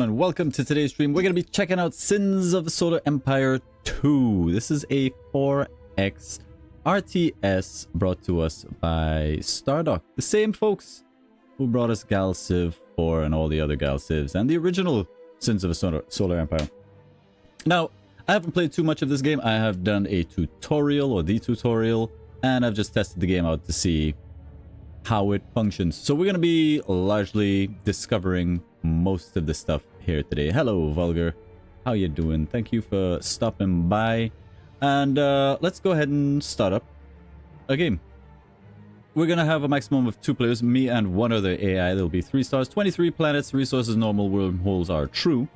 And welcome to today's stream. We're going to be checking out Sins of the Solar Empire 2. This is a 4X RTS brought to us by Stardock, the same folks who brought us Gal Civ 4 and all the other Gal Civs and the original Sins of the Solar Empire. Now, I haven't played too much of this game. I have done a tutorial or the tutorial, and I've just tested the game out to see how it functions. So we're going to be largely discovering most of the stuff here today. Hello, Vulgar. How you doing? Thank you for stopping by. And let's go ahead and start up a game. We're going to have a maximum of 2 players, me and one other AI. There'll be 3 stars, 23 planets, resources, normal, wormholes are true.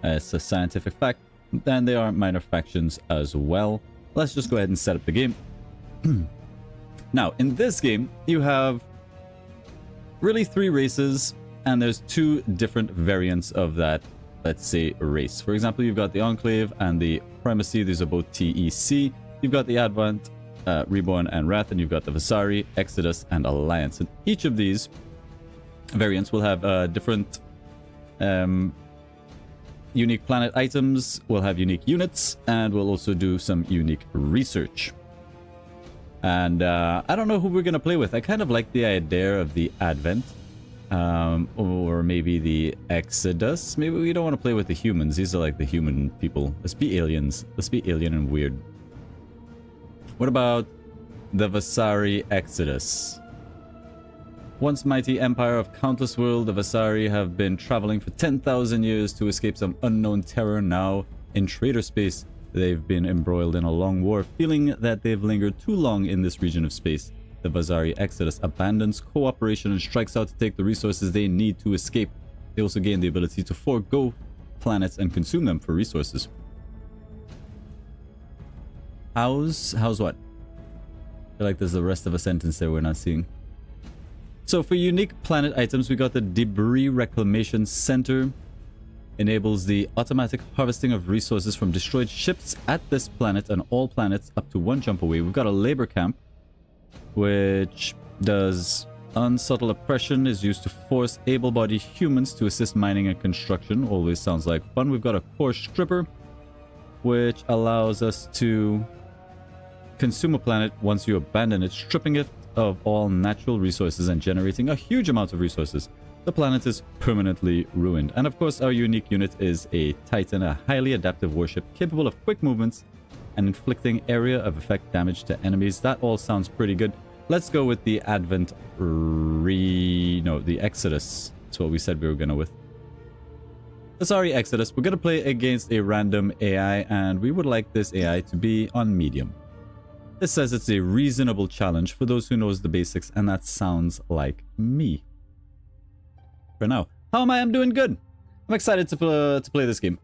It's a scientific fact. And there are minor factions as well. Let's just go ahead and set up the game. Now, in this game, you have really 3 races, and there's 2 different variants of that, let's say, race. For example, you've got the Enclave and the Primacy. These are both TEC. You've got the Advent, Reborn, and Wrath, and you've got the Vasari, Exodus, and Alliance. And each of these variants will have different unique planet items, will have unique units, and we'll also do some unique research. And I don't know who we're going to play with. I kind of like the idea of the Advent. Or maybe the Exodus. Maybe we don't want to play with the humans. These are like the human people. Let's be aliens. Let's be alien and weird. What about the Vasari Exodus? Once mighty empire of countless world, the Vasari have been traveling for 10,000 years to escape some unknown terror. Now, in traitor space, they've been embroiled in a long war, feeling that they've lingered too long in this region of space. The Vasari Exodus abandons cooperation and strikes out to take the resources they need to escape. They also gain the ability to forego planets and consume them for resources. How's what? I feel like there's the rest of a sentence there we're not seeing. So for unique planet items, we got the Debris Reclamation Center. Enables the automatic harvesting of resources from destroyed ships at this planet and all planets up to 1 jump away. We've got a labor camp, which does unsubtle oppression, is used to force able-bodied humans to assist mining and construction. Always sounds like fun. We've got a core stripper, which allows us to consume a planet once you abandon it, stripping it of all natural resources and generating a huge amount of resources. The planet is permanently ruined. And of course, our unique unit is a Titan, a highly adaptive warship capable of quick movements and inflicting area of effect damage to enemies. That all sounds pretty good. Let's go with the Advent the Exodus. That's what we said we were gonna with. Sorry, Exodus. We're gonna play against a random AI, and we would like this AI to be on medium. This says it's a reasonable challenge for those who knows the basics, and that sounds like me. For now. How am I? I'm doing good. I'm excited to play this game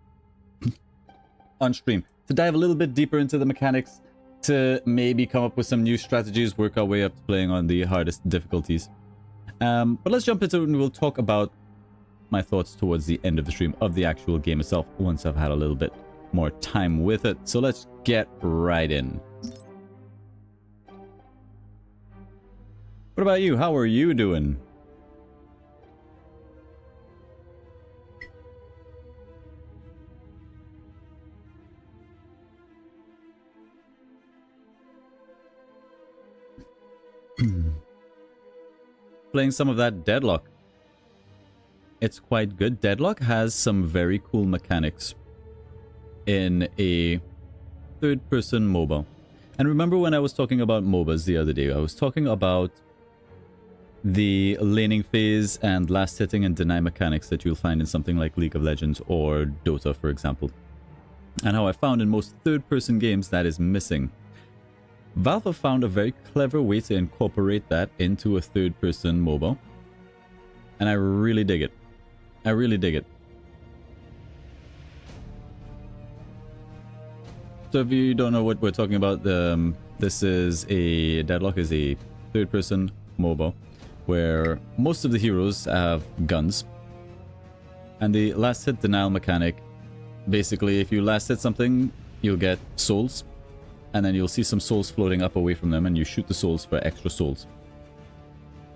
on stream. To dive a little bit deeper into the mechanics, to maybe come up with some new strategies, work our way up to playing on the hardest difficulties. But let's jump into it and we'll talk about my thoughts towards the end of the stream of the actual game itself once I've had a little bit more time with it. So let's get right in. What about you? How are you doing? Playing some of that Deadlock. It's quite good. Deadlock has some very cool mechanics in a third-person MOBA. And remember when I was talking about MOBAs the other day, I was talking about the laning phase and last hitting and deny mechanics that you'll find in something like League of Legends or Dota, for example. And how I found in most third-person games that is missing. Valve have found a very clever way to incorporate that into a third-person MOBA. And I really dig it. I really dig it. So if you don't know what we're talking about, this is Deadlock is a third-person MOBA where most of the heroes have guns. And the last hit denial mechanic, basically if you last hit something, you'll get souls. And then you'll see some souls floating up away from them, and you shoot the souls for extra souls.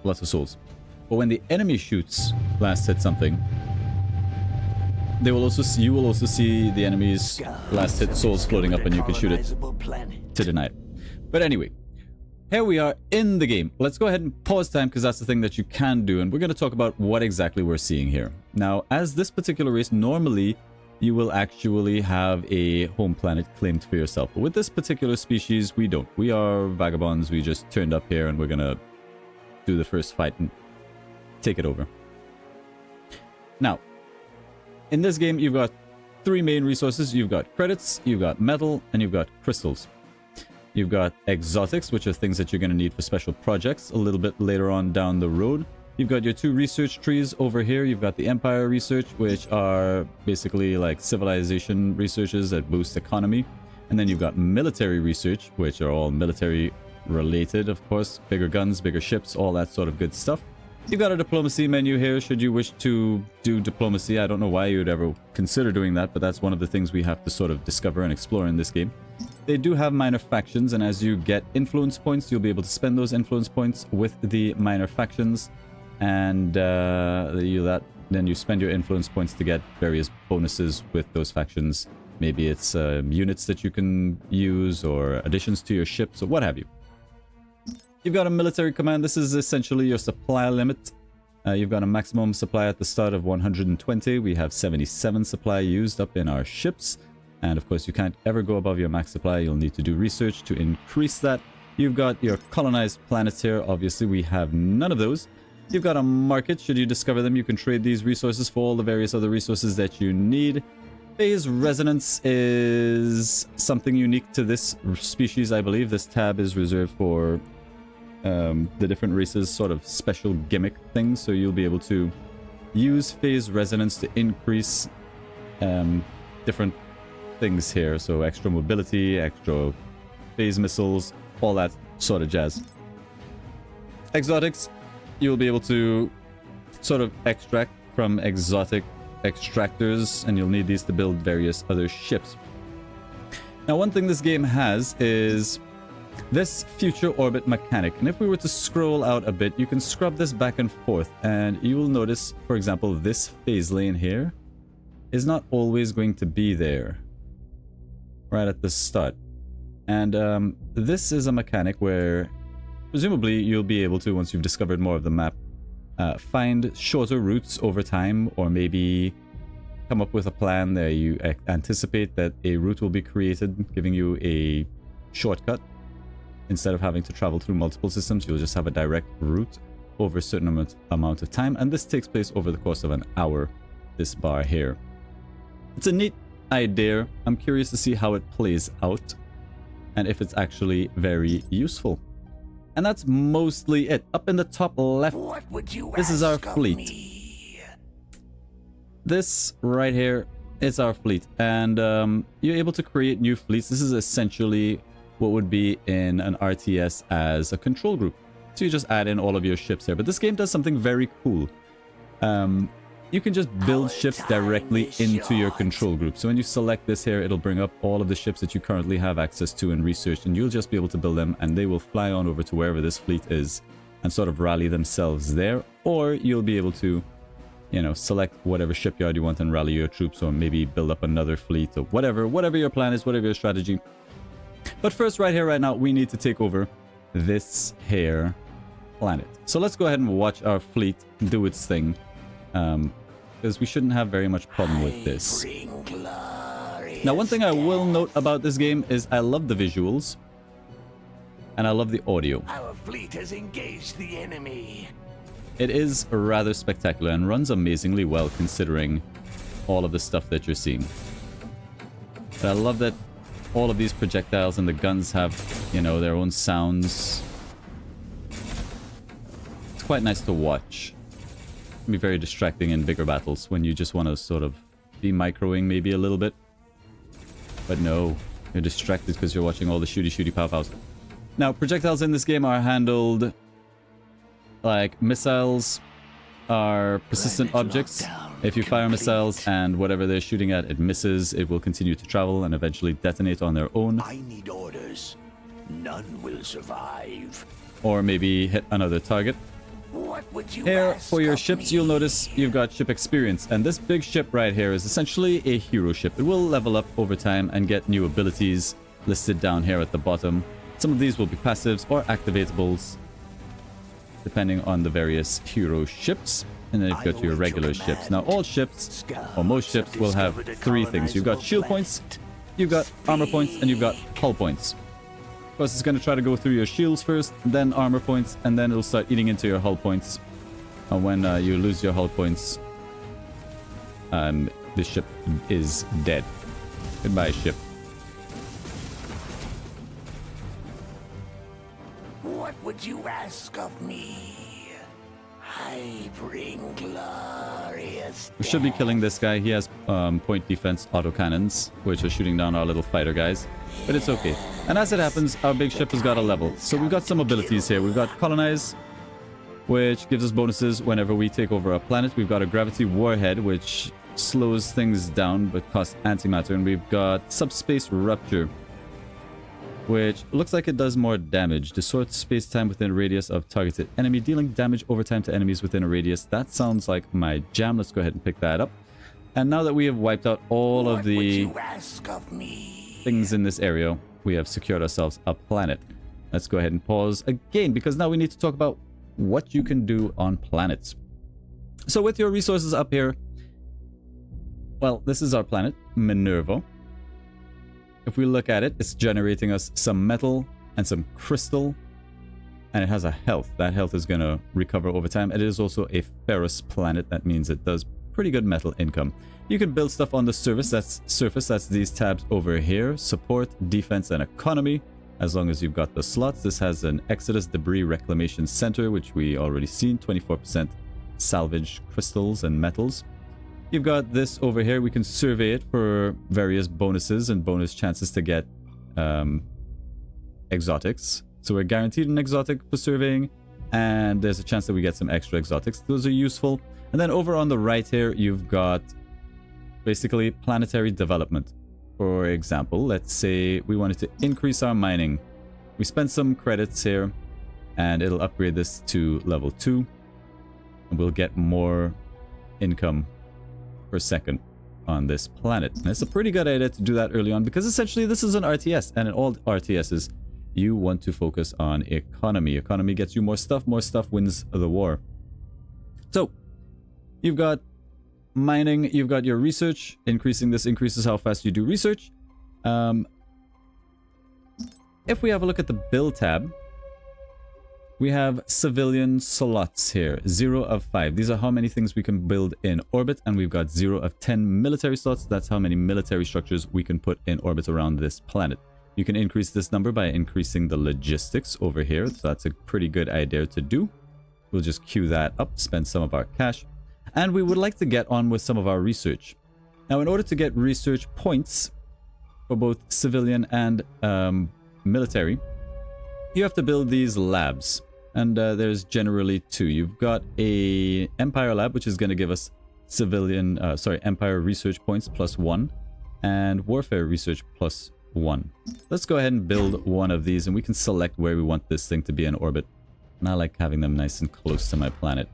Lots of souls. But when the enemy shoots last hit something, They will also you will also see the enemy's last hit souls floating up, and you can shoot it to deny it. But anyway, here we are in the game. Let's go ahead and pause time, because that's the thing that you can do, and we're going to talk about what exactly we're seeing here. Now, as this particular race, normally you will actually have a home planet claimed for yourself. But with this particular species, we don't. We are vagabonds. We just turned up here, and we're going to do the first fight and take it over. Now, in this game, you've got three main resources. You've got credits, you've got metal, and you've got crystals. You've got exotics, which are things that you're going to need for special projects a little bit later on down the road. You've got your two research trees over here. You've got the Empire research, which are basically like civilization researches that boost economy. And then you've got military research, which are all military related, of course. Bigger guns, bigger ships, all that sort of good stuff. You've got a diplomacy menu here, should you wish to do diplomacy. I don't know why you would ever consider doing that, but that's one of the things we have to sort of discover and explore in this game. They do have minor factions, and as you get influence points, you'll be able to spend those influence points with the minor factions. And then you spend your influence points to get various bonuses with those factions. Maybe it's units that you can use, or additions to your ships, or what have you. You've got a military command. This is essentially your supply limit. You've got a maximum supply at the start of 120. We have 77 supply used up in our ships. And of course, you can't ever go above your max supply. You'll need to do research to increase that. You've got your colonized planets here. Obviously, we have none of those. You've got a market. Should you discover them, you can trade these resources for all the various other resources that you need. Phase resonance is something unique to this species, I believe. This tab is reserved for the different races' sort of special gimmick things. So you'll be able to use phase resonance to increase different things here. So extra mobility, extra phase missiles, all that sort of jazz. Exotics. You'll be able to sort of extract from exotic extractors, and you'll need these to build various other ships. Now, one thing this game has is this future orbit mechanic, and if we were to scroll out a bit, you can scrub this back and forth, and you will notice, for example, this phase lane here is not always going to be there right at the start. And this is a mechanic where presumably you'll be able to, once you've discovered more of the map, find shorter routes over time, or maybe come up with a plan that you anticipate that a route will be created, giving you a shortcut. Instead of having to travel through multiple systems, you'll just have a direct route over a certain amount of time, and this takes place over the course of an hour, this bar here. It's a neat idea. I'm curious to see how it plays out, and if it's actually very useful. And that's mostly it. Up in the top left, this is our fleet. This right here is our fleet. And you're able to create new fleets. This is essentially what would be in an RTS as a control group. So you just add in all of your ships here. But this game does something very cool. You can just build ships directly into your control group. So when you select this here, it'll bring up all of the ships that you currently have access to in research, and you'll just be able to build them, and they will fly on over to wherever this fleet is and sort of rally themselves there. Or you'll be able to, you know, select whatever shipyard you want and rally your troops, or maybe build up another fleet, or whatever your plan is, whatever your strategy. But first, right here, right now, we need to take over this here planet. So let's go ahead and watch our fleet do its thing. Because we shouldn't have very much problem with this. Now, one thing I will note about this game is I love the visuals, and I love the audio. Our fleet has engaged the enemy. It is rather spectacular and runs amazingly well considering all of the stuff that you're seeing. But I love that all of these projectiles and the guns have, you know, their own sounds. It's quite nice to watch. Be very distracting in bigger battles when you just want to sort of be microing maybe a little bit. But no, you're distracted because you're watching all the shooty pow-pows. Now, projectiles in this game are handled like missiles are persistent objects. If you fire missiles and whatever they're shooting at, it misses, it will continue to travel and eventually detonate on their own. I need orders. None will survive. Or maybe hit another target. What would you Here, ask for your of ships, me? you'll notice you've got ship experience, and this big ship right here is essentially a hero ship. It will level up over time and get new abilities listed down here at the bottom. Some of these will be passives or activatables, depending on the various hero ships. And then you've got your regular ships. Now, all ships, or most ships, will have three things. You've got shield points, you've got armor points, and you've got hull points. Of course, it's going to try to go through your shields first, then armor points, and then it'll start eating into your hull points. And when you lose your hull points, the ship is dead. Goodbye, ship. What would you ask of me? I bring glorious. We should be killing this guy. He has point defense autocannons, which are shooting down our little fighter guys. But it's okay. And as it happens, our big ship has got a level. So we've got some abilities here. We've got Colonize, which gives us bonuses whenever we take over a planet. We've got a Gravity Warhead, which slows things down but costs antimatter. And we've got Subspace Rupture, which looks like it does more damage. Distorts space-time within a radius of targeted enemy, dealing damage over time to enemies within a radius. That sounds like my jam. Let's go ahead and pick that up. And now that we have wiped out all of the things in this area, we have secured ourselves a planet. Let's go ahead and pause again, because now we need to talk about what you can do on planets. So with your resources up here, well, this is our planet, Minerva. If we look at it, it's generating us some metal and some crystal, and it has a health. That health is going to recover over time. It is also a ferrous planet. That means it does pretty good metal income. You can build stuff on the surface. That's these tabs over here: support, defense, and economy. As long as you've got the slots. This has an Exodus Debris Reclamation Center, which we already seen. 24% salvage crystals and metals. You've got this over here. We can survey it for various bonuses and bonus chances to get exotics. So we're guaranteed an exotic for surveying, and there's a chance that we get some extra exotics. Those are useful. And then over on the right here, you've got basically planetary development. For example, let's say we wanted to increase our mining. We spend some credits here, and it'll upgrade this to level 2, and we'll get more income per second on this planet. And it's a pretty good idea to do that early on, because essentially this is an RTS, and in all RTSs you want to focus on economy. Economy gets you more stuff wins the war. So you've got mining, you've got your research. Increasing this increases how fast you do research. If we have a look at the build tab, we have civilian slots here, 0 of 5. These are how many things we can build in orbit, and we've got 0 of 10 military slots. That's how many military structures we can put in orbit around this planet. You can increase this number by increasing the logistics over here. So that's a pretty good idea to do. We'll just queue that up, spend some of our cash. And we would like to get on with some of our research. Now, in order to get research points for both civilian and military, you have to build these labs. And there's generally 2. You've got a Empire lab, which is going to give us Empire research points +1, and Warfare research +1. Let's go ahead and build one of these, and we can select where we want this thing to be in orbit. And I like having them nice and close to my planet.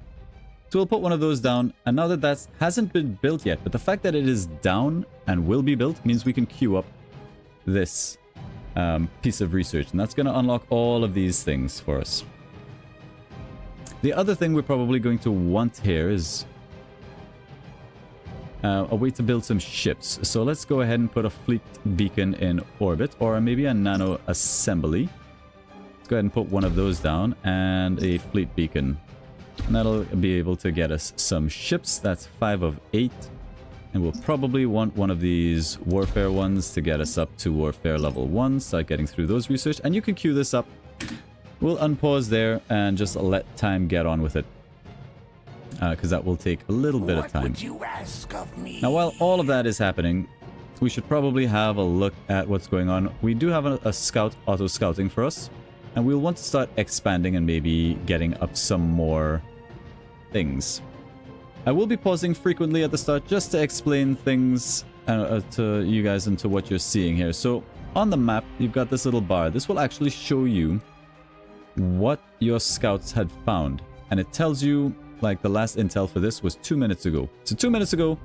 So we'll put one of those down, and now that that hasn't been built yet, but the fact that it is down and will be built means we can queue up this piece of research, and that's going to unlock all of these things for us. The other thing we're probably going to want here is a way to build some ships. So let's go ahead and put a fleet beacon in orbit, or maybe a nano assembly. Let's go ahead and put one of those down, and a fleet beacon. And that'll be able to get us some ships. That's 5 of 8. And we'll probably want one of these warfare ones to get us up to warfare level 1. Start getting through those research. And you can queue this up. We'll unpause there and just let time get on with it. Because that will take a little bit of time. What would you ask of me? Now, while all of that is happening, we should probably have a look at what's going on. We do have a scout auto-scouting for us. And we'll want to start expanding and maybe getting up some more things. I will be pausing frequently at the start just to explain things to you guys and to what you're seeing here. So on the map, you've got this little bar. This will actually show you what your scouts had found. and it tells you, like, the last intel for this was 2 minutes ago. So 2 minutes ago,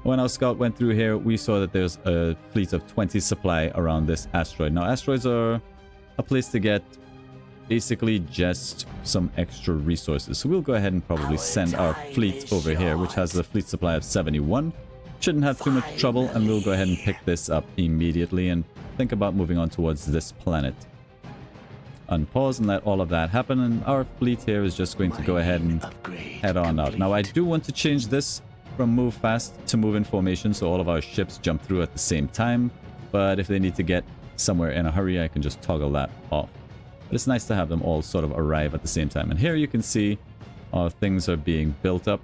when our scout went through here, we saw that there's a fleet of 20 supply around this asteroid. Now, asteroids are a place to get basically just some extra resources. So we'll go ahead and probably send our fleet over here, which has a fleet supply of 71. Shouldn't have too much trouble, and we'll go ahead and pick this up immediately and think about moving on towards this planet. Unpause and let all of that happen, and our fleet here is just going to go ahead and head on out. Now, I do want to change this from move fast to move in formation, so all of our ships jump through at the same time. But if they need to get somewhere in a hurry, I can just toggle that off. But it's nice to have them all sort of arrive at the same time. And here you can see things are being built up.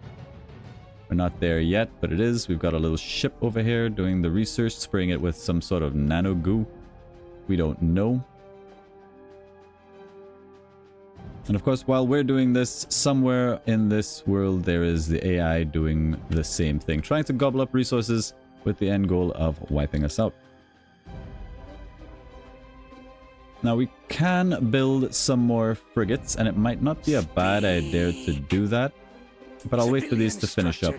We're not there yet, but it is. We've got a little ship over here doing the research, spraying it with some sort of nano goo. We don't know. And of course, while we're doing this, somewhere in this world, there is the AI doing the same thing, trying to gobble up resources with the end goal of wiping us out. Now, we can build some more frigates, and it might not be a bad idea to do that, but I'll wait for these to finish up.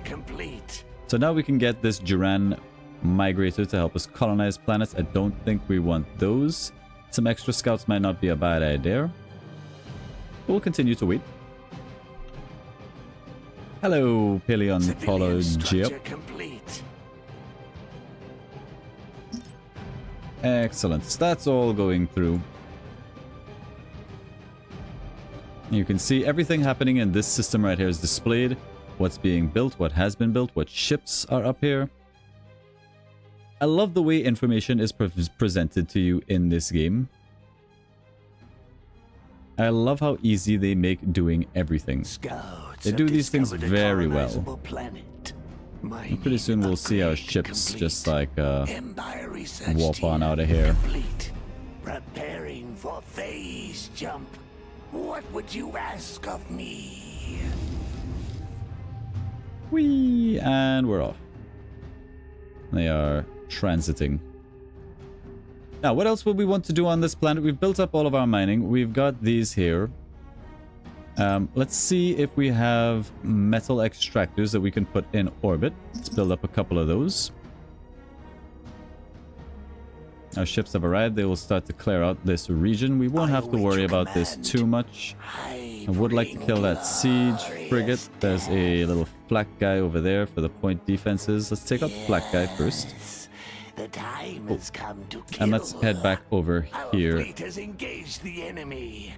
So now we can get this Duran migrator to help us colonize planets. I don't think we want those. Some extra scouts might not be a bad idea. We'll continue to wait. Hello, Paleontologia. Excellent. So that's all going through. You can see everything happening in this system right here is displayed. What's being built, what has been built, what ships are up here. I love the way information is presented to you in this game. I love how easy they make doing everying. They do these things very well. And pretty soon we'll see our ships just like warp on out of here. Preparing for phase jump. What would you ask of me? Whee! And we're off. They are transiting. Now, what else would we want to do on this planet? We've built up all of our mining. We've got these here. Let's see if we have metal extractors that we can put in orbit. Let's build up a couple of those. Our ships have arrived. They will start to clear out this region. We won't have to worry about this too much. I would like to kill that siege frigate. There's a little flak guy over there for the point defenses. Let's take out the flak guy first. The time has come to kill. And let's head back over here. Our fleet has engaged the enemy.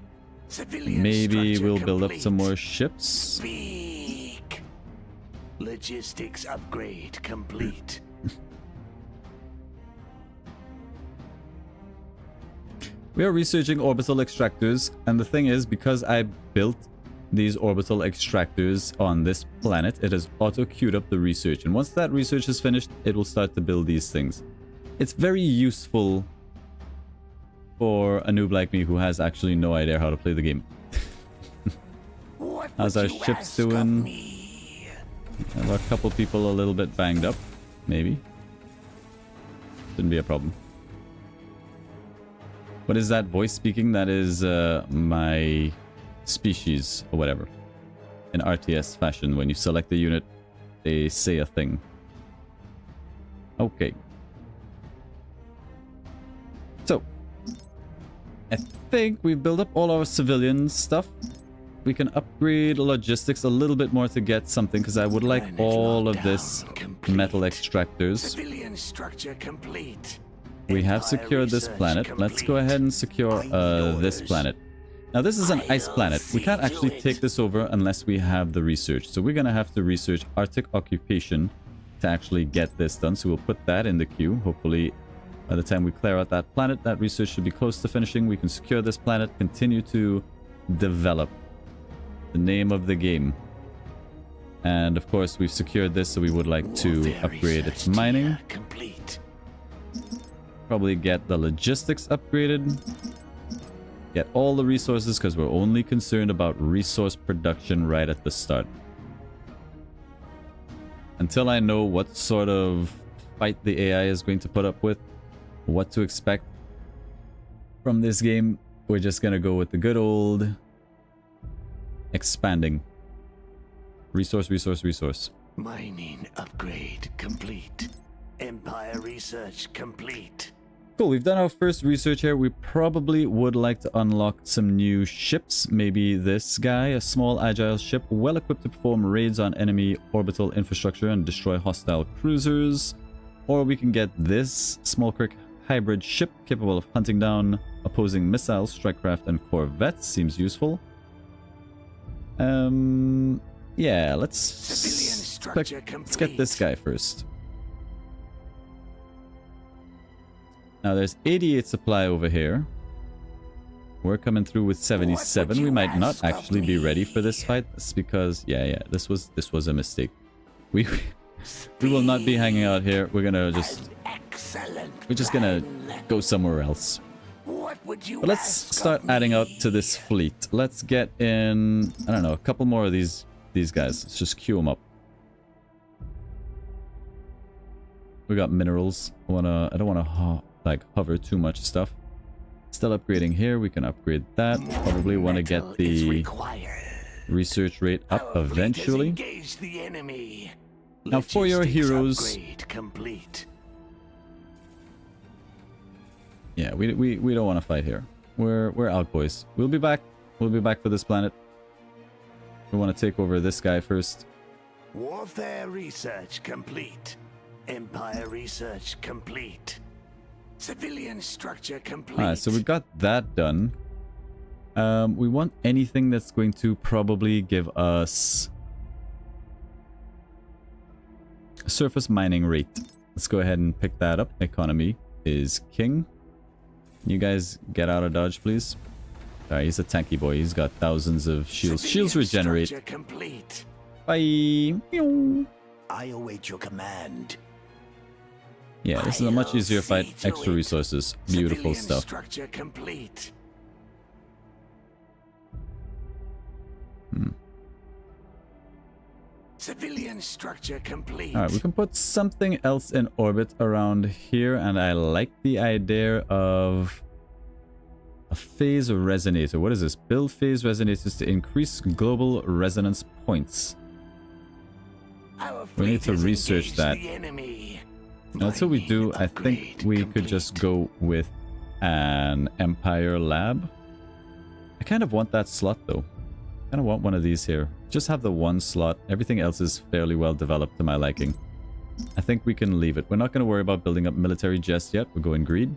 Civilian Maybe we'll build up complete. some more ships. Speak. Logistics upgrade complete. We are researching orbital extractors, and the thing is, because I built these orbital extractors on this planet, it has auto-queued up the research, and once that research is finished, it will start to build these things. It's very useful for a noob like me who has actually no idea how to play the game. How's our ships doing? Have a couple people a little bit banged up, maybe. Shouldn't be a problem. What is that voice speaking? That is my species or whatever. In RTS fashion, when you select a unit, they say a thing. Okay. So, I think we've built up all our civilian stuff. We can upgrade logistics a little bit more to get something, because I would like all of this metal extractors. Civilian structure complete. We have secured this planet. Let's go ahead and secure this planet. Now, this is an ice planet. We can't actually take this over unless we have the research. So we're going to have to research Arctic occupation to actually get this done. So we'll put that in the queue. Hopefully, by the time we clear out that planet, that research should be close to finishing. We can secure this planet, continue to develop. The name of the game. And of course, we've secured this, so we would like to upgrade its mining. Complete. Probably get the logistics upgraded. Get all the resources, because we're only concerned about resource production right at the start. Until I know what sort of fight the AI is going to put up with, what to expect from this game, we're just going to go with the good old expanding. Resource, resource, resource. Mining upgrade complete. Empire research complete. Cool, we've done our first research here. We probably would like to unlock some new ships. Maybe this guy, a small agile ship, well equipped to perform raids on enemy orbital infrastructure and destroy hostile cruisers. Or we can get this small quick hybrid ship capable of hunting down opposing missiles, strike craft, and corvettes. Seems useful. Yeah, let's get this guy first. Now there's 88 supply over here. We're coming through with 77. We might not actually be ready for this fight. That's because yeah, this was a mistake. We will not be hanging out here. We're just gonna go somewhere else. But let's start adding up to this fleet. Let's get in, I don't know, a couple more of these guys. Let's just queue them up. We got minerals. I don't wanna like hover too much stuff. Still upgrading here. We can upgrade that. Probably want to get the research rate up eventually. Now for your heroes. Yeah, we don't want to fight here. We're out, boys. We'll be back. We'll be back for this planet. We want to take over this guy first. Warfare research complete. Empire research complete. Civilian structure complete. Alright, so we've got that done. We want anything that's going to probably give us a surface mining rate. Let's go ahead and pick that up. Economy is king. You guys get out of dodge, please. Alright, he's a tanky boy. He's got thousands of shields. Shields regenerate. Bye. I await your command. Yeah, this is a much easier fight. Extra resources. Beautiful stuff. Structure complete. Civilian structure complete. Alright, we can put something else in orbit around here, and I like the idea of a phase resonator. What is this? Build phase resonators to increase global resonance points. We need to research that. Now, that's what we do. I think we could just go with an Empire lab. I kind of want that slot though. I kind of want one of these here. Just have the one slot. Everything else is fairly well developed to my liking. I think we can leave it. We're not going to worry about building up military just yet. We'll go in greed.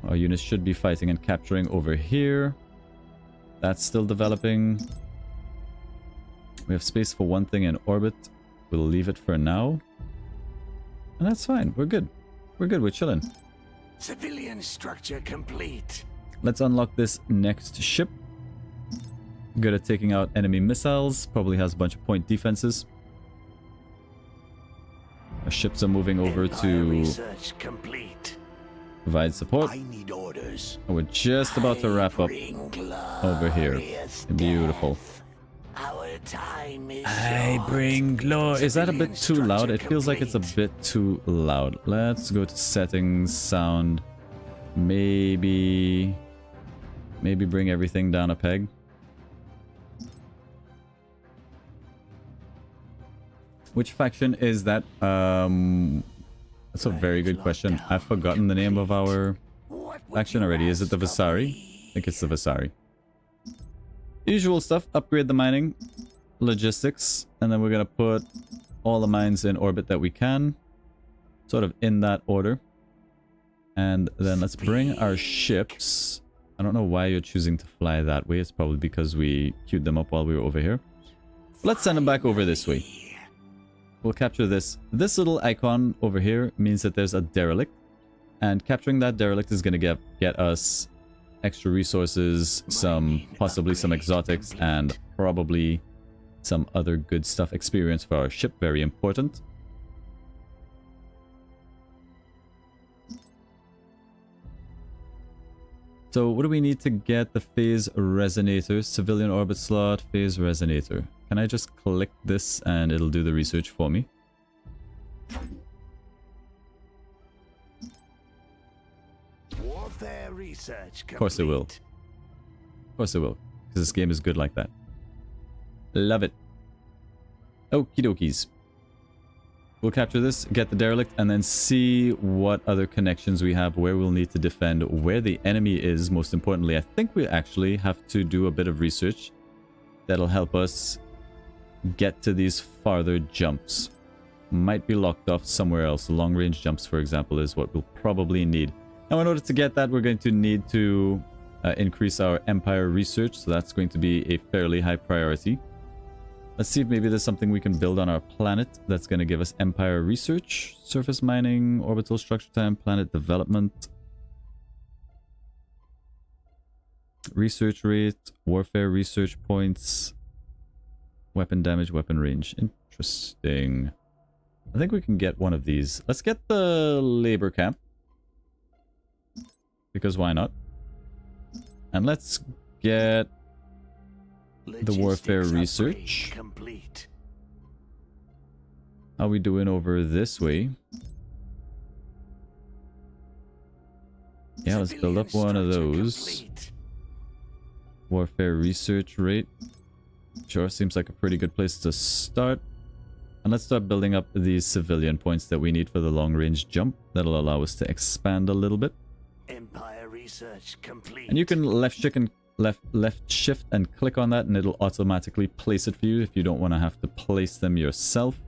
Our units should be fighting and capturing over here. That's still developing. We have space for one thing in orbit. We'll leave it for now. And that's fine. We're good. We're good. We're chilling. Civilian structure complete. Let's unlock this next ship. Good at taking out enemy missiles. Probably has a bunch of point defenses. Our ships are moving over to provide support. I need orders. And we're just about to wrap up over here. Beautiful. Our time is I bring glory. Is that a bit too loud? It feels like it's a bit too loud. Let's go to settings, sound. Maybe bring everything down a peg. Which faction is that? That's a very good question. I've forgotten the name of our faction already. Is it the Vasari? I think it's the Vasari. Usual stuff. Upgrade the mining, logistics, and then we're gonna put all the mines in orbit that we can, sort of in that order. And then let's bring our ships. I don't know why you're choosing to fly that way. It's probably because we queued them up while we were over here. Let's send them back over this way. We'll capture this. This little icon over here means that there's a derelict, and capturing that derelict is gonna get us extra resources, possibly some exotics, and probably some other good stuff. Experience for our ship, very important. So what do we need to get the phase resonator? Civilian orbit slot, phase resonator. Can I just click this and it'll do the research for me? warfare research complete. Of course it will. Of course it will. Because this game is good like that. Love it. Okie dokies. We'll capture this, get the derelict, and then see what other connections we have, where we'll need to defend, where the enemy is. Most importantly, I think we actually have to do a bit of research that'll help us get to these farther jumps. Might be locked off somewhere else. Long-range jumps, for example, is what we'll probably need. Now, in order to get that, we're going to need to increase our Empire research, so that's going to be a fairly high priority. Let's see if maybe there's something we can build on our planet that's going to give us Empire research, surface mining, orbital structure time, planet development, research rate, warfare research points, weapon damage, weapon range. Interesting. I think we can get one of these. Let's get the labor camp, because why not? And let's get the warfare research. Complete. How we doing over this way? Yeah, let's build up one of those. Complete. Warfare research rate. Sure, seems like a pretty good place to start. And let's start building up these civilian points that we need for the long-range jump. That'll allow us to expand a little bit. Empire research complete. And you can left shift and click on that, and it'll automatically place it for you if you don't want to have to place them yourself.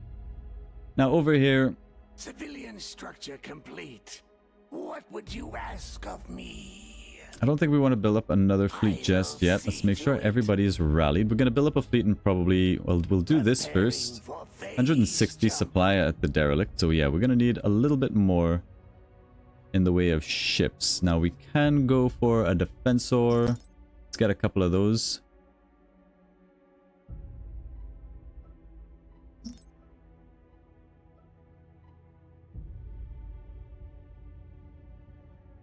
Now over here, Civilian structure complete. What would you ask of me? I don't think we want to build up another fleet just yet. Let's make sure everybody is rallied. We're going to build up a fleet and probably, well, we'll do this first. 160 supply at the derelict. So yeah, we're going to need a little bit more in the way of ships. Now we can go for a defensor. Let's get a couple of those.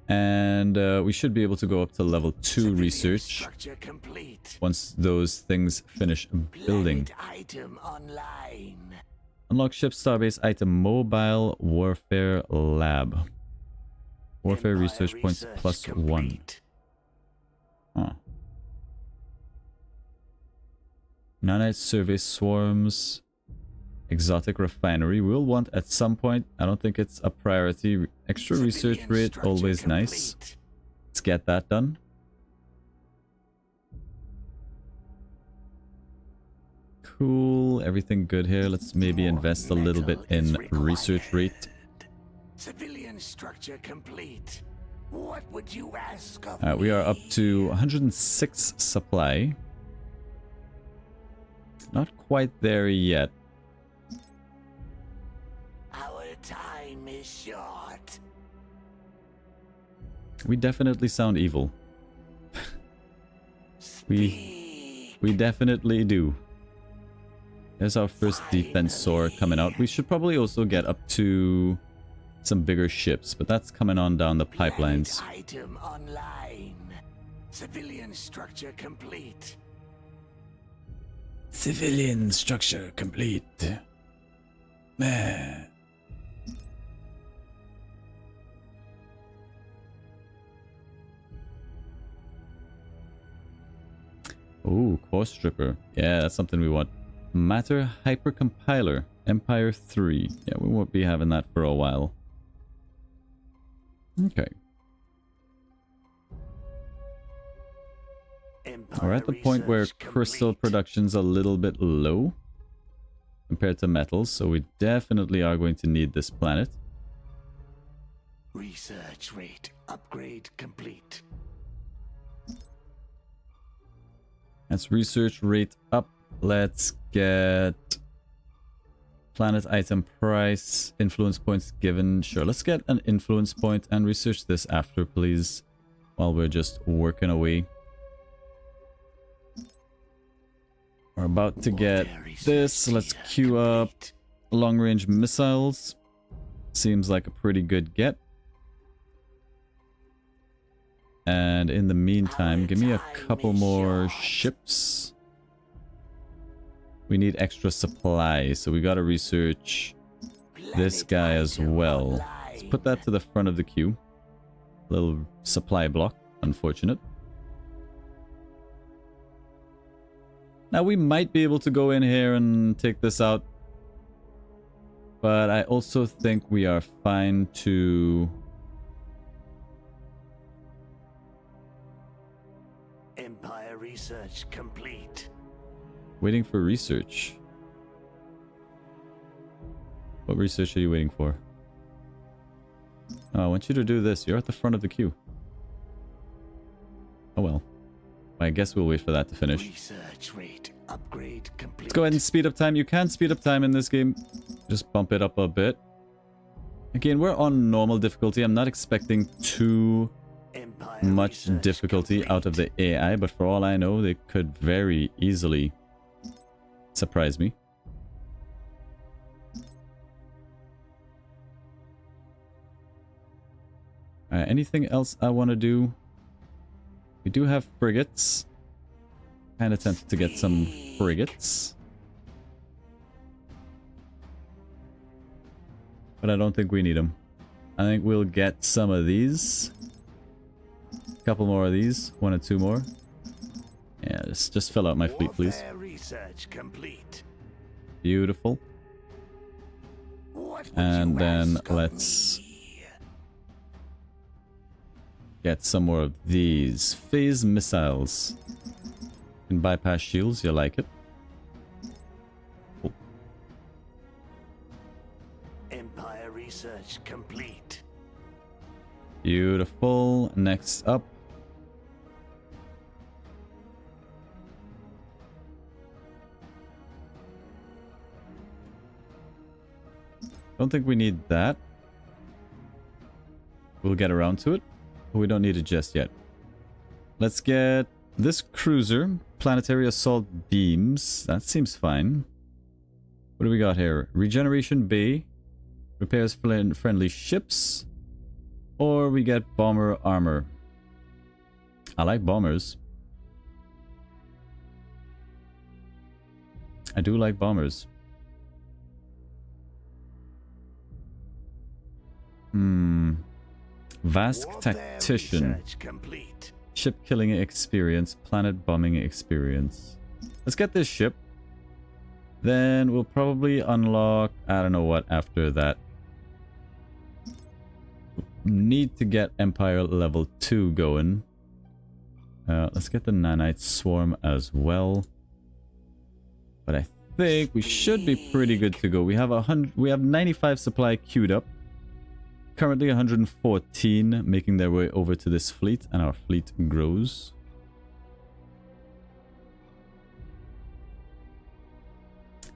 And we should be able to go up to level 2 research once those things finish building. Item online. Unlock ship starbase item mobile warfare lab. Warfare Empire research points plus complete. 1. Huh. Nanite survey swarms. Exotic refinery. We'll want at some point. I don't think it's a priority. Extra research Civilian rate, structure always nice. complete. Let's get that done. Cool. Everything good here. Let's maybe More invest a little bit metal is in research rate. required. Civilian structure complete. What would you ask of We are me? up to 106 supply. Not quite there yet. Our time is short. We definitely sound evil. Speak. We definitely do. There's our first defensor coming out. We should probably also get up to some bigger ships, but that's coming on down the pipelines. Planet item online. Civilian structure complete. Civilian structure complete. Meh. Ooh, core stripper. Yeah, that's something we want. Matter hypercompiler. Empire 3. Yeah, we won't be having that for a while. Okay. Empire We're at the point where research crystal complete. production's a little bit low compared to metals, so we definitely are going to need this planet. Research rate upgrade complete. That's research rate up. Let's get planet item price, influence points given. Sure, let's get an influence point and research this after, please, while we're just working away. We're about to get Warfare research this. Let's data queue up complete. long-range missiles. Seems like a pretty good get. And in the meantime, give me a couple more ships. We need extra supply, so we gotta research this Planet guy as item well. Let's online. put that to the front of the queue. Little supply block, unfortunate. Now we might be able to go in here and take this out. But I also think we are fine to... Empire research complete. Waiting for research. What research are you waiting for? Oh, I want you to do this. You're at the front of the queue. Oh well. I guess we'll wait for that to finish. Research rate upgrade complete. Let's go ahead and speed up time. You can speed up time in this game. Just bump it up a bit. Again, we're on normal difficulty. I'm not expecting too much difficulty out of the AI, but for all I know, they could very easily surprise me. Anything else I want to do? We do have frigates. Kind of tempted to get some frigates. But I don't think we need them. I think we'll get some of these. A couple more of these. 1 or 2 more. Yeah, just fill out my fleet, please. Research complete. Beautiful. And then let's get some more of these. Phase missiles. Can bypass shields, you like it. Cool. Empire research complete. Beautiful. Next up. Don't think we need that. We'll get around to it. But we don't need it just yet. Let's get this cruiser. Planetary assault beams. That seems fine. What do we got here? Regeneration bay. Repairs friendly ships. Or we get bomber armor. I like bombers. I do like bombers. Vask Tactician. Ship killing experience. Planet bombing experience. Let's get this ship. Then we'll probably unlock... I don't know what after that. Need to get Empire level 2 going. Let's get the Nanite Swarm as well. But I think we should be pretty good to go. We have 95 supply queued up. Currently 114 making their way over to this fleet, and our fleet grows.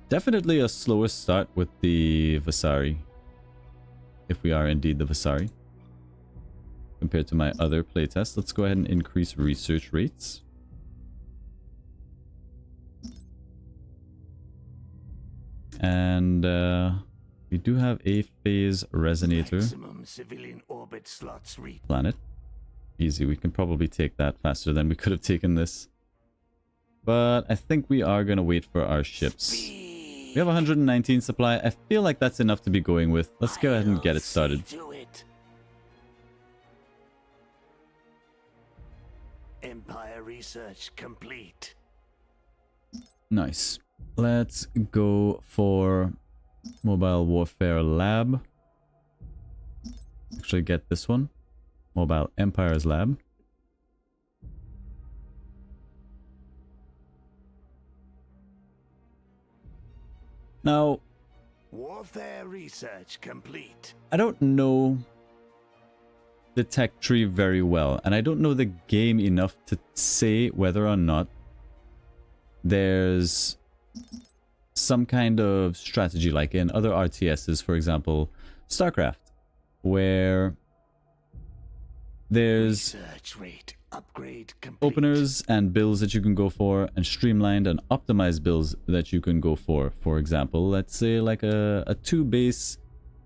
Definitely a slower start with the Vasari. If we are indeed the Vasari. Compared to my other playtests. Let's go ahead and increase research rates. And we do have a phase resonator planet. Easy, we can probably take that faster than we could have taken this. But I think we are going to wait for our ships. We have 119 supply. I feel like that's enough to be going with. Let's go ahead and get it started. Empire research complete. Nice. Let's go for Mobile Warfare Lab. Actually get this one. Mobile Empires Lab. Now, Warfare research complete. I don't know the tech tree very well, and I don't know the game enough to say whether or not there's some kind of strategy like in other RTSs, for example, StarCraft, where there's openers and builds that you can go for, and streamlined and optimized builds that you can go for. For example, let's say like a 2-base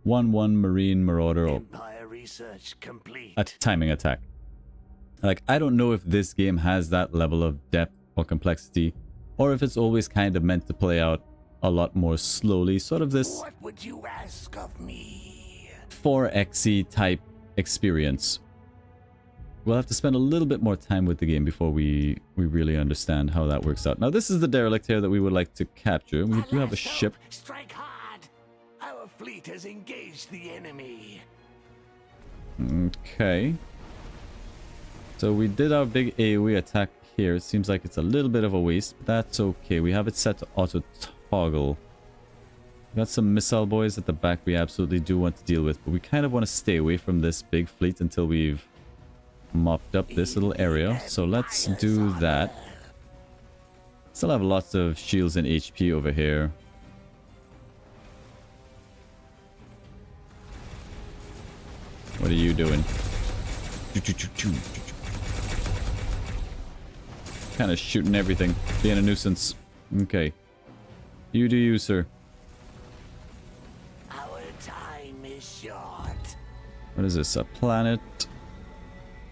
1-1 Marine Marauder or a timing attack. Like, I don't know if this game has that level of depth or complexity, or if it's always kind of meant to play out a lot more slowly, sort of this What would you ask of me? 4XE type experience. We'll have to spend a little bit more time with the game before we really understand how that works out. Now, this is the derelict here that we would like to capture. We do have a ship. Strike hard. Our fleet has engaged the enemy. Okay. So we did our big AoE attack here. It seems like it's a little bit of a waste, but that's okay. We have it set to auto toggle. Got some missile boys at the back we absolutely do want to deal with, but we kind of want to stay away from this big fleet until we've mopped up this little area. So let's do that. Still have lots of shields and HP over here. What are you doing? Kind of shooting everything. Being a nuisance. Okay. You do you, sir. Our time is short. What is this? A planet?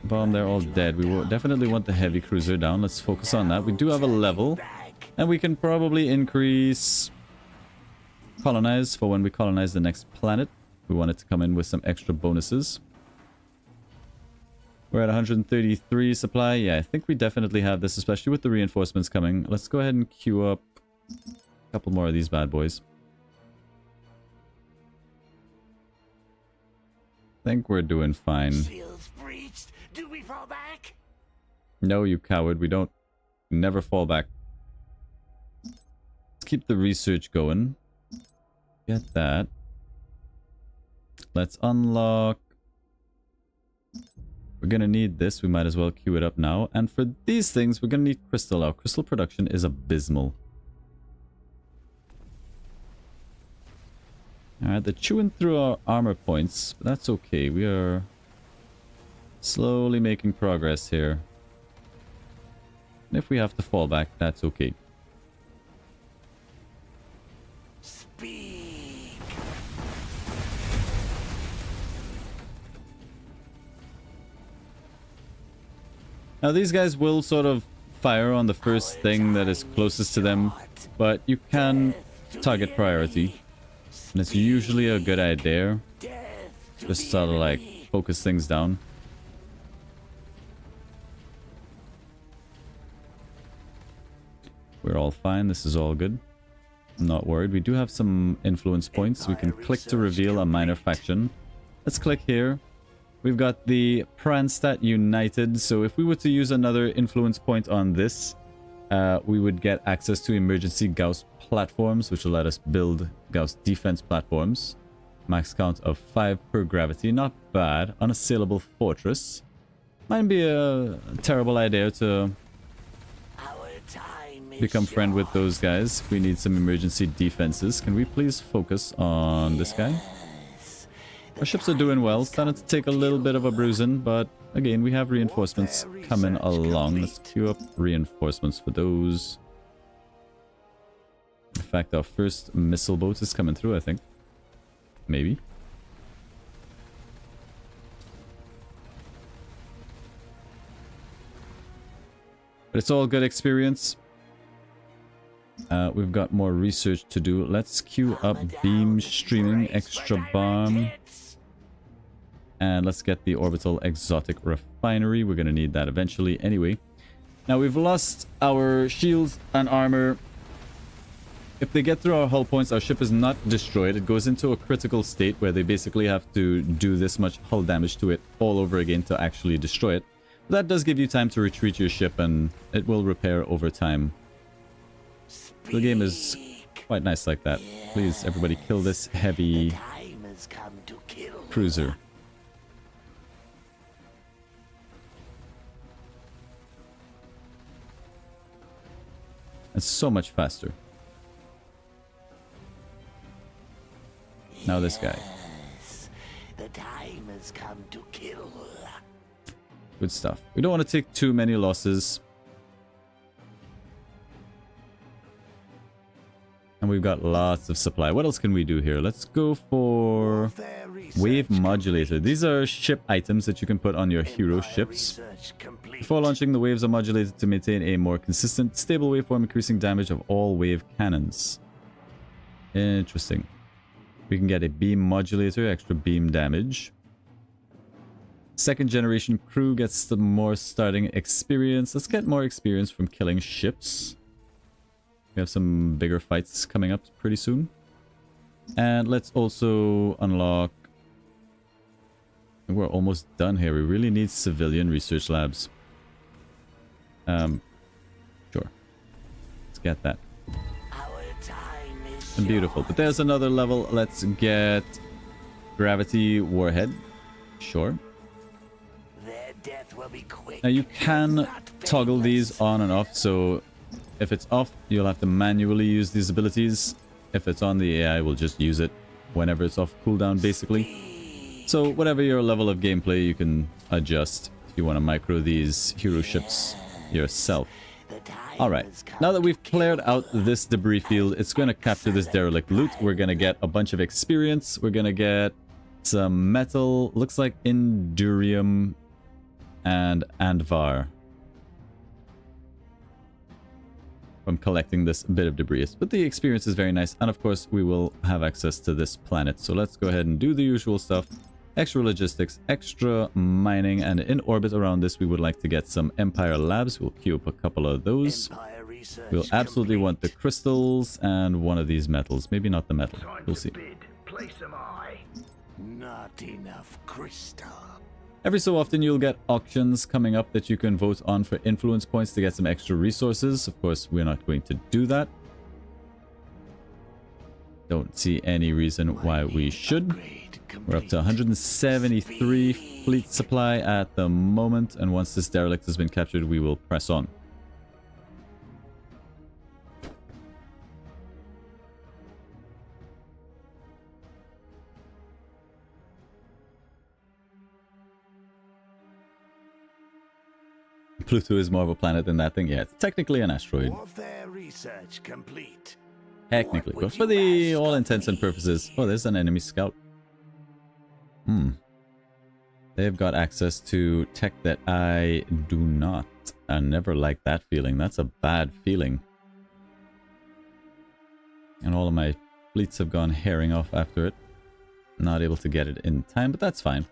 Bomb, they're all dead. We will definitely want the heavy cruiser down. Let's focus on that. We do have a level. And we can probably increase colonize for when we colonize the next planet. We want it to come in with some extra bonuses. We're at 133 supply. Yeah, I think we definitely have this, especially with the reinforcements coming. Let's go ahead and queue up a couple more of these bad boys. I think we're doing fine. Shields breached. Do we fall back? No, you coward. We don't. Never fall back. Let's keep the research going. Get that. Let's unlock. We're gonna need this. We might as well queue it up now. And for these things, we're gonna need crystal. Our crystal production is abysmal. Alright, they're chewing through our armor points, but that's okay. We are slowly making progress here. And if we have to fall back, that's okay. Speak. Now these guys will sort of fire on the first thing that is closest to them, but you can target priority. And it's usually a good idea. Just sort of like focus things down. We're all fine. This is all good. I'm not worried. We do have some influence points. We can click to reveal a minor faction. Let's click here. We've got the Pranstat United. So if we were to use another influence point on this, we would get access to emergency Gauss platforms, which will let us build Gauss defense platforms. Max count of 5 per gravity. Not bad. Unassailable fortress. Might be a terrible idea to become friend with those guys. We need some emergency defenses. Can we please focus on this guy? Our ships are doing well. Starting to take a little bit of a bruising, but again, we have reinforcements coming along. Let's queue up reinforcements for those. In fact, our first missile boat is coming through, I think. Maybe. But it's all good experience. We've got more research to do. Let's queue up beam streaming, extra bomb. And let's get the orbital exotic refinery. We're going to need that eventually anyway. Now we've lost our shields and armor. If they get through our hull points, our ship is not destroyed. It goes into a critical state where they basically have to do this much hull damage to it all over again to actually destroy it. But that does give you time to retreat your ship and it will repair over time. The game is quite nice like that. Please, everybody, kill this heavy cruiser. It's so much faster. Now this guy. The time has come to kill. Good stuff. We don't want to take too many losses. And we've got lots of supply. What else can we do here? Let's go for wave modulator. These are ship items that you can put on your hero ships. Before launching, the waves are modulated to maintain a more consistent, stable waveform, increasing damage of all wave cannons. Interesting. We can get a beam modulator, extra beam damage. Second generation crew gets the more starting experience. Let's get more experience from killing ships. We have some bigger fights coming up pretty soon. And let's also unlock... We're almost done here. We really need civilian research labs. Sure. Let's get that. Our time is Beautiful. But there's another level. Let's get gravity warhead. Sure. Their death will be quick. Now you can toggle these on and off, so if it's off, you'll have to manually use these abilities. If it's on, the AI will just use it whenever it's off cooldown, basically. So whatever your level of gameplay, you can adjust if you want to micro these hero ships yourself. Alright, now that we've cleared out this debris field, it's going to capture this derelict loot. We're going to get a bunch of experience. We're going to get some metal, looks like Endurium and Andvar, from collecting this bit of debris. But the experience is very nice, and of course we will have access to this planet. So let's go ahead and do the usual stuff. Extra logistics, extra mining, and in orbit around this we would like to get some Empire labs. We'll queue up a couple of those. We'll absolutely want the crystals and one of these metals. Maybe not the metal. We'll see. Not enough crystal. Every so often you'll get auctions coming up that you can vote on for influence points to get some extra resources. Of course, we're not going to do that. Don't see any reason why we should. We're up to 173 fleet supply at the moment, and once this derelict has been captured, we will press on. Pluto is more of a planet than that thing. Yeah, it's technically an asteroid. Warfare research complete. Technically, but for the all intents and purposes... Oh, there's an enemy scout. They've got access to tech that I do not. I never liked that feeling. That's a bad feeling. And all of my fleets have gone herring off after it. Not able to get it in time, but that's fine.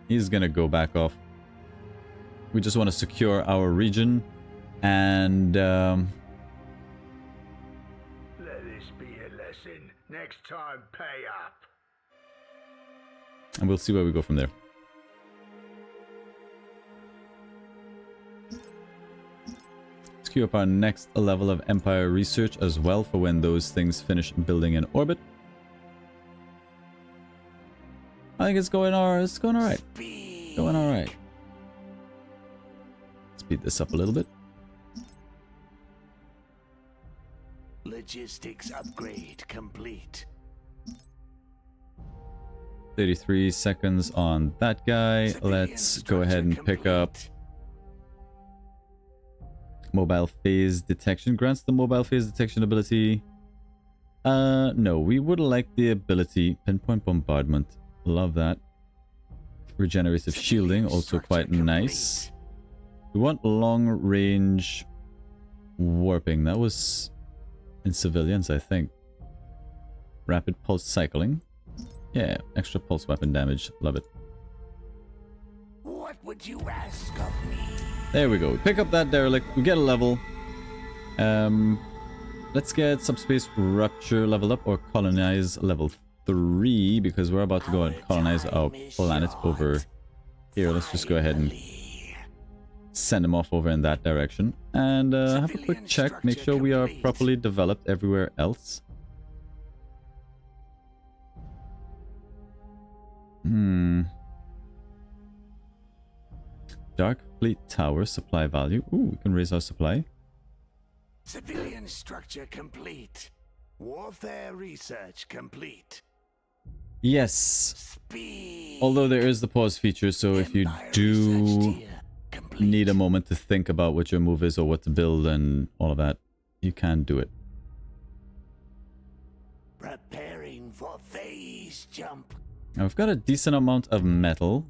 He's gonna go back off. We just want to secure our region, and let this be a lesson. Next time, pay up. and we'll see where we go from there. Let's queue up our next level of Empire research as well for when those things finish building in orbit. I think it's going alright. It's going alright. Going alright. Speed this up a little bit. Logistics upgrade complete. 33 seconds on that guy. Let's go ahead and pick up mobile phase detection. Grants the mobile phase detection ability. No, we would like the ability pinpoint bombardment. Love that. Regenerative shielding, also quite nice. We want long range warping. That was in civilians, I think. Rapid pulse cycling. Yeah, extra pulse weapon damage. Love it. What would you ask of me? There we go. We pick up that derelict. We get a level. Let's get subspace rupture leveled up, or colonize level 3, because we're about to go and colonize our planet over here. Let's just go ahead and send them off over in that direction, and have a quick check, make sure we are properly developed everywhere else. Dark Fleet Tower supply value. Ooh, we can raise our supply. Civilian structure complete. Warfare research complete. Yes. Speed. Although there is the pause feature, so if you do need a moment to think about what your move is or what to build and all of that, you can do it. Preparing for phase jump. Now we've got a decent amount of metal.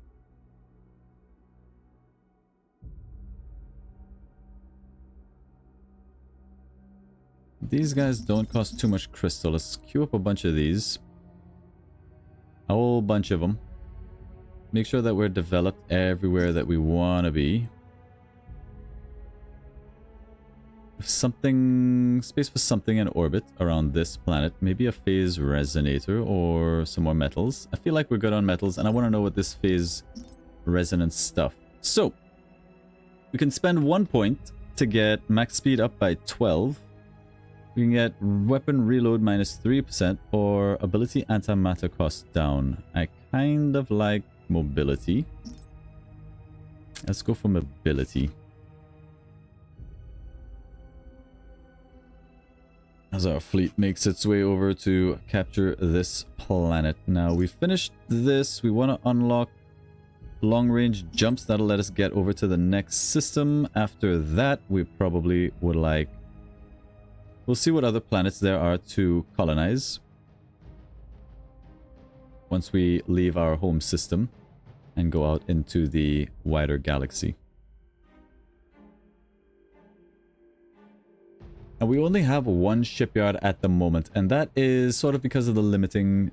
These guys don't cost too much crystal. Let's queue up a bunch of these. A whole bunch of them. Make sure that we're developed everywhere that we want to be. Something, space for something in orbit around this planet. Maybe a phase resonator or some more metals. I feel like we're good on metals, and I want to know what this phase resonance stuff. So, we can spend 1 point to get max speed up by 12. We can get weapon reload minus 3% or ability antimatter cost down. I kind of like mobility. Let's go for mobility. As our fleet makes its way over to capture this planet. Now we've finished this. We want to unlock long-range jumps. That'll let us get over to the next system. After that, we probably would like... We'll see what other planets there are to colonize once we leave our home system and go out into the wider galaxy. And we only have one shipyard at the moment, and that is sort of because of the limiting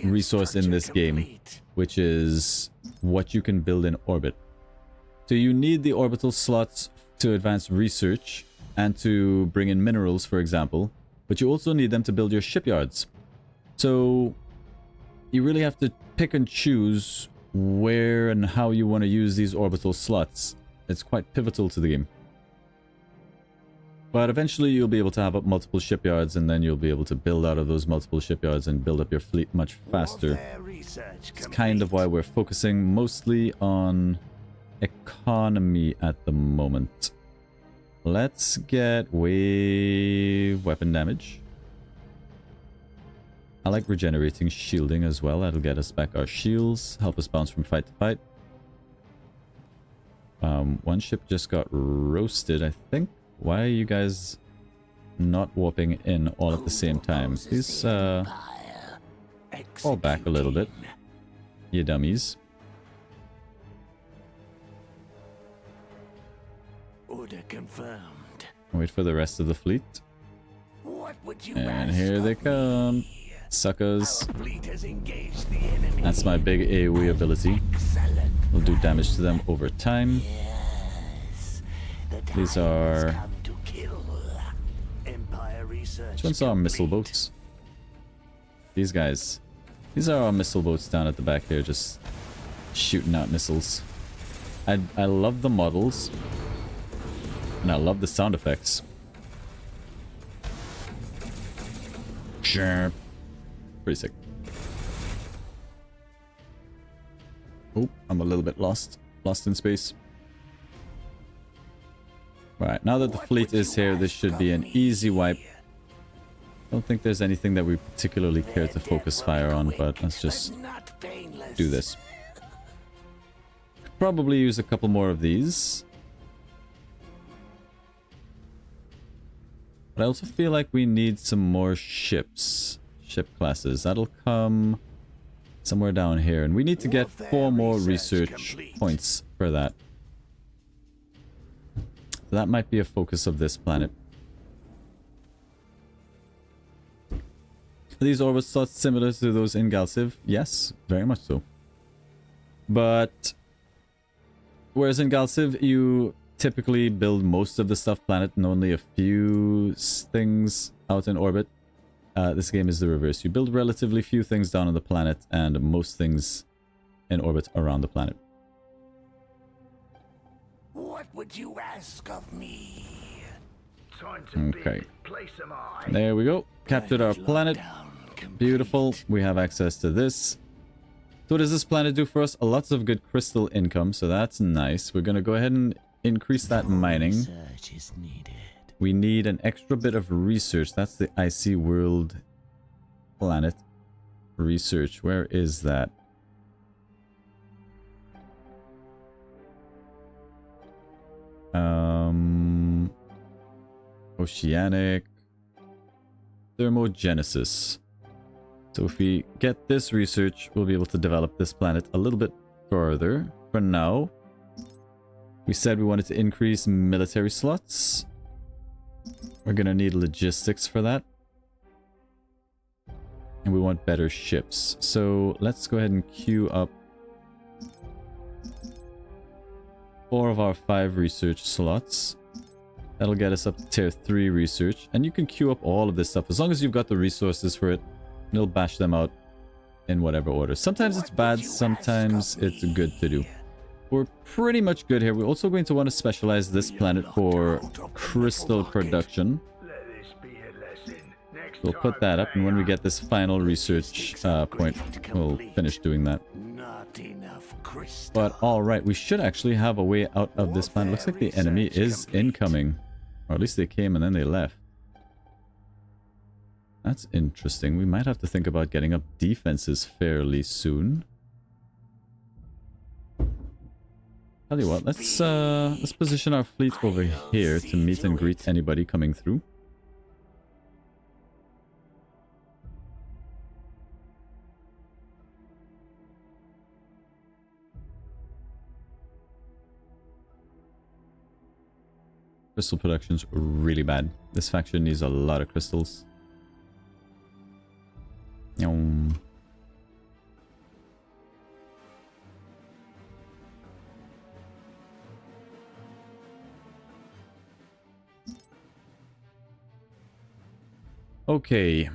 resource in this game, which is what you can build in orbit. So you need the orbital slots to advance research and to bring in minerals, for example, but you also need them to build your shipyards. So you really have to pick and choose where and how you want to use these orbital slots. It's quite pivotal to the game. But eventually you'll be able to have up multiple shipyards, and then you'll be able to build out of those multiple shipyards and build up your fleet much faster. It's kind of why we're focusing mostly on economy at the moment. Let's get wave weapon damage. I like regenerating shielding as well. That'll get us back our shields, help us bounce from fight to fight. One ship just got roasted, I think. Why are you guys not warping in all at the same time? Please, fall back a little bit, you dummies. Order confirmed. Wait for the rest of the fleet. What would you And ask here they of come. me? Suckers. Our fleet has engaged the enemy. That's my big AoE ability. Excellent. Will do damage to them over time. Yes. The These time has are... come to kill. Empire research Which ones are our missile complete. boats? These guys. These are our missile boats down at the back here, just shooting out missiles. I love the models. And I love the sound effects. Sure. Pretty sick. Oh, I'm a little bit lost. Lost in space. Right, now that the fleet is here, this should be an easy wipe. Don't think there's anything that we particularly care to focus fire on, but let's just do this. Could probably use a couple more of these. But I also feel like we need some more ships. Ship classes. That'll come somewhere down here. And we need to get 4 more research points for that. So that might be a focus of this planet. Are these orbit slots similar to those in Galciv? Yes, very much so. But whereas in Galciv, you typically build most of the stuff planet and only a few things out in orbit. This game is the reverse. You build relatively few things down on the planet and most things in orbit around the planet. What would you ask of me? Time to Okay. bid. Place them eye. There we go. Captured our planet. Beautiful. We have access to this. So what does this planet do for us? Lots of good crystal income, so that's nice. We're going to go ahead and increase that mining. Research is needed. We need an extra bit of research. That's the Icy World planet research. Where is that? Oceanic thermogenesis. So if we get this research, we'll be able to develop this planet a little bit further. For now, we said we wanted to increase military slots. We're gonna need logistics for that. And we want better ships. So let's go ahead and queue up 4 of our 5 research slots. That'll get us up to tier 3 research. And you can queue up all of this stuff. As long as you've got the resources for it, you'll bash them out in whatever order. Sometimes it's bad, sometimes it's good to do. We're pretty much good here. We're also going to want to specialize this planet for crystal production. Let this be a lesson. Next We'll put time, that up, and when we pay get this final research point, we'll finish doing that. Not enough crystal. But alright, we should actually have a way out of this planet. Looks like the enemy is incoming. Or at least they came and then they left. That's interesting. We might have to think about getting up defenses fairly soon. Tell you what, let's position our fleet over here to meet and greet anybody coming through. Crystal production's really bad. This faction needs a lot of crystals. Okay.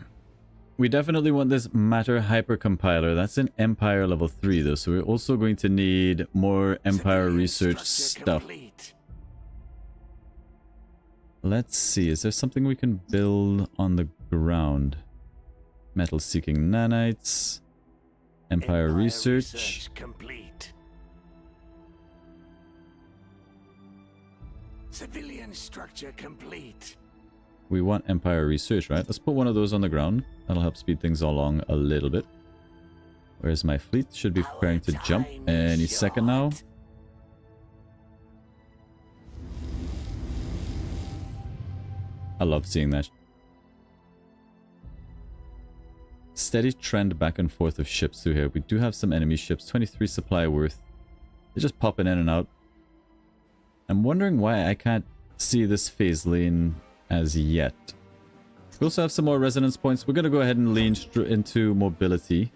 We definitely want this matter hypercompiler. That's an Empire level 3 though, so we're also going to need more Empire research stuff. Let's see, is there something we can build on the ground? Metal seeking nanites. Empire research. Complete. Civilian structure complete. We want Empire research, right? Let's put one of those on the ground. That'll help speed things along a little bit. Where's my fleet? Should be preparing to jump any second now. I love seeing that. Steady trend back and forth of ships through here. We do have some enemy ships. 23 supply worth. They're just popping in and out. I'm wondering why I can't see this phase lane as yet. We also have some more resonance points. We're going to go ahead and lean into mobility.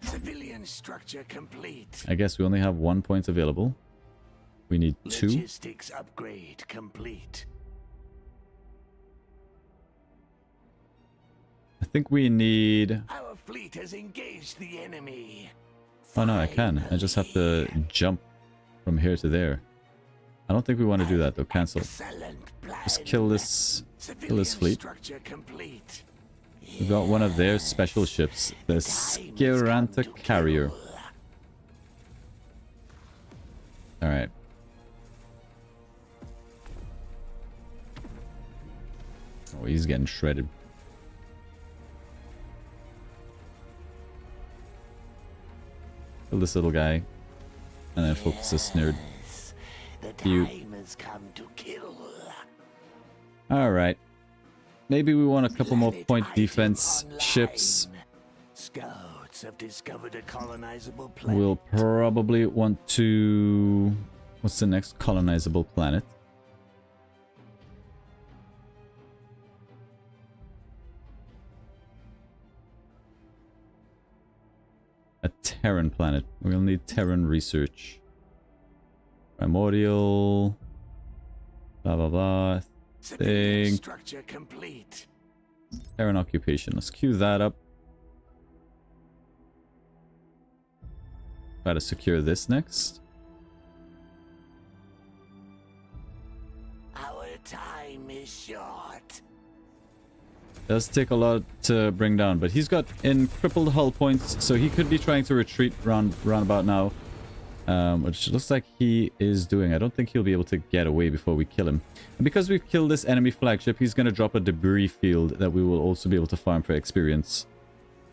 Civilian structure complete. I guess we only have 1 point available. We need 2. Logistics upgrade complete. I think we need... Our fleet has engaged the enemy. Oh no, I can. I just have to jump from here to there. I don't think we want to do that though. Cancel. Just kill this fleet. We've got one of their special ships, the Skiranta Carrier. Alright. Oh, he's getting shredded. Kill this little guy. And then focus this nerd. The time has come to kill. Alright. Maybe we want a couple more point defense ships. Scouts have discovered a colonizable planet. We'll probably want to... What's the next colonizable planet? A Terran planet. We'll need Terran research. Primordial. Blah blah blah. Thing. Structure complete. Terran occupation. Let's queue that up. Try to secure this next. Our time is short. Does take a lot to bring down, but he's got crippled hull points, so he could be trying to retreat round about now. Which looks like he is doing. I don't think he'll be able to get away before we kill him. And because we've killed this enemy flagship, he's going to drop a debris field that we will also be able to farm for experience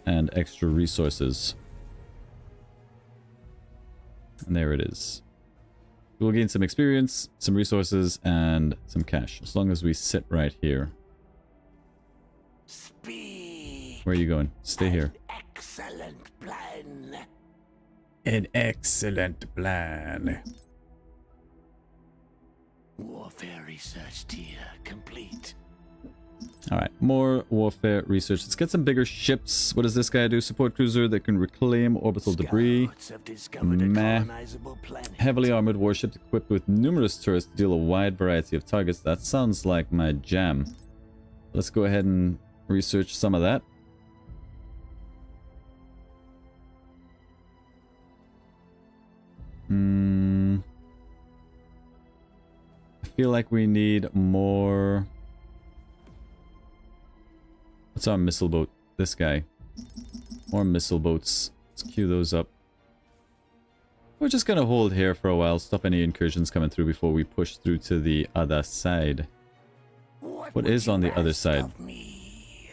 and extra resources. And there it is. We'll gain some experience, some resources, and some cash, as long as we sit right here. Speak. Where are you going? Stay here. Excellent plan. An excellent plan. Warfare research tier complete. Alright, more warfare research. Let's get some bigger ships. What does this guy do? Support cruiser that can reclaim orbital debris. Scouts have discovered a Meh. colonizable planet. Heavily armored warship equipped with numerous turrets to deal a wide variety of targets. That sounds like my jam. Let's go ahead and research some of that. I feel like we need more... What's our missile boat? This guy. More missile boats. Let's queue those up. We're just gonna hold here for a while, stop any incursions coming through before we push through to the other side. What would is you on the other ask side? of me?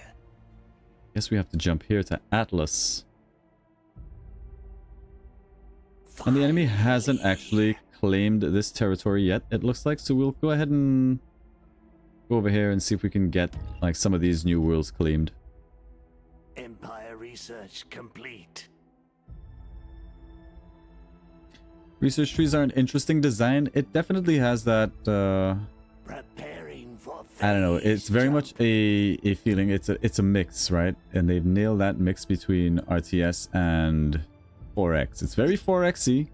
Guess we have to jump here to Atlas. And the enemy hasn't actually claimed this territory yet, it looks like, so we'll go ahead and go over here and see if we can get like some of these new worlds claimed. Empire research complete. Research trees are an interesting design. It definitely has that Preparing for I don't know, it's very jump. much a feeling. It's a mix, right? And they've nailed that mix between RTS and 4X. It's very 4X-y,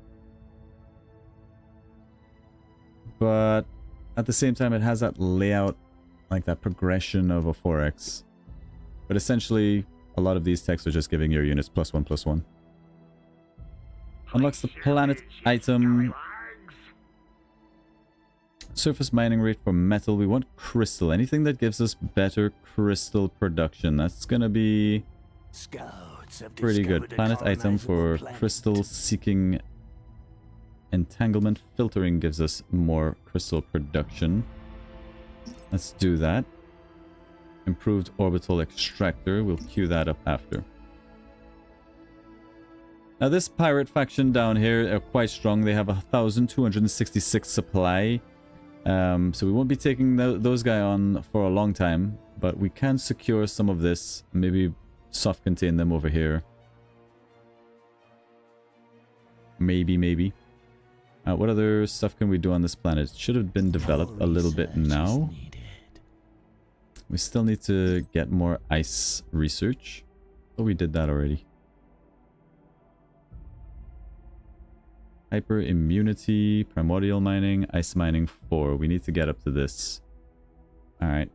but at the same time it has that layout, like that progression of a 4X. But essentially a lot of these texts are just giving your units +1/+1. Unlocks the planet item. Surface mining rate for metal. We want crystal. Anything that gives us better crystal production. That's gonna be Scouts have pretty good. discovered a Planet item for colonizable planet. crystal seeking. Entanglement filtering gives us more crystal production. Let's do that. Improved orbital extractor. We'll queue that up after. Now this pirate faction down here are quite strong. They have 1,266 supply. So we won't be taking those guys on for a long time. But we can secure some of this. Maybe soft contain them over here. Maybe. What other stuff can we do on this planet? It should have been developed a little bit now. We still need to get more ice research. Oh, we did that already. Hyper immunity, primordial mining, ice mining 4. We need to get up to this. Alright.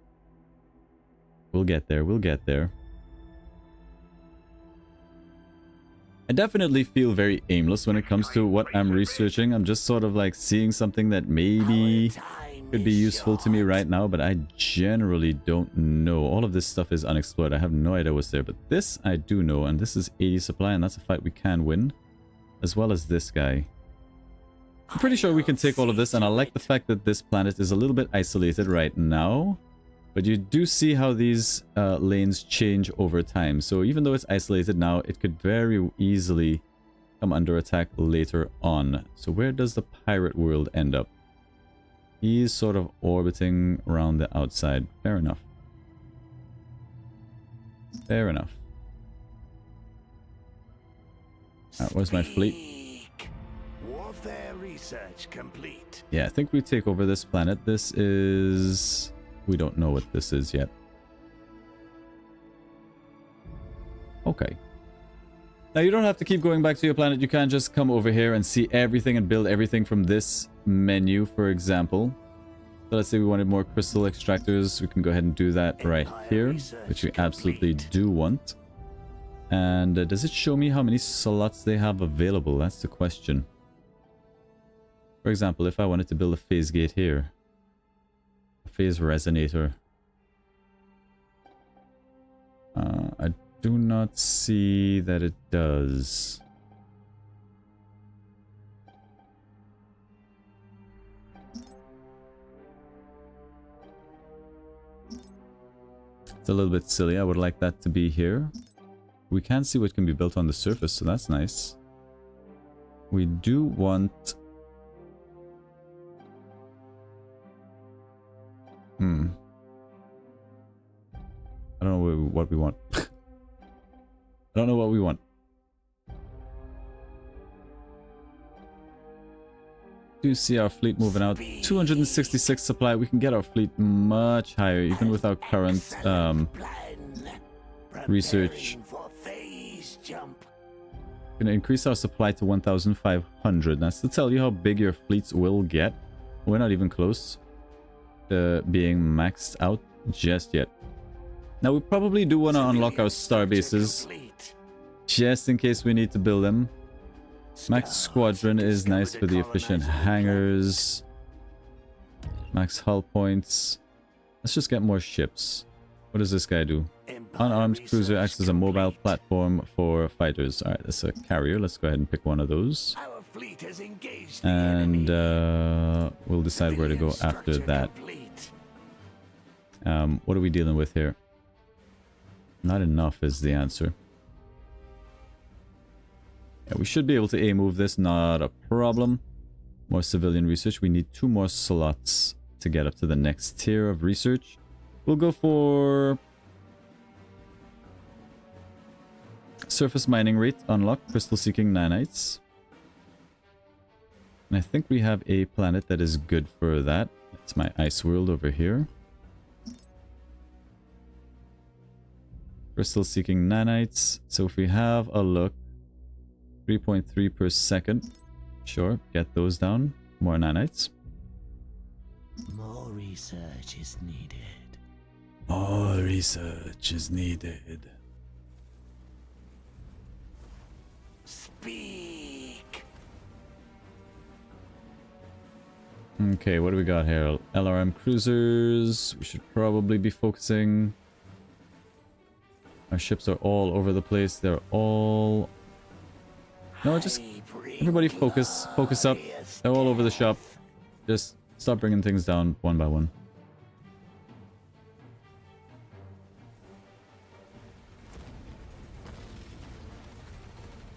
We'll get there, we'll get there. I definitely feel very aimless when it comes to what I'm researching. I'm just sort of like seeing something that maybe could be useful to me right now, but I generally don't know. All of this stuff is unexplored. I have no idea what's there, but this I do know, and this is 80 supply, and that's a fight we can win, as well as this guy. I'm pretty sure we can take all of this, and I like the fact that this planet is a little bit isolated right now. But you do see how these lanes change over time. So even though it's isolated now, it could very easily come under attack later on. So where does the pirate world end up? He's sort of orbiting around the outside. Fair enough. Fair enough. Where's my fleet? Warfare research complete. Yeah, I think we take over this planet. This is... We don't know what this is yet. Okay. Now you don't have to keep going back to your planet. You can just come over here and see everything and build everything from this menu, for example. So let's say we wanted more crystal extractors. We can go ahead and do that right here, which we absolutely do want. And does it show me how many slots they have available? That's the question. For example, if I wanted to build a phase gate here. Phase resonator. I do not see that it does. It's a little bit silly. I would like that to be here. We can see what can be built on the surface, so that's nice. We do want... I don't know what we want. I don't know what we want. do see our fleet moving out. 266 supply. We can get our fleet much higher, even with our current research. Gonna increase our supply to 1,500. That's to tell you how big your fleets will get. We're not even close to being maxed out just yet. Now we probably do want to unlock our star bases, just in case we need to build them. Max squadron is nice for the efficient hangars. Max hull points. Let's just get more ships. What does this guy do? Unarmed cruiser acts as a mobile platform for fighters. Alright, that's a carrier. Let's go ahead and pick one of those. And we'll decide where to go after that. What are we dealing with here? Not enough is the answer. Yeah, we should be able to move this, not a problem. More civilian research. We need 2 more slots to get up to the next tier of research. We'll go for surface mining rate unlock, crystal seeking nanites. And I think we have a planet that is good for that. That's my ice world over here. Crystal seeking nanites. So if we have a look, 3.3 per second. Sure, get those down. More nanites. More research is needed. More research is needed. Speak. Okay, what do we got here? LRM cruisers. We should probably be focusing. Our ships are all over the place. They're all... No, just everybody focus. Focus up. They're all over the shop. Just stop bringing things down one by one.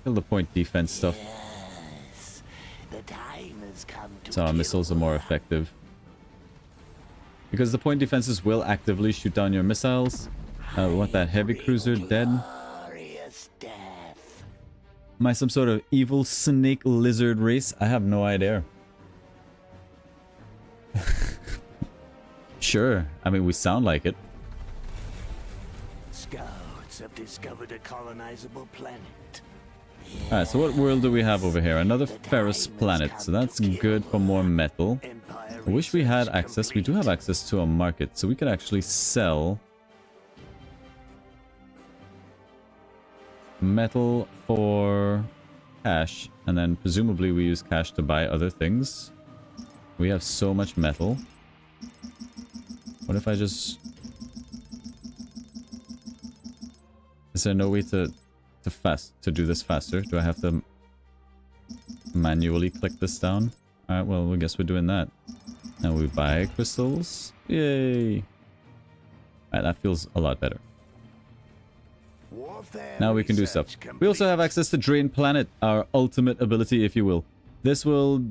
Kill the point defense stuff. Yes, the time has come to So our missiles are more effective. Because the point defenses will actively shoot down your missiles. We want that heavy cruiser dead. glorious death. Am I some sort of evil snake lizard race? I have no idea. Sure. I mean, we sound like it. Scouts have discovered a colonizable planet. Alright, so what world do we have over here? Another Ferrous planet. So that's good for more metal. I wish we had access. We do have access to a market, so we could actually sell metal for cash, and then presumably we use cash to buy other things. We have so much metal. What if I just... Is there no way to do this faster? Do I have to manually click this down? Alright, well, I guess we're doing that. And we buy crystals. Yay! Alright, that feels a lot better. Now we can do stuff. We also have access to Drain Planet, our ultimate ability, if you will. This will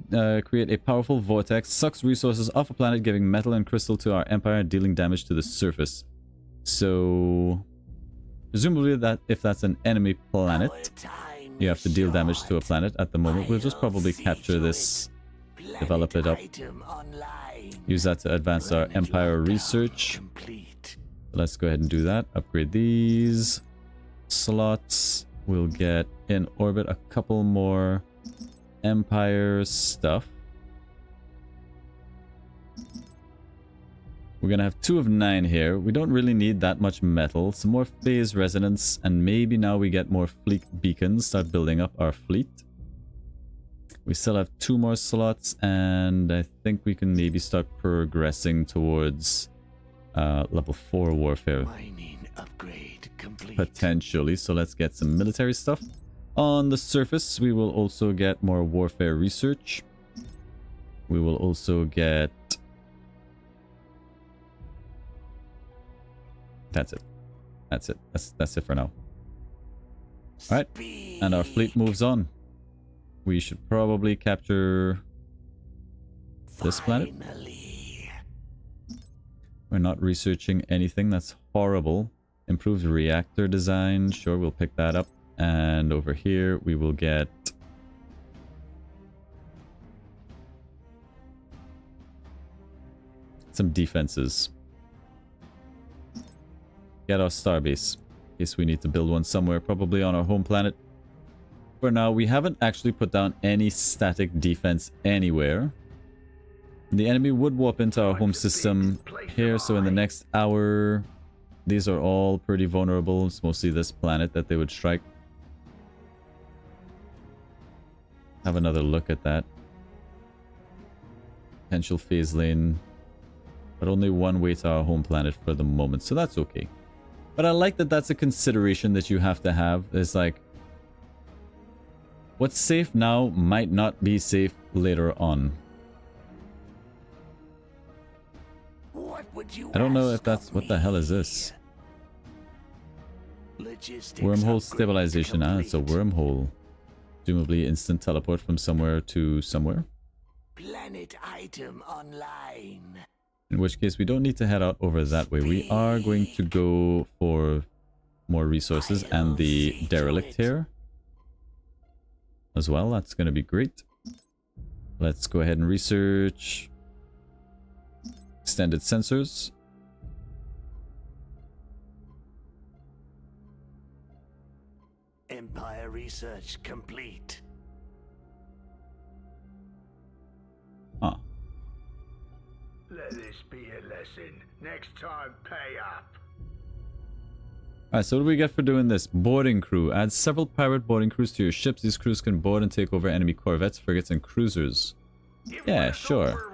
create a powerful vortex, sucks resources off a planet, giving metal and crystal to our empire, dealing damage to the surface. So... presumably that if that's an enemy planet, you have to deal damage to a planet. At the moment, we'll just probably capture this, develop it up, use that to advance our empire research. Let's go ahead and do that. Upgrade these slots. We'll get in orbit a couple more empire stuff. We're gonna have 2 of 9 here. We don't really need that much metal. Some more phase resonance, and maybe now we get more fleet beacons. Start building up our fleet. We still have 2 more slots, and I think we can maybe start progressing towards level 4 warfare. Mining upgrade complete. Potentially. So let's get some military stuff. On the surface, we will also get more warfare research. We will also get... That's it. That's it. That's it for now. Alright. And our fleet moves on. We should probably capture this planet. We're not researching anything. That's horrible. Improved reactor design. Sure, we'll pick that up. And over here we will get some defenses. Get our starbase. In case we need to build one somewhere, probably on our home planet. For now, we haven't actually put down any static defense anywhere. The enemy would warp into our home system here, so in the next hour, these are all pretty vulnerable. It's mostly this planet that they would strike. Have another look at that. Potential phase lane, but only one way to our home planet for the moment, so that's okay. But I like that that's a consideration that you have to have. It's like, what's safe now might not be safe later on. I don't know if that's... what the hell is this? Wormhole stabilization. Ah, it's a wormhole. Presumably instant teleport from somewhere to somewhere. Planet item online. In which case we don't need to head out over that way. We are going to go for more resources and the derelict here as well. That's going to be great. Let's go ahead and research extended sensors. Empire research complete. Ah. Let this be a lesson. Next time, pay up. Alright, so what do we get for doing this? Boarding crew. Add several pirate boarding crews to your ships. These crews can board and take over enemy corvettes, frigates, and cruisers. Yeah, sure.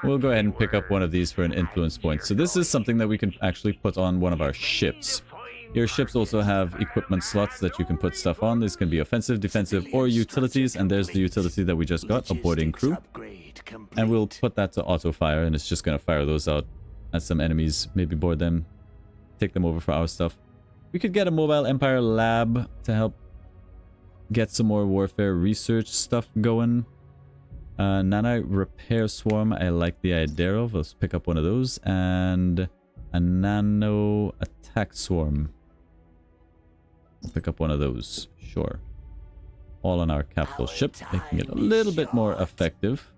We'll go ahead and pick up one of these for an influence point. So this is something that we can actually put on one of our ships. Your ships also have equipment slots that you can put stuff on. These can be offensive, defensive, or utilities. And there's the utility that we just got, a boarding crew. And we'll put that to auto fire, and it's just going to fire those out at some enemies. Maybe board them, take them over for our stuff. We could get a mobile Empire lab to help get some more warfare research stuff going. Nanite repair swarm, I like the idea of. Let's pick up one of those. And a nano attack swarm. We'll pick up one of those. Sure. All on our capital ship, making it a little bit more effective.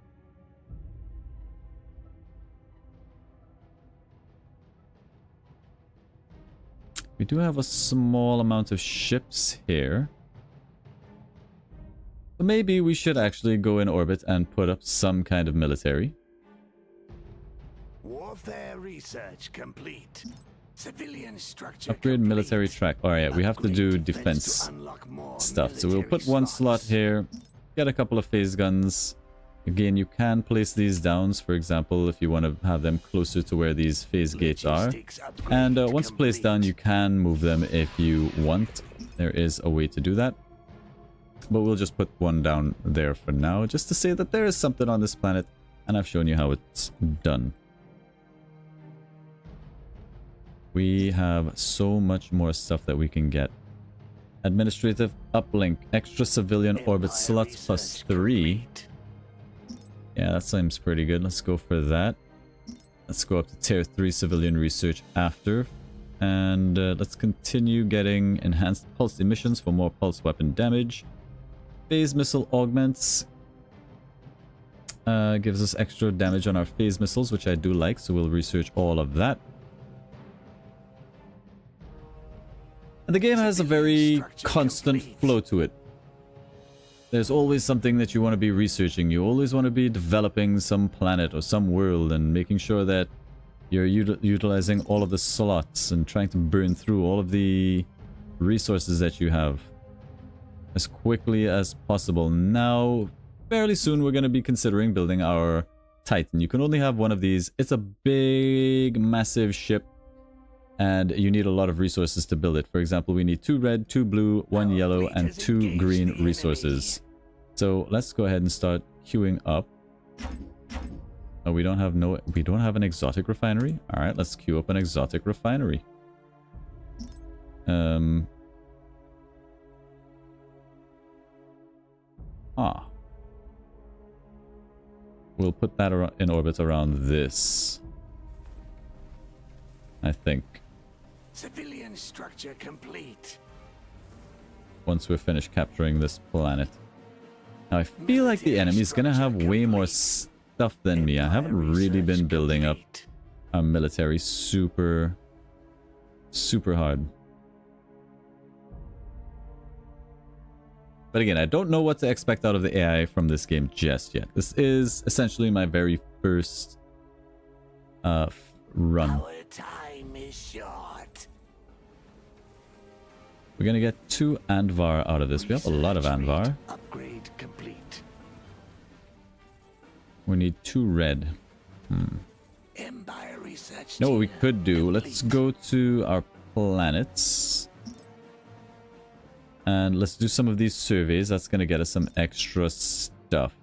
We do have a small amount of ships here. So maybe we should actually go in orbit and put up some kind of military. Warfare research complete. Civilian structure Upgrade complete. military track. Alright, we have to do defense stuff. So we'll put one slot here. Get a couple of phase guns. Again, you can place these downs, for example, if you want to have them closer to where these phase gates are. And once placed down, you can move them if you want. There is a way to do that. But we'll just put one down there for now, just to say that there is something on this planet, and I've shown you how it's done. We have so much more stuff that we can get. Administrative uplink, extra civilian orbit slots plus 3. Yeah, that seems pretty good. Let's go for that. Let's go up to tier 3 civilian research after. And let's continue getting enhanced pulse emissions for more pulse weapon damage. Phase missile augments. Gives us extra damage on our phase missiles, which I do like. So we'll research all of that. And the game has a very constant flow to it. There's always something that you want to be researching. You always want to be developing some planet or some world and making sure that you're utilizing all of the slots and trying to burn through all of the resources that you have as quickly as possible. Now, fairly soon, we're going to be considering building our Titan. You can only have one of these. It's a big, massive ship, and you need a lot of resources to build it. For example, we need 2 red, 2 blue, 1 yellow, and 2 green resources. So let's go ahead and start queuing up. Oh, we don't have an exotic refinery. All right, let's queue up an exotic refinery. We'll put that in orbit around this, I think. Civilian structure complete. Once we're finished capturing this planet. Now I feel like the enemy's gonna have way more stuff than me. I haven't really been building up our military super hard. But again, I don't know what to expect out of the AI from this game just yet. This is essentially my very first run. Our time is short. We're gonna get 2 Andvar out of this. We have a lot of Andvar. Upgrade complete. We need 2 red. Empire research. You know what we tier could do? complete. Let's go to our planets. And let's do some of these surveys. That's gonna get us some extra stuff.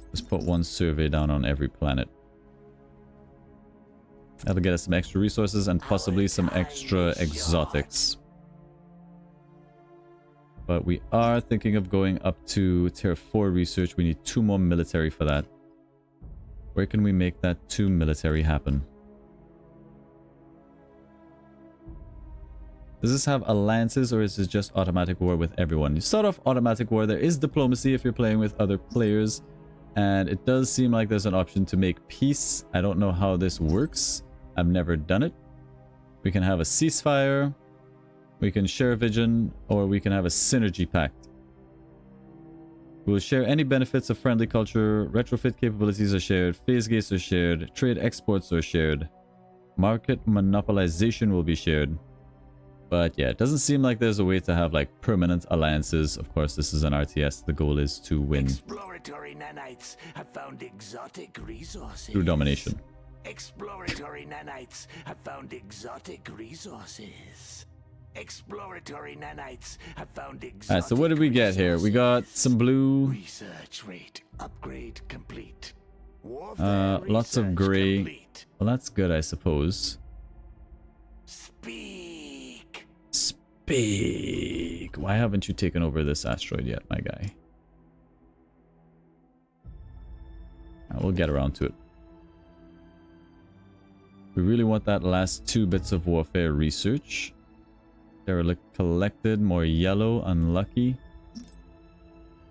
Let's put 1 survey down on every planet. That'll get us some extra resources and possibly some extra exotics. But we are thinking of going up to tier 4 research. We need 2 more military for that. Where can we make that 2 military happen? Does this have alliances or is this just automatic war with everyone? You start off automatic war. There is diplomacy if you're playing with other players. And it does seem like there's an option to make peace. I don't know how this works. I've never done it. We can have a ceasefire. We can share vision, or we can have a synergy pact. We will share any benefits of friendly culture. Retrofit capabilities are shared. Phase gates are shared. Trade exports are shared. Market monopolization will be shared. But yeah, it doesn't seem like there's a way to have like permanent alliances. Of course, this is an RTS. The goal is to win Exploratory nanites have found exotic resources. through domination. Exploratory nanites have found exotic resources. Exploratory nanites have found exotic. Alright, so what did we get here? We got some blue, Research rate upgrade complete. Warfare lots of research gray. complete. Well, that's good, I suppose. Speak. Speak. Why haven't you taken over this asteroid yet, my guy? We'll get around to it. We really want that last 2 bits of warfare research. Derelict collected, more yellow, unlucky.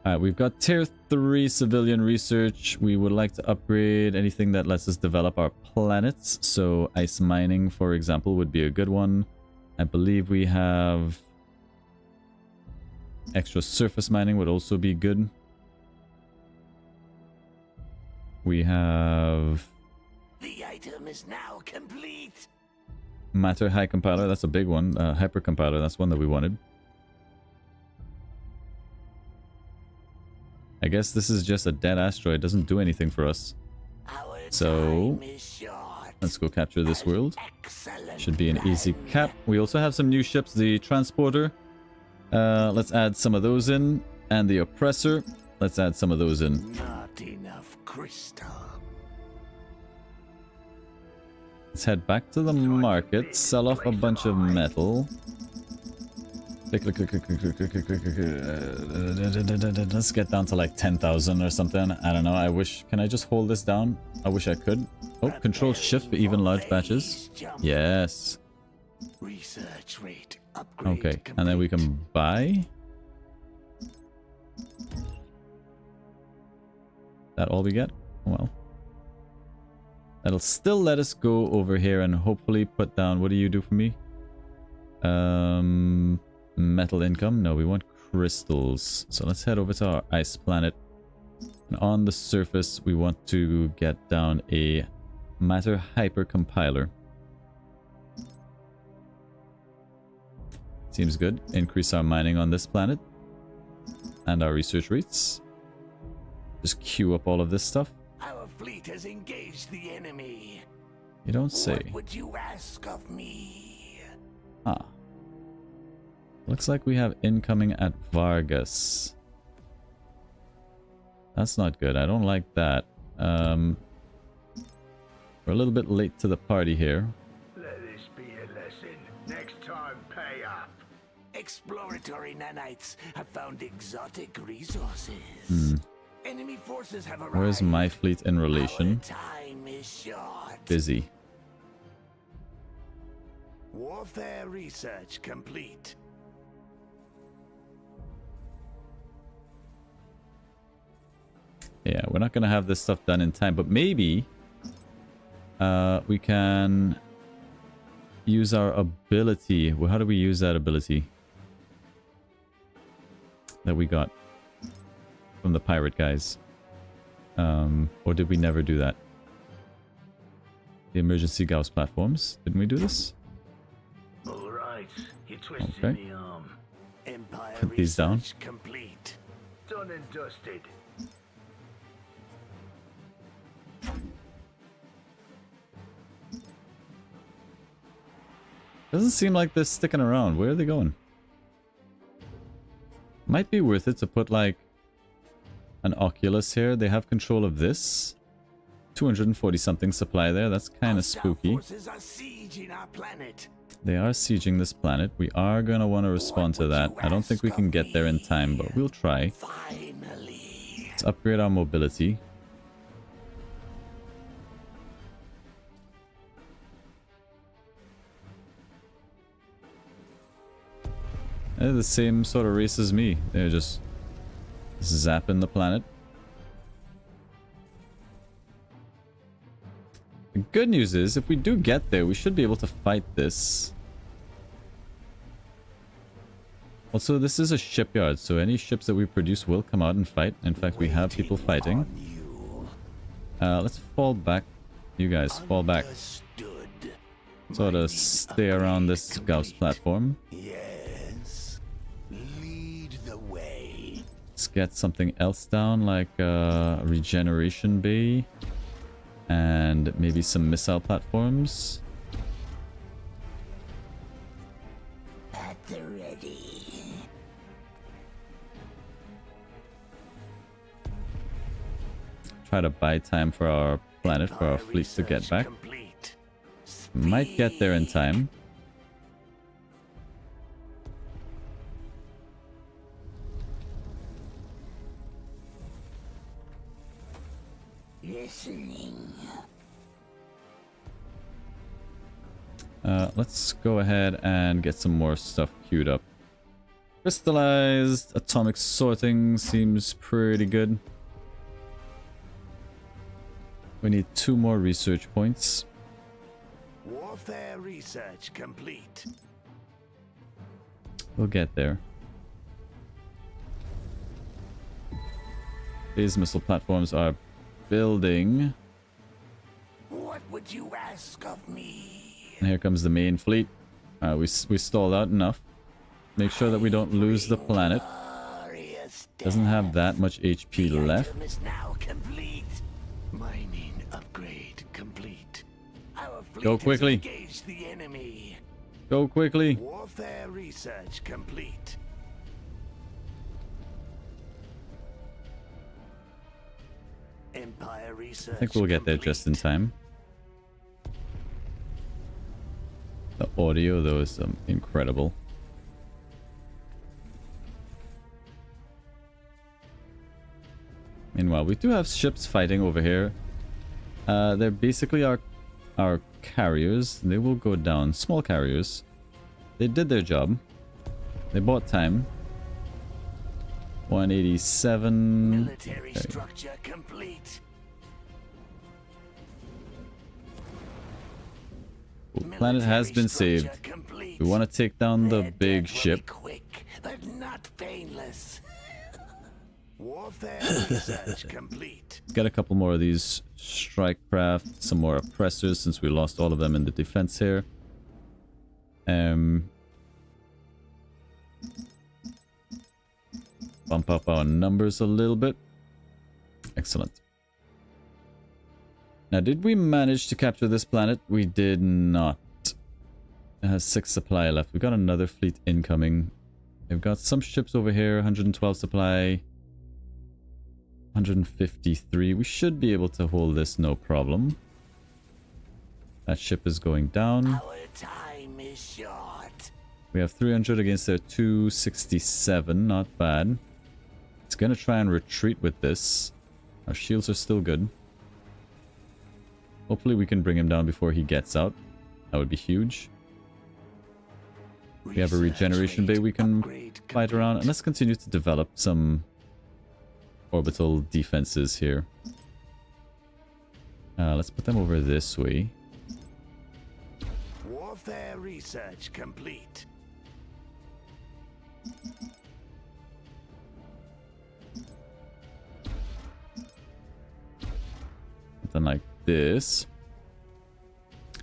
Alright, we've got tier 3 civilian research. We would like to upgrade anything that lets us develop our planets. So ice mining, for example, would be a good one. I believe we have extra surface mining would also be good. We have The item is now complete. Matter High Compiler, that's a big one. Hyper Compiler, that's one that we wanted. I guess this is just a dead asteroid, doesn't do anything for us. Our So, time is short. let's go capture this world. Excellent Should be an easy plan. cap. We also have some new ships, the Transporter. Let's add some of those in. And the Oppressor. Let's add some of those in. Not enough crystal. Let's head back to the market, sell off a bunch of metal. Let's get down to like 10,000 or something. I don't know. I wish... Can I just hold this down? I wish I could. Oh, control shift for even large batches. Yes. Research rate upgrade Okay, and then we can buy. That all we get? Well. That'll still let us go over here and hopefully put down... What do you do for me? Metal income? No, we want crystals. So let's head over to our ice planet. And on the surface, we want to get down a matter hyper compiler. Seems good. Increase our mining on this planet. And our research rates. Just queue up all of this stuff. Our fleet has engaged the enemy. You don't say. What would you ask of me? Ah. Looks like we have incoming at Vargas. That's not good. I don't like that. We're a little bit late to the party here. Let this be a lesson. Next time, pay up. Exploratory nanites have found exotic resources. Enemy forces have arrived. Where's my fleet in relation? Our time is short. Busy. Warfare research complete. Yeah, we're not going to have this stuff done in time, but maybe We can use our ability. Well, how do we use that ability that we got from the pirate guys? Or did we never do that? The emergency Gauss platforms. Didn't we do this? All right, you twisted Okay. me arm. Empire Put these down. research complete. Done and dusted. Doesn't seem like they're sticking around. Where are they going? Might be worth it to put like an Oculus here. They have control of this. 240 something supply there. That's kind of Hostile spooky. forces are sieging our planet. They are sieging this planet. We are going to want to respond to that. I don't think we can get there in time, but we'll try. Finally. Let's upgrade our mobility. They're the same sort of race as me. They're just zapping the planet. The good news is, if we do get there, we should be able to fight this. Also, this is a shipyard, so any ships that we produce will come out and fight. In fact, we have people fighting. Let's fall back. You guys, fall back. Understood. Sort of stay around this Gauss platform. Yes. Lead the way. Let's get something else down, like a regeneration bay. And maybe some missile platforms. At the ready. Try to buy time for our planet, for our fleet to get back. Complete. Might get there in time. Listening. Let's go ahead and get some more stuff queued up. Crystallized atomic sorting seems pretty good. We need 2 more research points. Warfare research complete. We'll get there. These missile platforms are building. What would you ask of me? And here comes the main fleet. We stalled out enough. Make sure that we don't lose the planet. Glorious Doesn't have that much HP left. item is now complete. Mining upgrade complete. Our fleet Go has quickly. engaged the enemy. Go quickly. Warfare research complete. Empire research. I think we'll get there just in time. The audio, though, is incredible. Meanwhile, we do have ships fighting over here. They're basically our carriers. They will go down. Small carriers. They did their job. They bought time. 187. Military Okay. structure complete. Planet has been saved. We want to take down the Their big death will be ship. quick, but not painless. Warfare research complete. Get a couple more of these strike craft, some more oppressors since we lost all of them in the defense here. Bump up our numbers a little bit. Excellent. Now, did we manage to capture this planet? We did not. It has 6 supply left. We got another fleet incoming. We've got some ships over here, 112 supply. 153. We should be able to hold this no problem. That ship is going down. Our time is short. We have 300 against their 267. Not bad. It's gonna try and retreat with this. Our shields are still good. Hopefully we can bring him down before he gets out. That would be huge. We have a regeneration bay we can fight around. And let's continue to develop some orbital defenses here. Let's put them over this way. Warfare research complete. Something like this.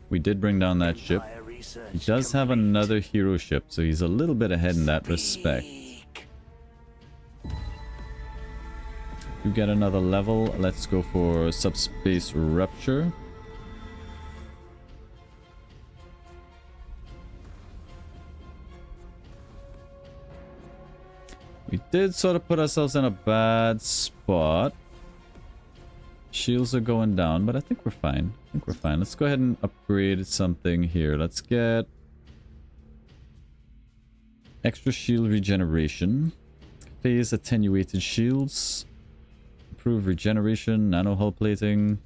We did bring down that ship. Empire research He does have complete. another hero ship, so he's a little bit ahead in that respect. Speak. To get another level, let's go for Subspace Rupture. We did sort of put ourselves in a bad spot. Shields are going down, but I think we're fine. I think we're fine. Let's go ahead and upgrade something here. Let's get extra shield regeneration, phase attenuated shields, improve regeneration, nano hull plating.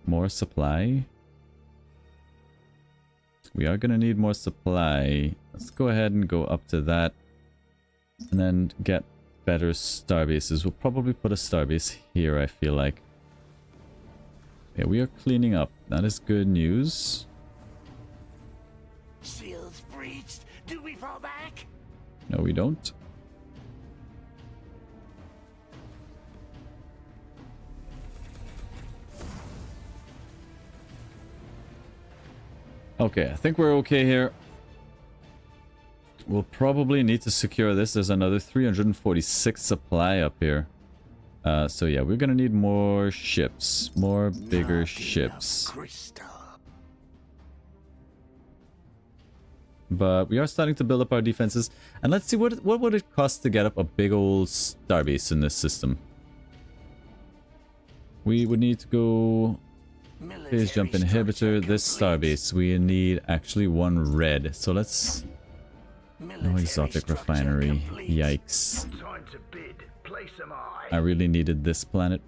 More supply. We are going to need more supply. Let's go ahead and go up to that. And then get better starbases. We'll probably put a starbase here, I feel like. Yeah, we are cleaning up. That is good news. Shields breached. Do we fall back? No, we don't. Okay, I think we're okay here. We'll probably need to secure this. There's another 346 supply up here. So yeah, we're gonna need more ships. More bigger Not ships. enough crystal. But we are starting to build up our defenses. And let's see, what would it cost to get up a big old starbase in this system? We would need to go... Phase jump inhibitor, this starbase. We need actually one red. So let's... No exotic refinery. Yikes. Time to bid. Place some eye. I really needed this planet.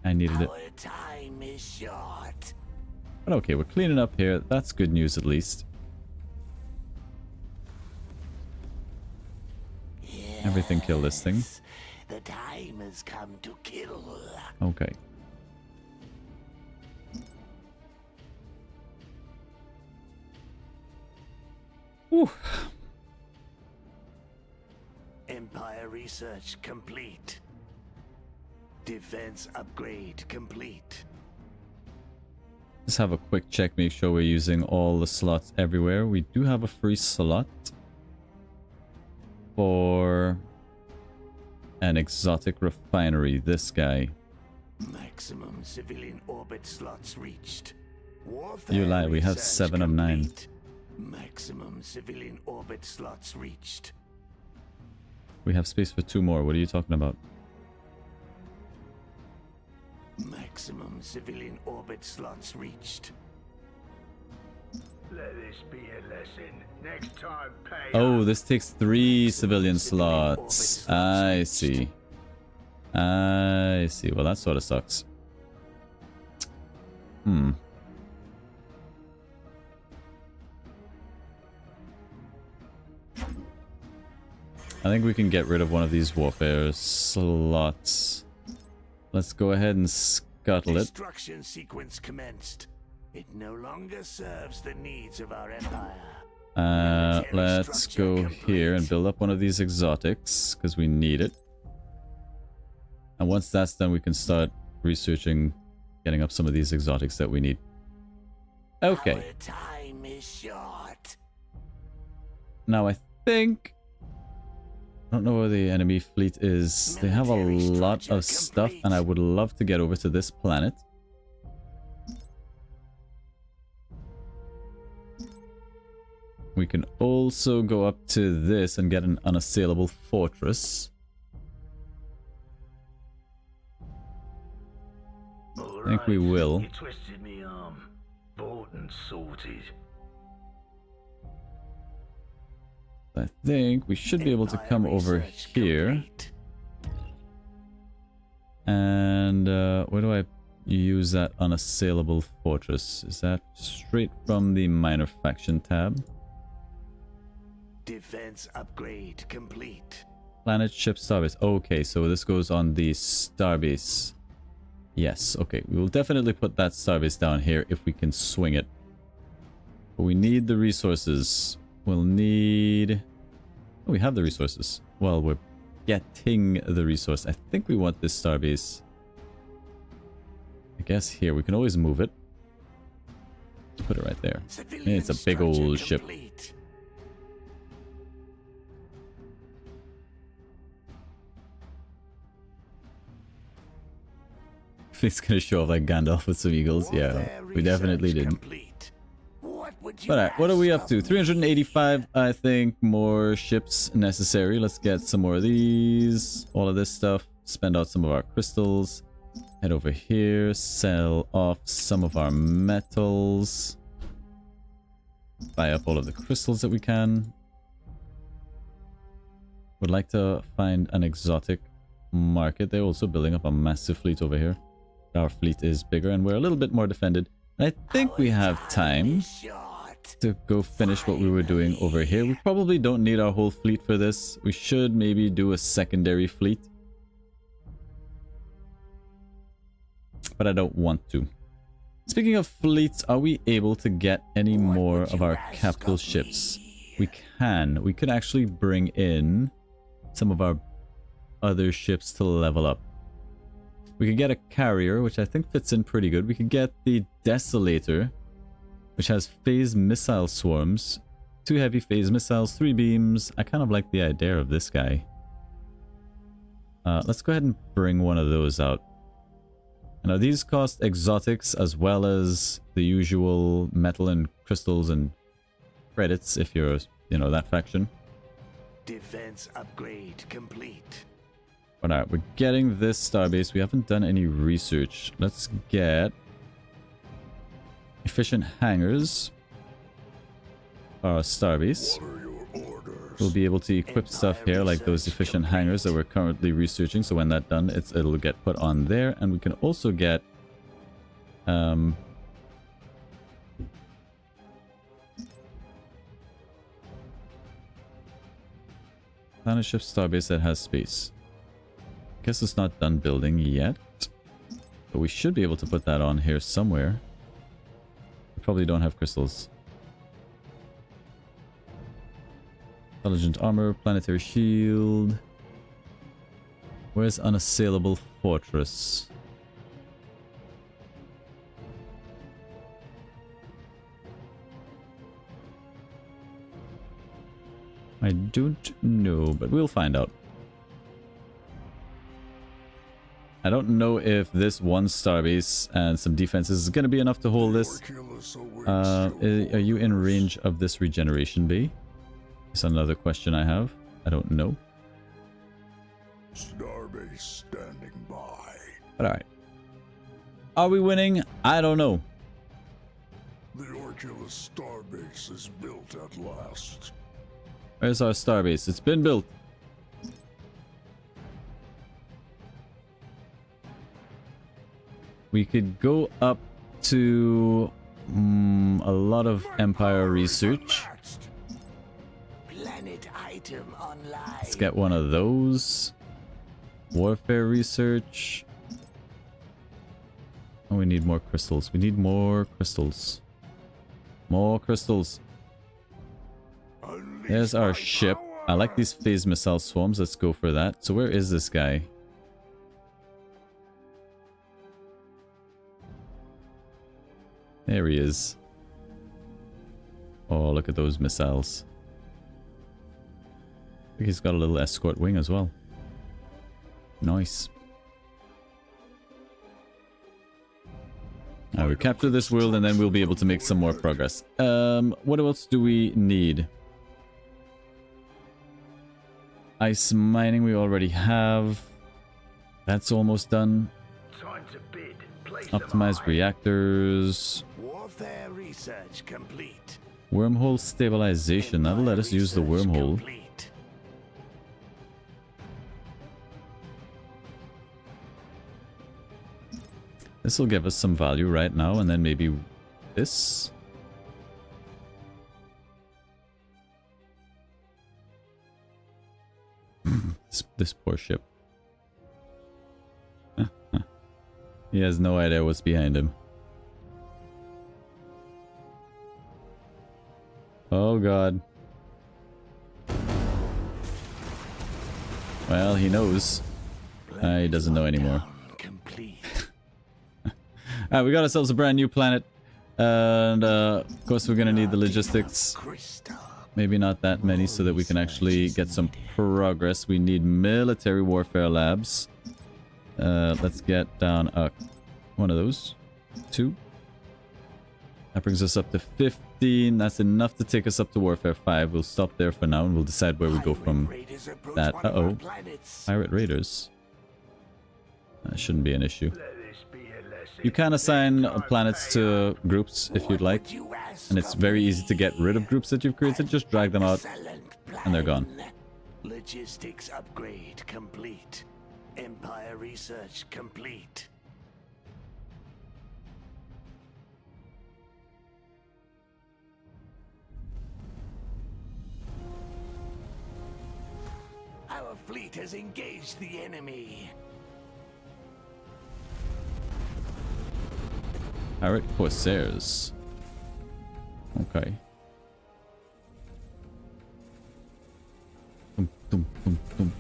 I needed it. Our time is short. But okay, we're cleaning up here. That's good news at least. Everything kill this thing. Yes, the time has come to kill. Okay. Whew. Empire research complete. Defense upgrade complete. Let's have a quick check, make sure we're using all the slots everywhere. We do have a free slot for an exotic refinery. This guy. Maximum civilian orbit slots reached. Warfare You lie, we have research 7 of 9. complete. Maximum civilian orbit slots reached. We have space for 2 more. What are you talking about? Maximum civilian orbit slots reached. Let this be a lesson. Next time, pay Oh, up. this takes 3 civilian civilian slots. orbit slots I reached. see. I see. Well, that sort of sucks. Hmm. I think we can get rid of one of these warfare slots. Let's go ahead and scuttle it. Destruction sequence commenced. It no longer serves the needs of our empire. Let's go here and build up one of these exotics, because we need it. And once that's done, we can start researching getting up some of these exotics that we need. Okay. Our time is short. Now I think... I don't know where the enemy fleet is. They have a Military lot structure of stuff, complete. and I would love to get over to this planet. We can also go up to this and get an unassailable fortress. I think we will. You twisted me arm. Bought and sorted. I think we should be able to come Empire over research here. complete. And where do I use that unassailable fortress? Is that straight from the minor faction tab? Defense upgrade complete. Planet ship starbase. Okay, so this goes on the starbase. Yes, okay. We will definitely put that starbase down here if we can swing it. But we need the resources. We'll need... Oh, we have the resources. Well, we're getting the resource. I think we want this starbase. I guess here. We can always move it. Put it right there. Civilian It's a big old ship. complete. It's gonna show off like Gandalf with some eagles. Yeah, Warfare we definitely research did. complete. What would you But what are we up ask to? of 385, I think. More ships necessary. Let's get some more of these. All of this stuff. Spend out some of our crystals. Head over here. Sell off some of our metals. Buy up all of the crystals that we can. Would like to find an exotic market. They're also building up a massive fleet over here. Our fleet is bigger and we're a little bit more defended. I think we have time is short? to go finish what we were doing over here. We probably don't need our whole fleet for this. We should maybe do a secondary fleet. But I don't want to. Speaking of fleets, are we able to get any more of our capital ships? We can. We could actually bring in some of our other ships to level up. We could get a carrier, which I think fits in pretty good. We could get the Desolator, which has phase missile swarms. 2 heavy phase missiles, 3 beams. I kind of like the idea of this guy. Let's go ahead and bring one of those out. Now these cost exotics as well as the usual metal and crystals and credits if you're, you know, that faction. Defense upgrade complete. But alright, we're getting this starbase. We haven't done any research. Let's get efficient hangars. Our starbase. We'll be able to equip stuff here like those efficient hangars that we're currently researching. So when that's done, it'll get put on there. And we can also get planet ship starbase that has space. Guess it's not done building yet, but we should be able to put that on here somewhere. We probably don't have crystals. Intelligent armor, planetary shield. Where's unassailable fortress? I don't know, but we'll find out. I don't know if this one starbase and some defenses is going to be enough to hold this. Are you in range of this regeneration bay? That's another question I have. I don't know. Starbase standing by. But alright. Are we winning? I don't know. The Orculus starbase is built at last. Where's our starbase? It's been built. We could go up to a lot of Empire research. Planet item online. Let's get one of those. Warfare research. Oh, we need more crystals. We need more crystals. More crystals. There's our ship. I like these phase missile swarms. Let's go for that. So where is this guy? There he is. Oh, look at those missiles. I think he's got a little escort wing as well. Nice. Now we capture this world and then we'll be able to make some more progress. What else do we need? Ice mining we already have. That's almost done. Time to bid. Place them Optimized high. reactors. Warfare research complete. Wormhole stabilization. That'll let us use the Research wormhole. complete. This will give us some value right now, and then maybe this. This poor ship. He has no idea what's behind him. Oh god. Well, he knows. He doesn't know anymore. Alright, we got ourselves a brand new planet. And of course we're gonna need the logistics. Maybe not that many so that we can actually get some progress. We need military warfare labs. Let's get down one of those. 2. That brings us up to 15. That's enough to take us up to warfare 5. We'll stop there for now and we'll decide where we go from that. Uh-oh. Pirate raiders. That shouldn't be an issue. You can assign planets to groups if you'd like. And it's very easy to get rid of groups that you've created. Just drag them out and they're gone. Logistics upgrade complete. Empire research complete. Our fleet has engaged the enemy. Pirate Corsairs. Okay. Dum, dum, dum, dum.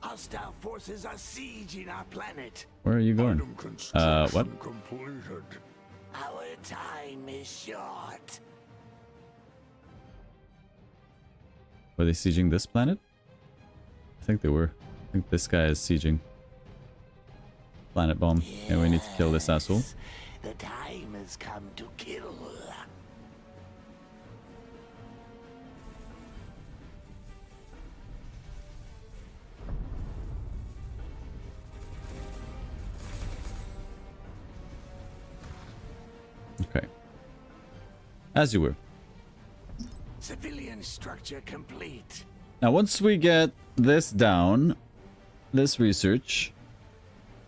Hostile forces are sieging our planet. Where are you going? What? Completed. Our time is short. Were they sieging this planet? I think they were. I think this guy is sieging. Planet bomb. And we need to kill this asshole. The time has come to kill. Okay. As you were. Civilian structure complete. Now once we get this down, this research,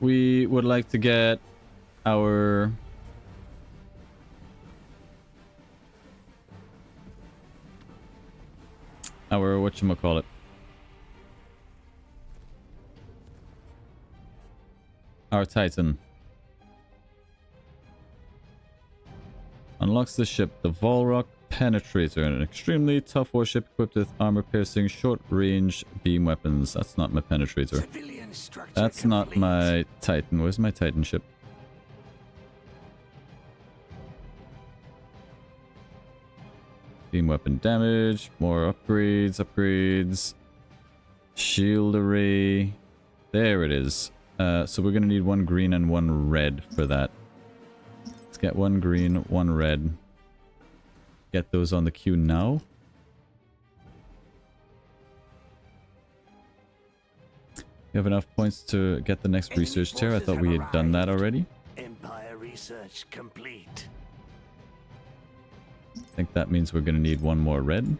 we would like to get our whatchamacallit. Our Titan. Unlocks the ship, the Volrock Penetrator, an extremely tough warship equipped with armor-piercing, short-range beam weapons. That's not my Penetrator. That's not my Titan. Where's my Titan ship? Beam weapon damage, more upgrades. Shield array. There it is. So we're gonna need 1 green and 1 red for that. Let's get 1 green, 1 red. Get those on the queue now. You have enough points to get the next research tier. I thought we had done that already. Empire research complete. I think that means we're going to need 1 more red.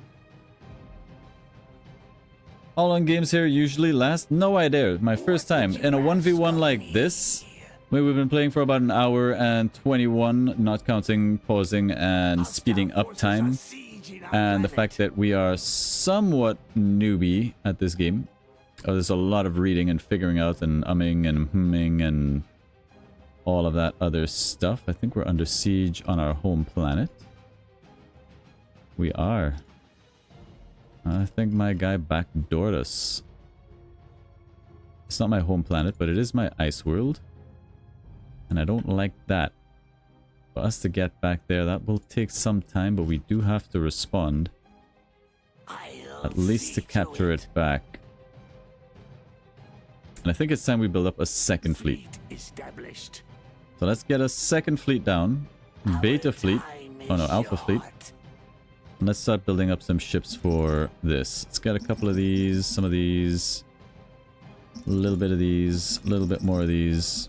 How long games here usually last? No idea. My first time in a 1v1 like this. We've been playing for about an hour and 21, not counting pausing and speeding up time. And the fact that we are somewhat newbie at this game. Oh, there's a lot of reading and figuring out and umming and humming and all of that other stuff. I think we're under siege on our home planet. We are. I think my guy backdoored us. It's not my home planet, but it is my ice world. And I don't like that. For us to get back there, that will take some time, but we do have to respond. At least to capture it back. And I think it's time we build up a second fleet. So let's get a second fleet down. Beta fleet. Oh no, alpha fleet. And let's start building up some ships for this. Let's get a couple of these, some of these. A little bit of these, a little bit more of these.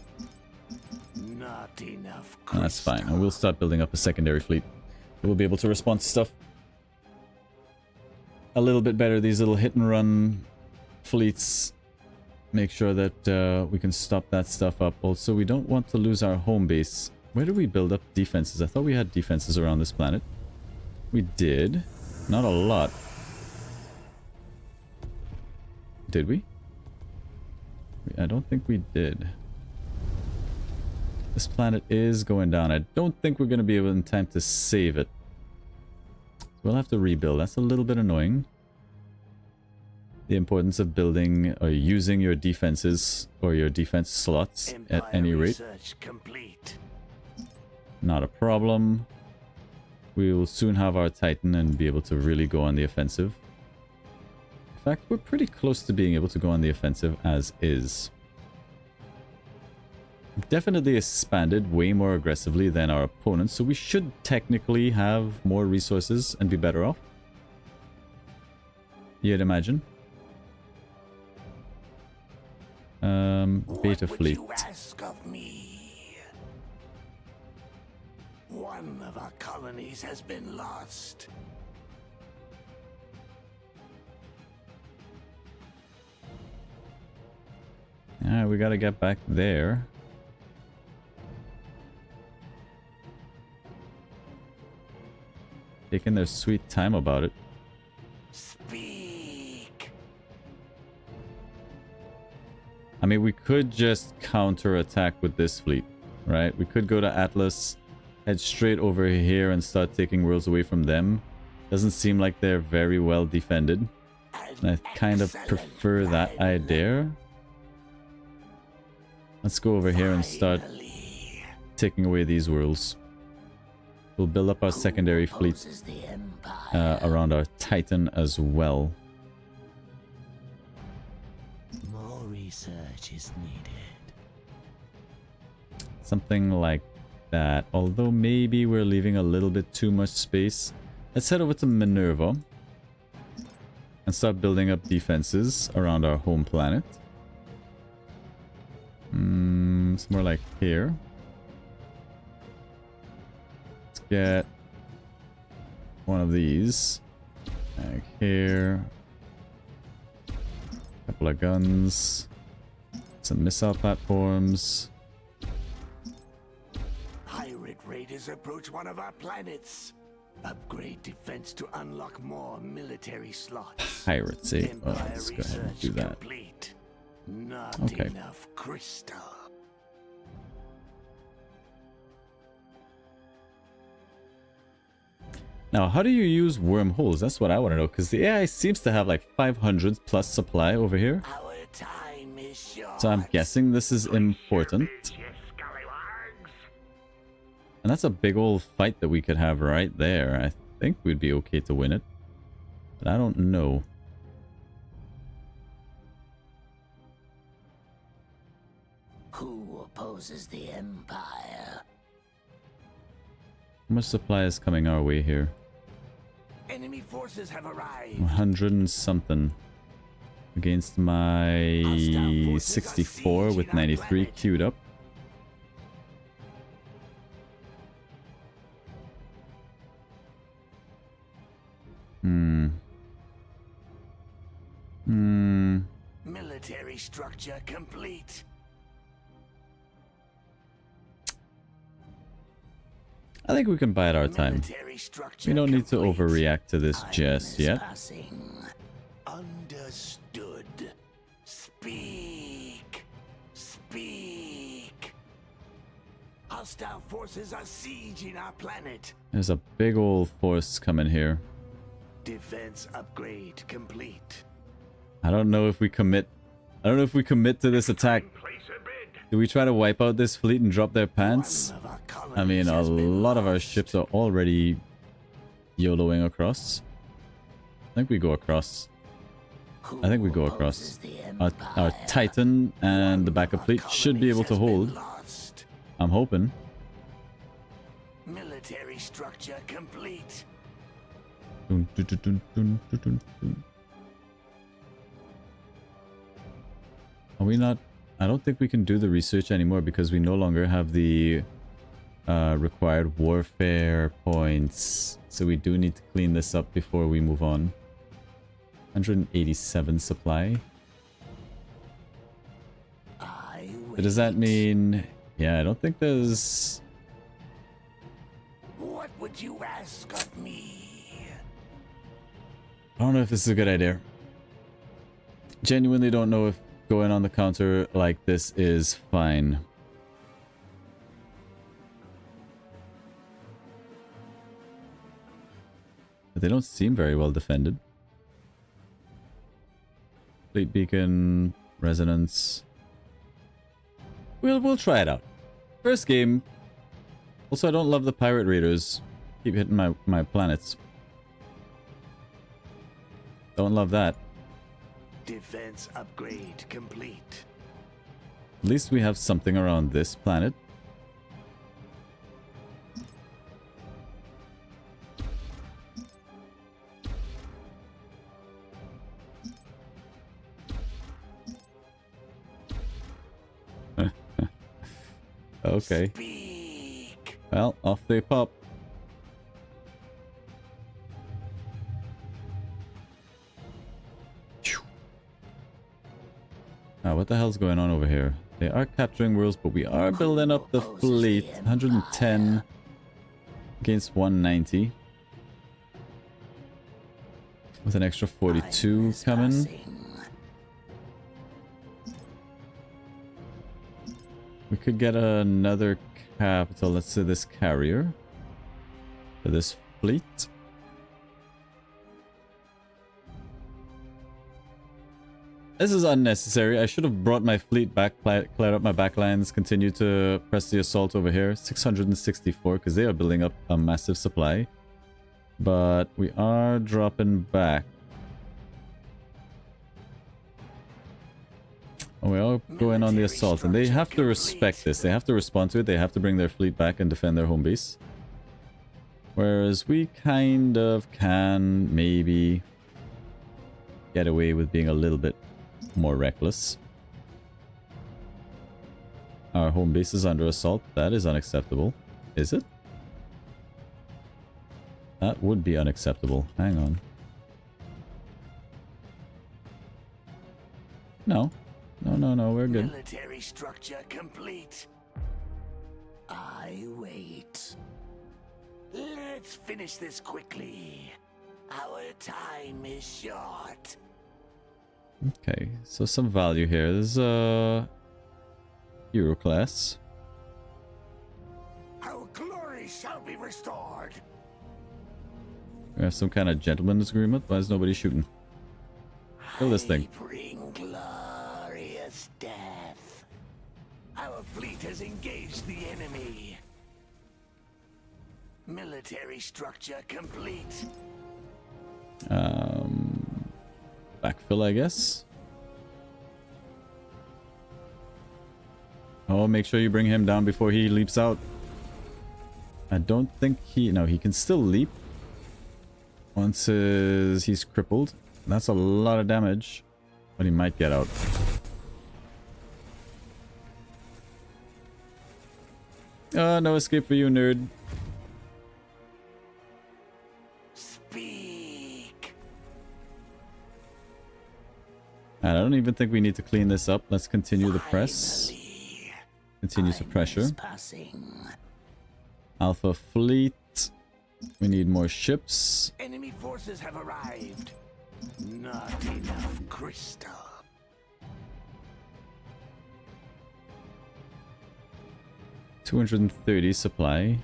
Not enough. That's fine. And we'll start building up a secondary fleet. We'll be able to respond to stuff a little bit better. These little hit and run fleets. Make sure that we can stop that stuff up. Also, we don't want to lose our home base. Where do we build up defenses? I thought we had defenses around this planet. We did. Not a lot. Did we? I don't think we did. This planet is going down. I don't think we're going to be able in time to save it. We'll have to rebuild. That's a little bit annoying. The importance of building or using your defenses or your defense slots at any rate. Complete. Not a problem. We will soon have our Titan and be able to really go on the offensive. In fact, we're pretty close to being able to go on the offensive as is. Definitely expanded way more aggressively than our opponents, so we should technically have more resources and be better off. You'd imagine. Beta fleet. What would you ask of me? One of our colonies has been lost. Alright, we gotta get back there. Taking their sweet time about it. Speak. I mean, we could just counter-attack with this fleet, right? We could go to Atlas, head straight over here and start taking worlds away from them. Doesn't seem like they're very well defended. And I kind of prefer that idea. Let's go over here and start taking away these worlds. We'll build up our secondary fleet around our Titan as well. More research is needed. Something like that. Although maybe we're leaving a little bit too much space. Let's head over to Minerva and start building up defenses around our home planet. It's more like here. Let's get one of these. Like here. Couple of guns. Some missile platforms. Pirate raiders approach one of our planets. Upgrade defense to unlock more military slots. Pirates, eh? Oh, Empire let's go ahead and do research that. complete. Not Okay. enough crystal. Now, how do you use wormholes? That's what I want to know, because the AI seems to have like 500 plus supply over here. Our time is short. So I'm guessing this is important. You scallywags. And that's a big old fight that we could have right there. I think we'd be okay to win it. But I don't know. Who opposes the Empire? How much supply is coming our way here? Enemy forces have arrived. 100 and something. Against my 64 with 93 queued up. Military structure complete. I think we can bide our time. Military structure We don't need to complete. overreact to this Time just is yet. passing. Understood. Speak. Speak. Hostile forces are sieging our planet. There's a big old force coming here. Defense upgrade complete. I don't know if we commit. I don't know if we commit to this attack. Place a bid. Do we try to wipe out this fleet and drop their pants? One of our I mean, colonies a has been lot of our lost. ships are already YOLOing across. I think we go across. I think we go across. Our Titan and the backup fleet should be able to hold. I'm hoping. Military structure complete. Dun, dun, dun, dun, dun, dun, dun, dun. Are we not? I don't think we can do the research anymore because we no longer have the required warfare points. So we do need to clean this up before we move on. 187 supply. But does that mean... Yeah, I don't think there's... What would you ask of me? I don't know if this is a good idea. Genuinely don't know if going on the counter like this is fine. But they don't seem very well defended. Fleet beacon, resonance. We'll try it out. First game. Also, I don't love the pirate raiders. Keep hitting my planets. Don't love that. Defense upgrade complete. At least we have something around this planet. Okay. Speak. Well, off they pop. Now, what the hell's going on over here? They are capturing worlds, but we are building up the fleet. 110 against 190. With an extra 42 coming. We could get another capital, let's say this carrier. For this fleet. This is unnecessary. I should have brought my fleet back, cleared up my backlines, continued to press the assault over here. 664, because they are building up a massive supply. But we are dropping back. Oh, we are going on the assault, and they have to respect this. They have to respond to it. They have to bring their fleet back and defend their home base. Whereas we kind of can maybe get away with being a little bit more reckless. Our home base is under assault. That is unacceptable. Is it? That would be unacceptable. Hang on. No. No, we're good. Military structure complete. I wait. Let's finish this quickly. Our time is short. Okay, so some value here. There's a Euro class. Our glory shall be restored. We have some kind of gentleman's agreement. Why is nobody shooting? Kill this thing. I bring glorious death. Our fleet has engaged the enemy. Military structure complete. Backfill, I guess. Oh, make sure you bring him down before he leaps out. I don't think he... No, he can still leap. Once he's crippled. That's a lot of damage. But he might get out. No escape for you, nerd. Speak. And I don't even think we need to clean this up. Let's continue the press. Finally, Continues the time pressure. is passing. Alpha fleet. We need more ships. Enemy forces have arrived. Not enough crystal. $230 supply.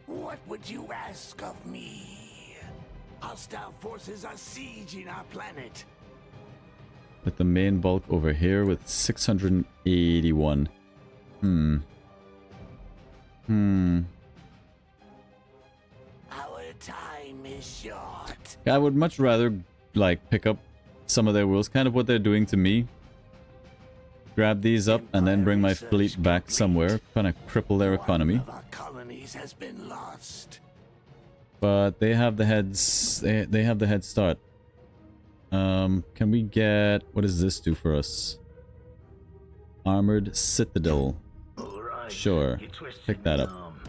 What would you ask of me? Hostile forces are sieging our planet. With the main bulk over here with 681. Our time is short. I would much rather, like, pick up some of their worlds. Kind of what they're doing to me. Grab these up and then bring my fleet back somewhere. Kind of cripple their economy. One of our colonies has been lost. But they have the heads... They have the head start. Can we get... What does this do for us? Armored Citadel. Alright. Sure. You're twisting Pick that my up. arm.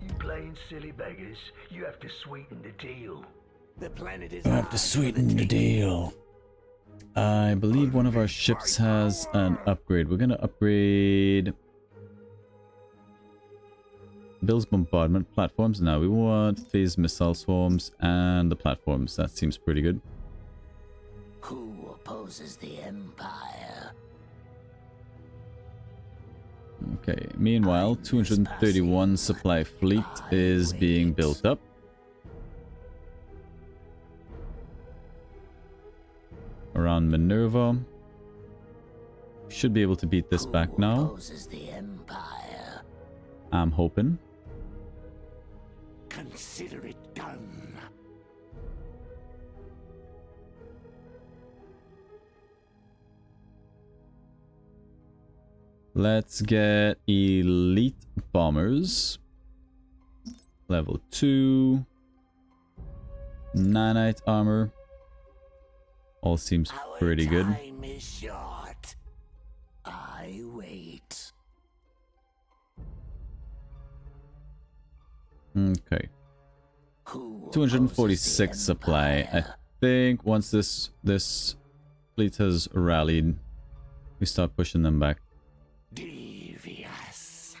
You playing silly beggars? You have to sweeten the deal. The planet is I have to ours for sweeten the taking. deal. I believe one of our ships has an upgrade. We're gonna upgrade builds bombardment platforms. Now we want phase missile swarms and the platforms. That seems pretty good. Who opposes the Empire? Okay, meanwhile, 231 supply fleet is being built up. Around Minerva. Should be able to beat this back now. I'm hoping. Consider it done. Let's get elite bombers. Level 2. Nanite armor. All seems pretty good. Time is short. I wait. Okay. Who 246 supply. I think once this fleet has rallied, we start pushing them back. Devious.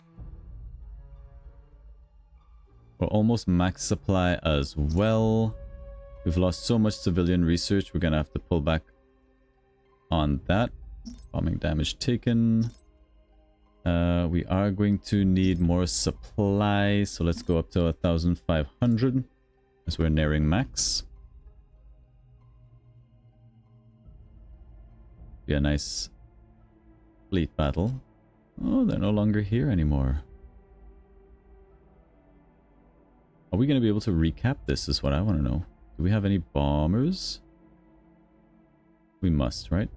We're almost max supply as well. We've lost so much civilian research, we're gonna have to pull back on that. Bombing damage taken. We are going to need more supply, so let's go up to 1,500 as we're nearing max. Be a nice fleet battle. Oh, they're no longer here anymore. Are we going to be able to recap this is what I want to know. Do we have any bombers? We must, right?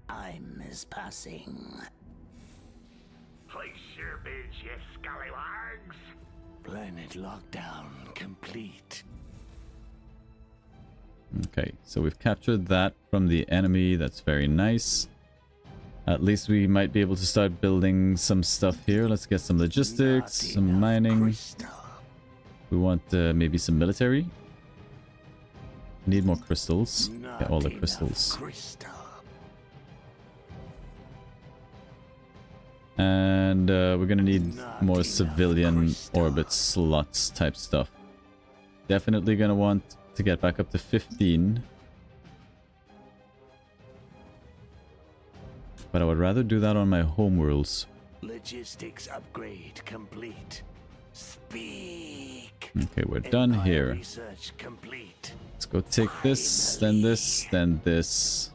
Time is passing. Place your bids, you scallywags. Planet lockdown complete. Okay, so we've captured that from the enemy. That's very nice. At least we might be able to start building some stuff here. Let's get some logistics, Not some enough mining. crystal. We want maybe some military. Need more crystals. Not Get all the enough crystals. crystal. And we're gonna need Not more enough civilian crystal. orbit slots type stuff. Definitely gonna want to get back up to 15. But I would rather do that on my homeworlds. Logistics upgrade complete. Speak. Okay, we're done Empire here. Research complete. Let's go take this, then this, then this.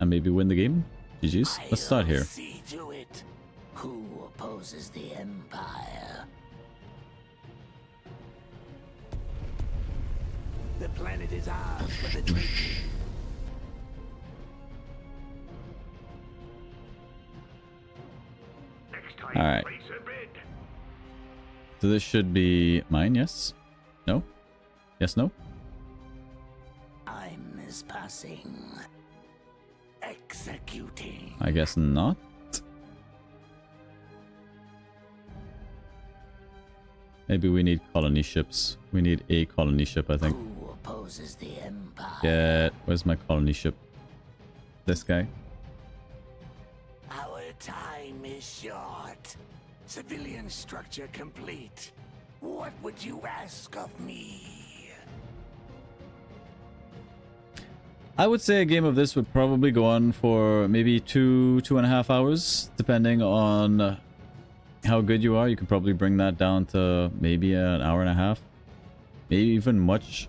And maybe win the game. GG's. Let's start here. I'll see to it. Who opposes the Empire? The planet is ours for the taking. Next time, All right. place a bid. So this should be mine, yes? No? Yes, no? Time is passing. Executing. I guess not. Maybe we need colony ships. We need a colony ship, I think. Who opposes the Empire? Get... Where's my colony ship? This guy. Our time is short. Civilian structure complete. What would you ask of me? I would say a game of this would probably go on for maybe 2.5 hours, depending on how good you are. You could probably bring that down to maybe an hour and a half. Maybe even much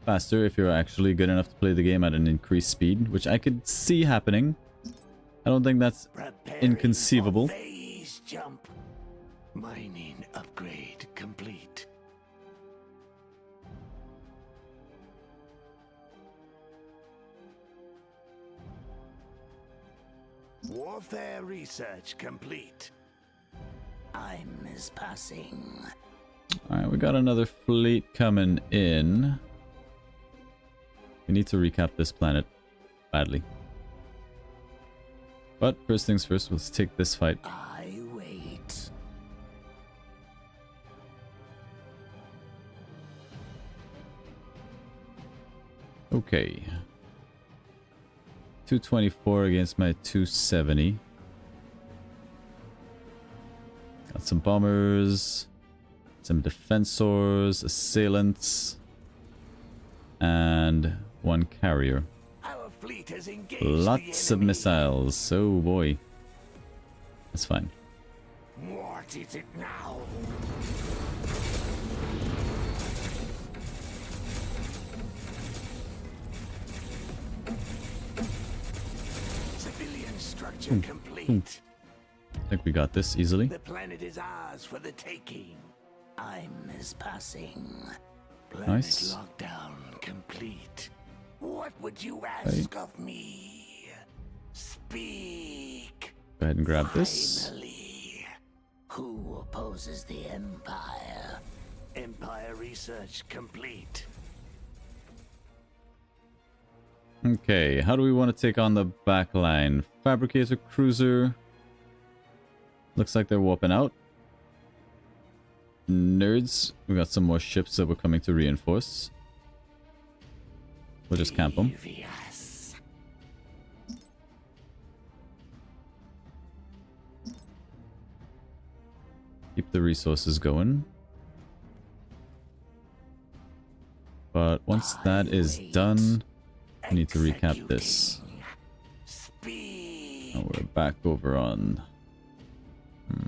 faster if you're actually good enough to play the game at an increased speed, which I could see happening. I don't think that's Preparing inconceivable. for phase jump. Mining upgrade complete. Warfare research complete. Time is passing. Alright, we got another fleet coming in. We need to recap this planet badly. But first things first, let's take this fight. I wait. Okay. 224 against my 270. Got some bombers. Some defensors, assailants, and one carrier. Our fleet has engaged Lots the of enemy. missiles. Oh boy. That's fine. What is it now? Civilian structure complete. I think we got this easily. The planet is ours for the taking. I'm is passing. Planet Nice. lockdown complete. What would you ask of me? Speak. Go ahead and grab this. Finally. Who opposes the Empire? Empire research complete. Okay, how do we want to take on the back line? Fabricator cruiser. Looks like they're warping out. Nerds. We got some more ships that we're coming to reinforce. We'll just camp them. Devious. Keep the resources going. But once that is done, we need to recap this. Speak. And we're back over on...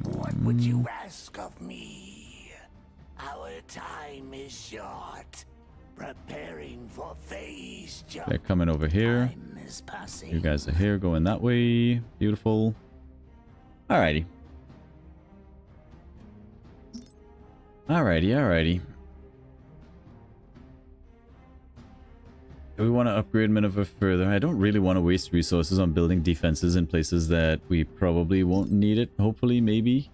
What would you ask of me? Our time is short. Preparing for phase jump. They're coming over here. Time is passing. You guys are here going that way. Beautiful. Alrighty. Alrighty. Do we want to upgrade Minerva further? I don't really want to waste resources on building defenses in places that we probably won't need it. Hopefully, maybe.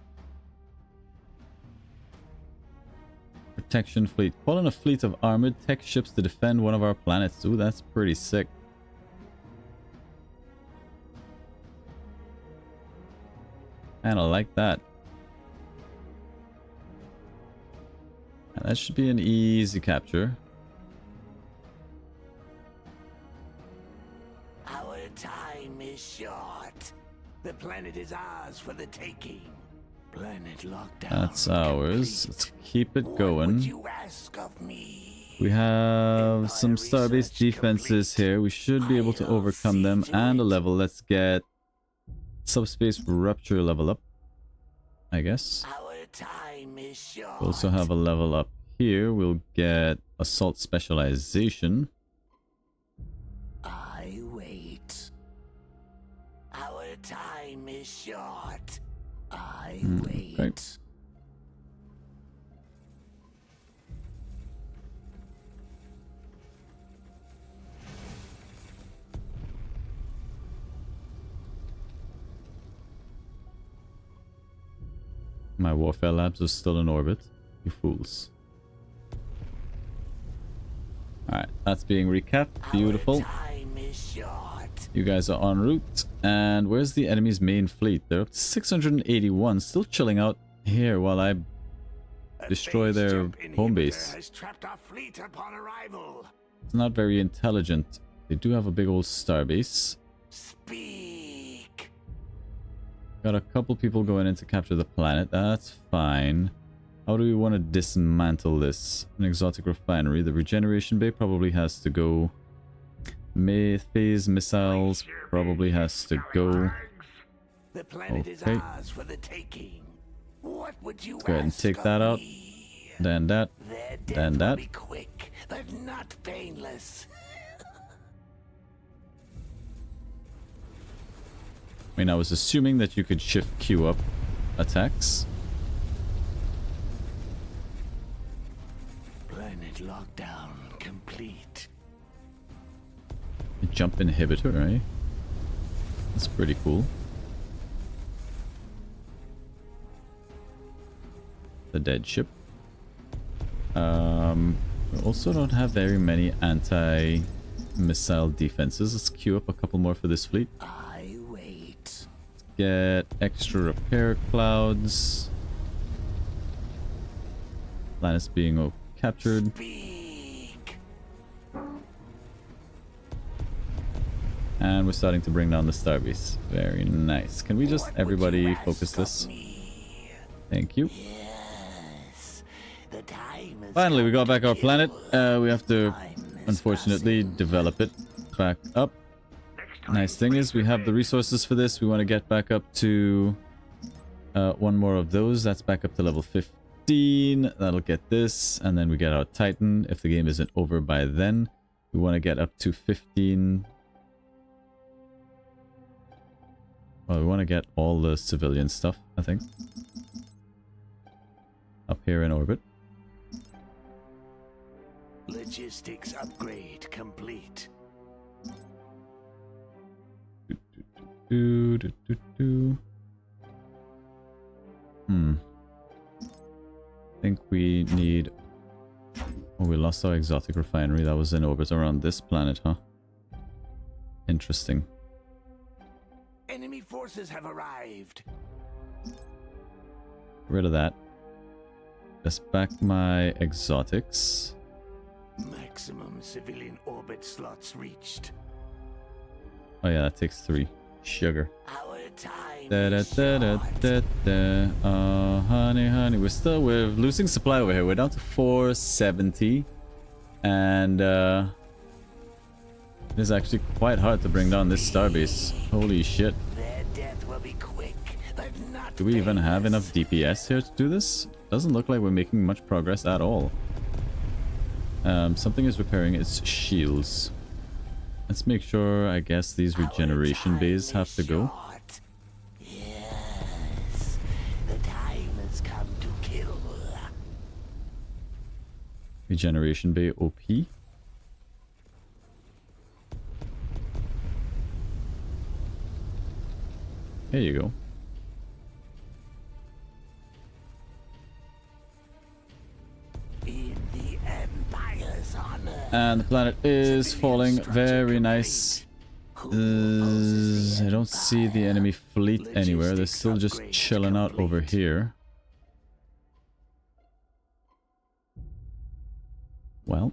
Protection fleet. Call in a fleet of armored tech ships to defend one of our planets. Ooh, that's pretty sick. And I like that. And that should be an easy capture. Our time is short. The planet is ours for the taking. Planet lockdown. That's ours. Let's keep it What would going. you ask of me? We have some starbase defenses here. We should be able to overcome them. And a level. Let's get subspace rupture level up, I guess. Our time is short. We also have a level up here. We'll get assault specialization. I wait. Our time is short. I wait. Okay. My warfare labs are still in orbit. You fools. Alright, that's being recapped. Beautiful. Our time is short. You guys are en route. And where's the enemy's main fleet? They're up to 681. Still chilling out here while I A destroy phase their jump home inhibitor base. has trapped our fleet upon arrival. It's not very intelligent. They do have a big old starbase. Speak. Got a couple people going in to capture the planet. That's fine. How do we want to dismantle this? An exotic refinery. The regeneration bay probably has to go. Phase missiles probably has to go. The planet is Okay. ours for the taking. What would you Go ahead and ask take of that out. me? Then that. Their death Then will that. be quick, but not painless. I mean, I was assuming that you could shift Q up attacks. Planet lockdown complete. Jump inhibitor, right? That's pretty cool. The dead ship. We also don't have very many anti-missile defenses. Let's queue up a couple more for this fleet. I wait. Get extra repair clouds. Planets being captured. Speak. And we're starting to bring down the starbase. Very nice. Can we just, What would everybody, you focus ask this? of me? Thank you. Yes. The time has Finally, we come got back to our planet. kill. We have to, Time is unfortunately, passing. develop it back up. Next time, Nice thing is we have the resources for this. We want to get back up to one more of those. That's back up to level 15. That'll get this. And then we get our Titan if the game isn't over by then. We want to get up to 15. Well, we want to get all the civilian stuff, I think. Up here in orbit. Logistics upgrade complete. Do, do, do, do. I think we need... Oh, we lost our exotic refinery. That was in orbit around this planet, huh? Interesting. Enemy forces have arrived. Get rid of that. Just back my exotics. Maximum civilian orbit slots reached. Oh yeah, that takes 3. Sugar. Our time Da, da, is da, da, short. da, da. Oh, honey, honey. We're losing supply over here. We're down to 470. And it is actually quite hard to bring down this starbase. Holy shit. Their death will be quick, but not Do we even have painless. enough DPS here to do this? Doesn't look like we're making much progress at all. Something is repairing its shields. Let's make sure, I guess, these regeneration Our bays time have to is go. short. Yes, the time has come to kill. Regeneration bay OP. There you go. In the Empire's honor. And the planet is Civilian falling. structure Very complete. nice. Who opposes the I don't see the Empire? enemy fleet anywhere. They're Logistics still just upgrade chilling out over complete. here. Well,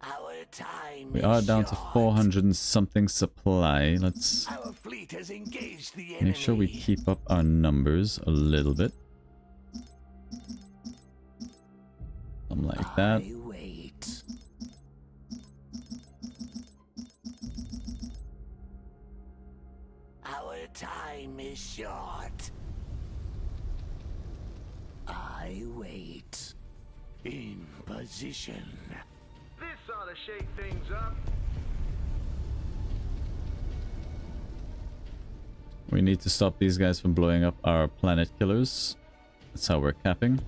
Our time we is are down to short. 400 and something supply. Let's Our fleet has engaged the enemy. make sure we keep up our numbers a little bit. Something like that. I wait. Our time is short. I wait. In position. This ought to shake things up. We need to stop these guys from blowing up our planet killers. That's how we're capping.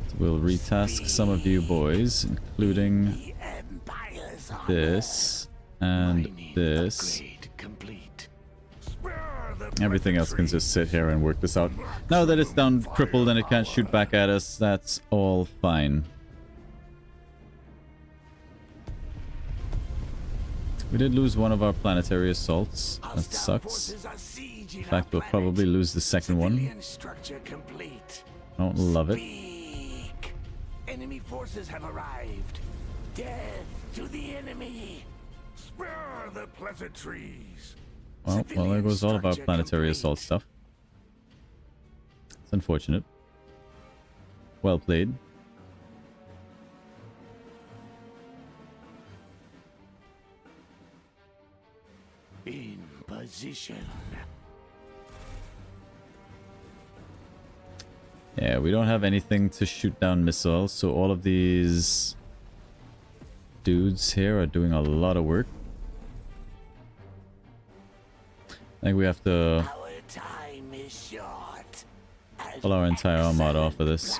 So we'll retask some of you boys, including The Empire's honor. this and Mining this. upgrade complete. Spare the Everything else can just sit here and work this out. Now that it's down crippled and it can't shoot back at us, that's all fine. We did lose one of our planetary assaults. That Hostile sucks. forces are sieging In our fact, we'll planet. probably lose the second one. Civilian structure complete. I don't love it. Speak. Enemy forces have arrived. Death to the enemy. Spare the pleasantries. Well, there goes all of our Structure planetary complete. assault stuff. It's unfortunate. Well played. In position. Yeah, we don't have anything to shoot down missiles, so all of these dudes here are doing a lot of work. I think we have to Our time is short. pull our entire armada off of this.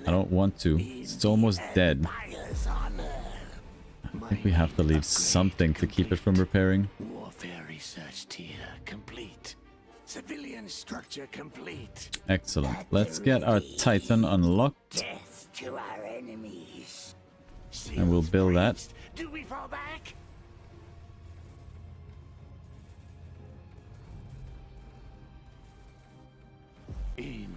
I don't want to. It's almost dead. I think we have to leave something to keep it from repairing. Warfare research tier complete. Civilian structure complete. Excellent. Let's get our Titan unlocked. Death to our enemies. And we'll build that. Shields breached. Do we fall back?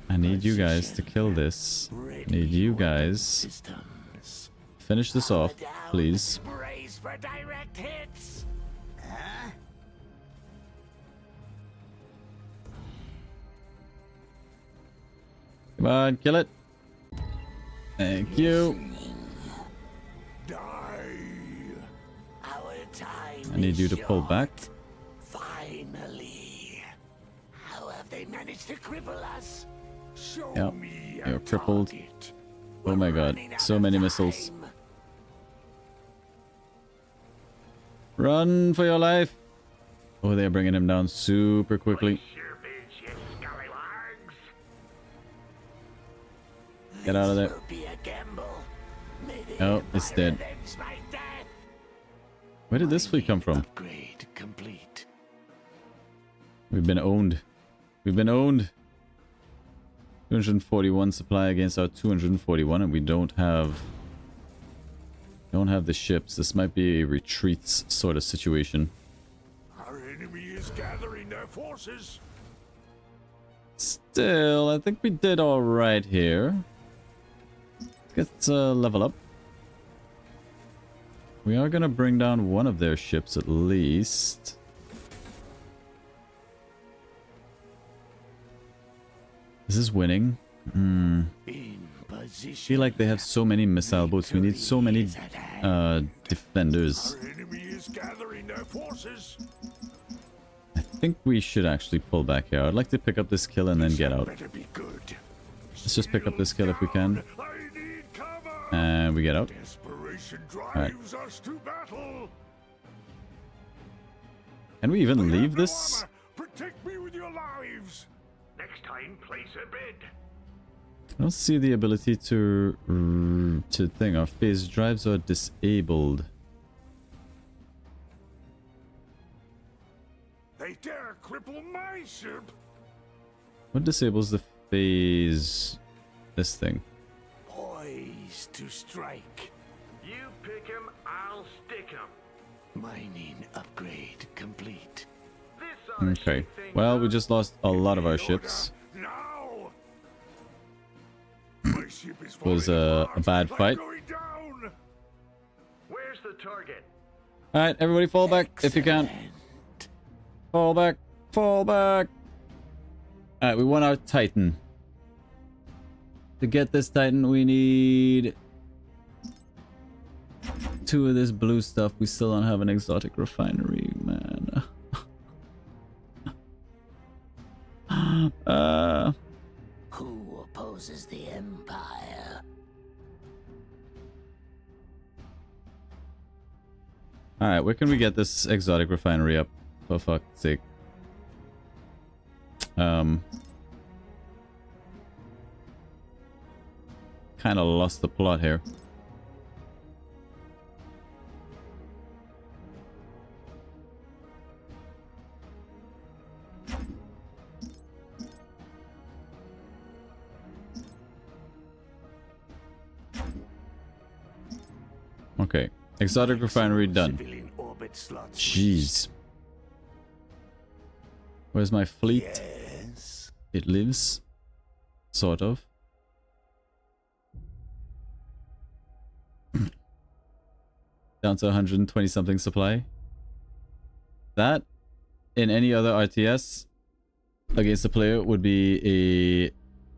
I need you guys to kill this. I need you guys. Systems. Finish this off, please. Brace for direct hits. Huh? Come on, kill it. Thank you. Die. Our time I need you to is pull back. short. Finally. How have they managed to cripple us? Show Yep, me you're a crippled. target. Oh my We're god, running out so of many time. missiles. Run for your life. Oh, they're bringing him down super quickly. Sure beats you scallywags. Get out of This there. will be a gamble. May the Oh, it's Empire dead. avenge my death. Where did this fleet come from? Upgrade complete. We've been owned. We've been owned. 241 supply against our 241, and we don't have the ships. This might be a retreats sort of situation. Our enemy is gathering their forces. Still, I think we did all right here. Let's level up. We are gonna bring down one of their ships at least. This is winning. In position. Feel like they have so many missile boats. We need so many defenders. Our enemy is gathering their forces. I think we should actually pull back here. I'd like to pick up this kill and then get out. Better be good. Let's just pick up this kill if we can. I need cover. And we get out. Desperation drives us to battle. Can we even We have leave no this? armor. Protect me with your lives. Next time, place a bid. I don't see the ability to thing. Our phase drives are disabled. They dare cripple my ship. What disables the phase? This thing. Poised to strike. You pick 'em, I'll stick 'em. Mining upgrade complete. This oughta Okay. shake things Well, we up. just lost a lot of our Order ships. now. My ship is Was falling a apart. bad I'm fight. going down. Where's the target? All right, everybody, fall back if you can. Excellent. Fall back. Fall back. All right, we want our Titan. To get this Titan, we need 2 of this blue stuff. We still don't have an exotic refinery, man. Who opposes the Empire? All right, where can we get this exotic refinery up? For fuck's sake. Kind of lost the plot here. Okay, exotic refinery done. Civilian orbit slots. Jeez. Where's my fleet? Yes. It lives. Sort of. Down to 120 something supply. That, in any other RTS against a player, would be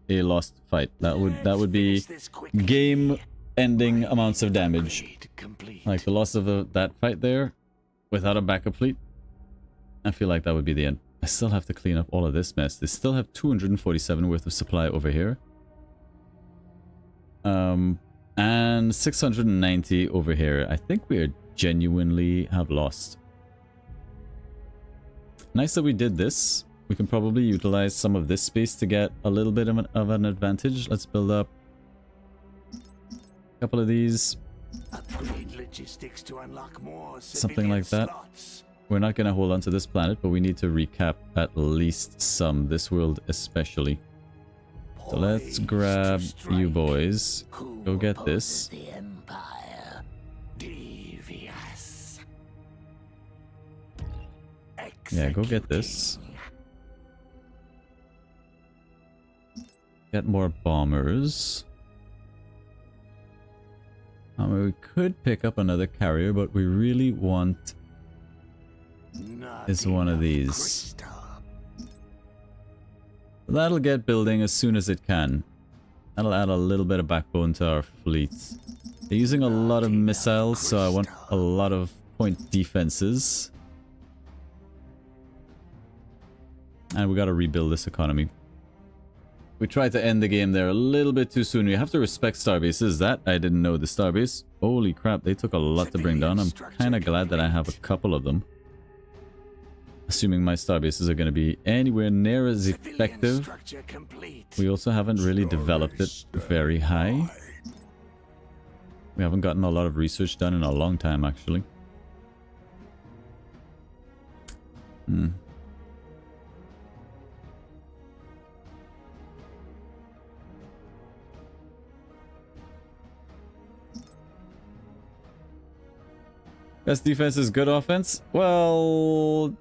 a lost fight. That would be Let's finish this quickly. game-ending amounts of damage. Upgrade complete. Like the loss of that fight there, without a backup fleet, I feel like that would be the end. I still have to clean up all of this mess. They still have 247 worth of supply over here. And 690 over here. I think we genuinely have lost. Nice that we did this. We can probably utilize some of this space to get a little bit of an advantage. Let's build up a couple of these. Upgrade logistics to unlock more Something like civilian that. slots. We're not going to hold on to this planet, but we need to recap at least some. This world especially. So let's Poised to grab strike. you boys. Who Go get opposes this. The Empire. Devious. Yeah, go get this. Get more bombers. We could pick up another carrier, but we really want Not is one of enough these. crystal. That'll get building as soon as it can. That'll add a little bit of backbone to our fleets. They're using a lot of missiles, so I want a lot of point defenses. And we gotta rebuild this economy. We tried to end the game there a little bit too soon. We have to respect starbases. That I didn't know, the starbase. Holy crap, they took a lot to bring down. I'm kind of glad that I have a couple of them. Assuming my starbases are going to be anywhere near as effective. We also haven't really developed it very high. We haven't gotten a lot of research done in a long time, actually. Best defense is good offense? Well,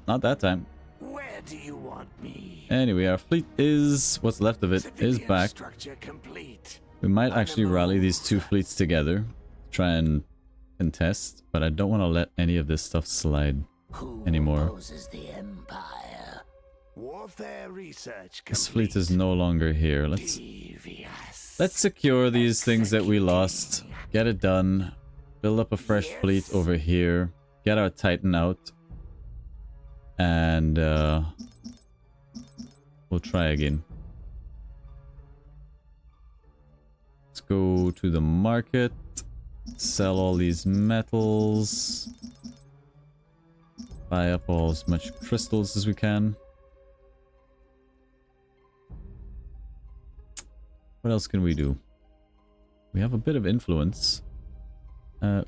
not that time. Where do you want me? Anyway, our fleet is, what's left of it, is back. Structure complete. We might actually rally these two fleets together, try and contest, but I don't want to let any of this stuff slide anymore. Opposes the Empire? Warfare research This fleet is no longer here. Let's Devious. secure these things that we lost. Get it done. Build up a fresh fleet over here. Get our Titan out. And we'll try again. Let's go to the market. Sell all these metals. Buy up all as much crystals as we can. What else can we do? We have a bit of influence.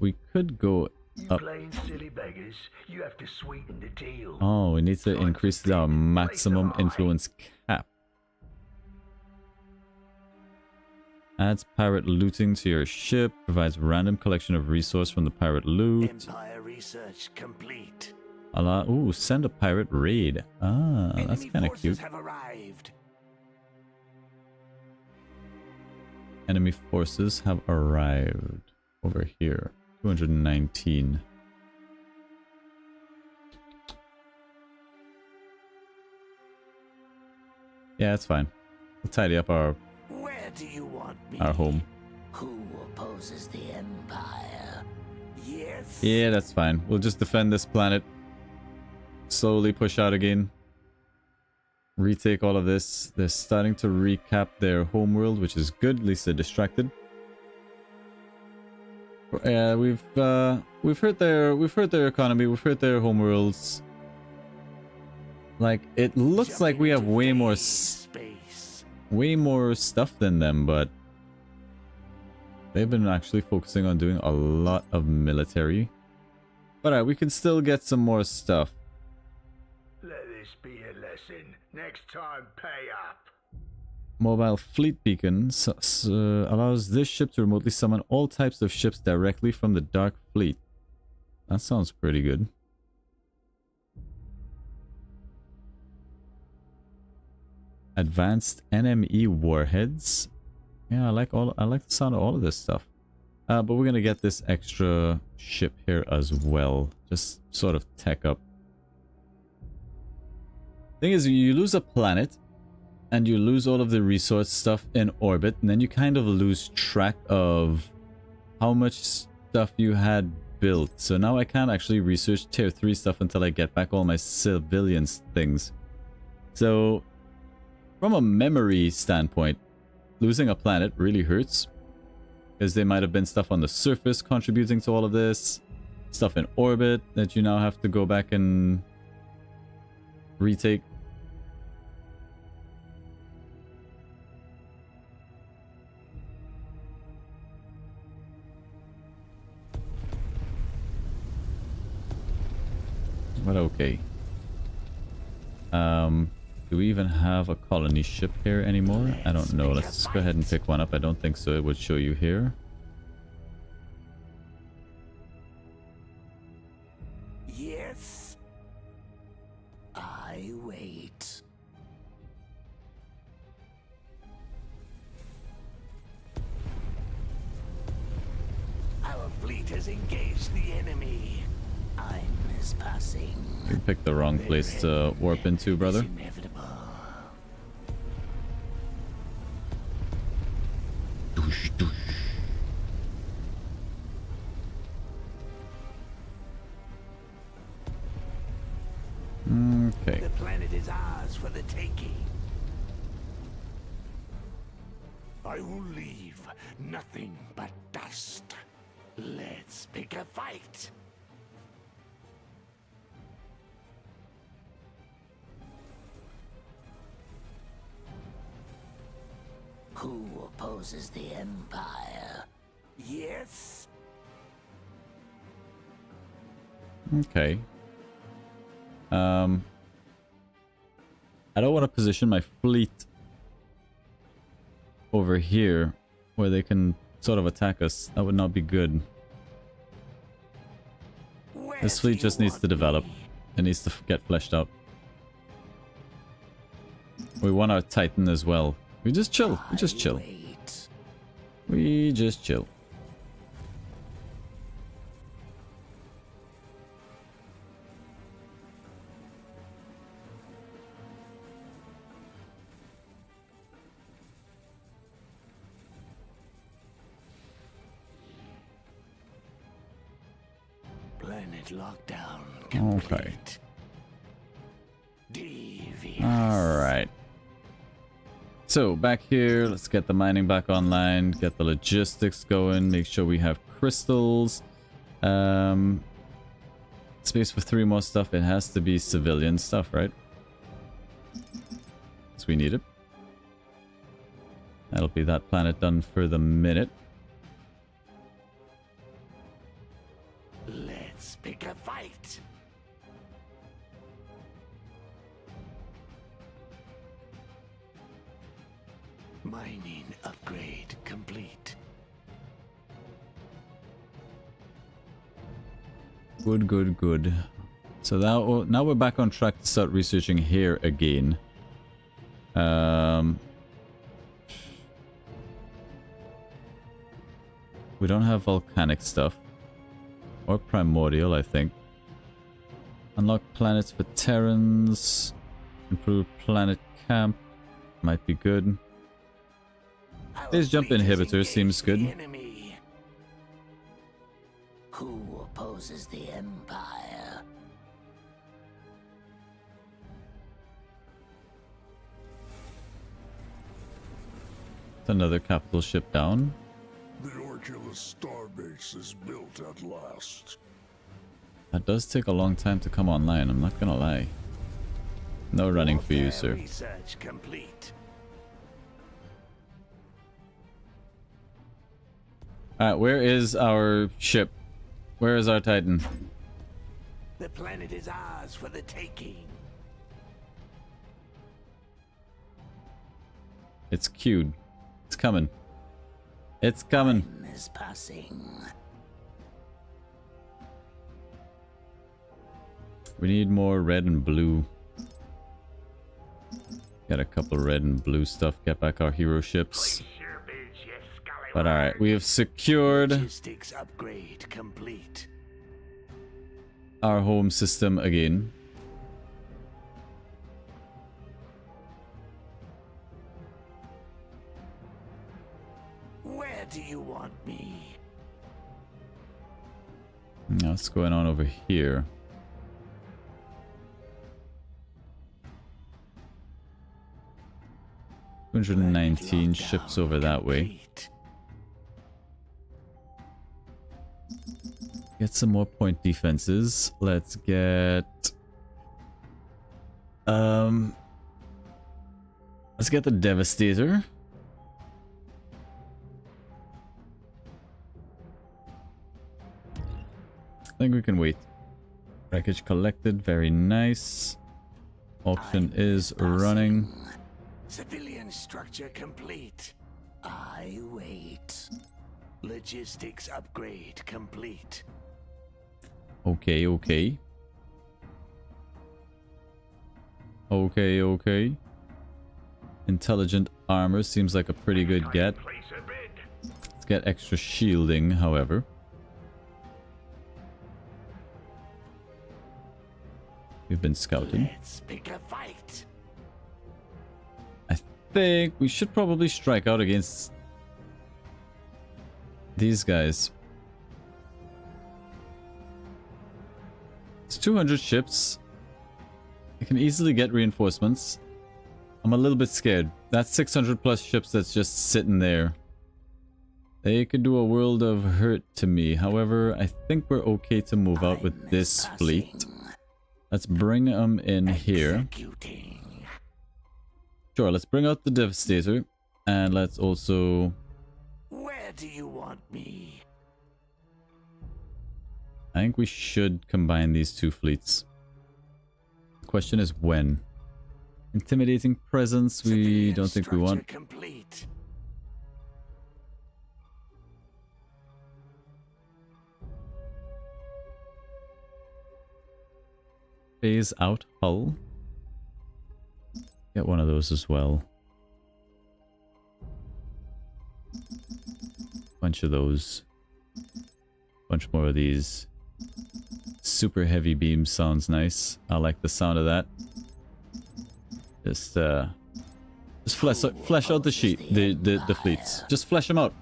We could go up. Plain silly beggars, you have to sweeten the deal. Oh, we need to increase our maximum influence cap. Adds pirate looting to your ship. Provides random collection of resource from the pirate loot. Empire research complete. Allow, ooh, send a pirate raid. Ah, that's kind of cute. Have arrived. Enemy forces have arrived over here. 219. Yeah, that's fine. We'll tidy up our Where do you want me? home. Who opposes the Empire? Yes. Yeah, that's fine. We'll just defend this planet. Slowly push out again. Retake all of this. They're starting to recap their homeworld, which is good. At least they're distracted. Yeah, we've hurt their economy. We've hurt their homeworlds. Like, it looks like we have way more space. way more stuff than them, but they've been actually focusing on doing a lot of military. But alright, we can still get some more stuff. Let this be a lesson. Next time, pay up. Mobile fleet beacon allows this ship to remotely summon all types of ships directly from the Dark Fleet. That sounds pretty good. Advanced NME warheads. Yeah, I like the sound of all of this stuff. But we're gonna get this extra ship here as well. Just sort of tech up. Thing is, you lose a planet and you lose all of the resource stuff in orbit, and then you kind of lose track of how much stuff you had built. So now I can't actually research tier 3 stuff until I get back all my civilians things. So from a memory standpoint, losing a planet really hurts, because there might have been stuff on the surface contributing to all of this, stuff in orbit that you now have to go back and retake. But okay. Do we even have a colony ship here anymore? I don't know. Let's go ahead and pick one up. I don't think so. It would show you here. Yes. I wait. Our fleet has engaged the enemy. I'm passing. You picked the wrong place to warp into, brother. planet is ours for the taking. I will leave nothing but dust. Let's pick a fight. Who opposes the Empire? Yes? Okay. I don't want to position my fleet over here where they can sort of attack us. That would not be good. Where This do fleet you just needs want to develop. me? It needs to get fleshed out. We want our Titan as well. We just chill. We just chill. Wait. We just chill. Planet lockdown Okay. complete. Devious. Alright. So, back here, let's get the mining back online, get the logistics going, make sure we have crystals. Space for 3 more stuff. It has to be civilian stuff, right? Because we need it. That'll be that planet done for the minute. Let's pick a fight. Mining upgrade complete. Good, good, good. So now we're back on track to start researching here again. We don't have volcanic stuff. Or primordial, I think. Unlock planets for Terrans. Improve planet camp. Might be good. Our This jump fleet has inhibitor engaged seems the good. enemy. Who opposes the Empire? Another capital ship down. The Orculus starbase is built at last. That does take a long time to come online, I'm not gonna lie. No running for you, Warfare sir. Research complete. Alright, where is our ship? Where is our Titan? The planet is ours for the taking. It's queued. It's coming. It's coming. Time is passing. We need more red and blue. Got a couple red and blue stuff. Get back our hero ships. Place your bids, you scallywag. But alright, we have secured Logistics upgrade complete. our home system again. Where do you want me? Now what's going on over here? Planet 219 lockdown ships over that way. complete. Get some more point defenses. Let's get let's get the Devastator. I think we can wait. Wreckage collected, very nice. Auction Time is passing. running. Civilian structure complete. I wait. Logistics upgrade complete. Okay, okay. Okay, okay. Intelligent armor seems like a pretty good get. Place a bid. Let's get extra shielding, however. We've been scouted. Let's pick a fight. I think we should probably strike out against these guys. It's 200 ships. I can easily get reinforcements. I'm a little bit scared. That's 600 plus ships that's just sitting there. They could do a world of hurt to me. However, I think we're okay to move out with this fleet. Let's bring them in here. Sure, let's bring out the Devastator. And let's also... Where do you want me? I think we should combine these two fleets. The question is when. Intimidating presence, we don't think we want. Complete. Phase out hull. Get one of those as well. Bunch of those. Bunch more of these. Super heavy beam sounds nice. I like the sound of that. Just flesh out the the fleets. Just flesh them out.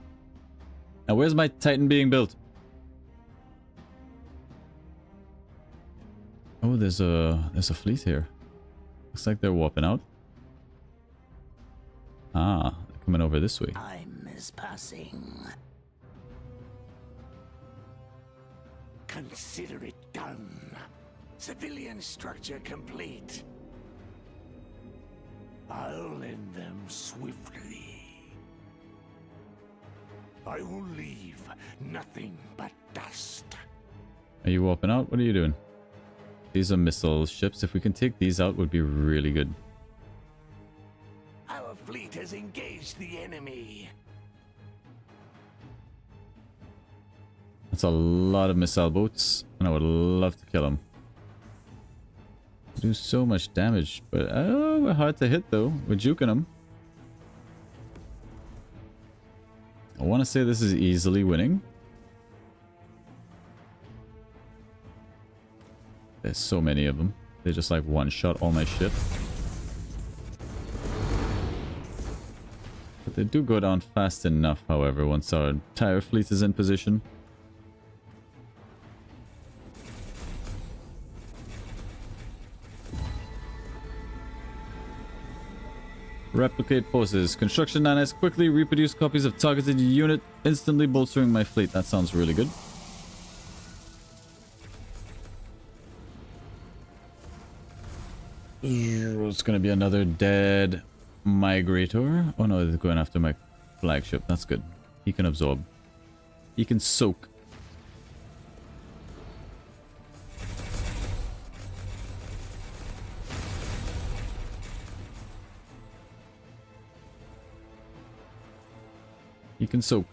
Now where's my Titan being built? Oh, there's a fleet here. Looks like they're warping out. Ah, they're coming over this way. Time is passing. Consider it done. Civilian structure complete. I'll end them swiftly. I will leave nothing but dust. Are you warping out? What are you doing? These are missile ships. If we can take these out, would be really good. Our fleet has engaged the enemy. That's a lot of missile boats, and I would love to kill them. Do so much damage, but we're hard to hit though. We're juking them. I want to say this is easily winning. There's so many of them. They just like one-shot all my shit. But they do go down fast enough, however, once our entire fleet is in position. Replicate forces. Construction 9S quickly reproduce copies of targeted unit, instantly bolstering my fleet. That sounds really good. It's gonna be another dead migrator. Oh no, they're going after my flagship. That's good. He can absorb. He can soak. He can soak.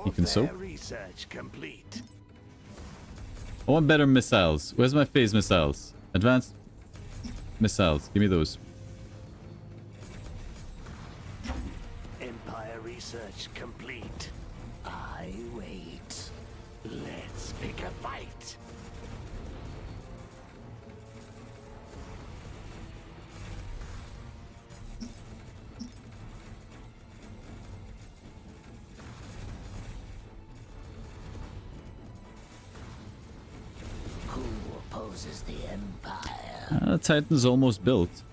He can soak. Research complete. I want better missiles. Where's my phase missiles? Advanced missiles. Give me those. Empire research complete. I wait. Let's pick a fight. Who opposes the Empire? Titan's almost built.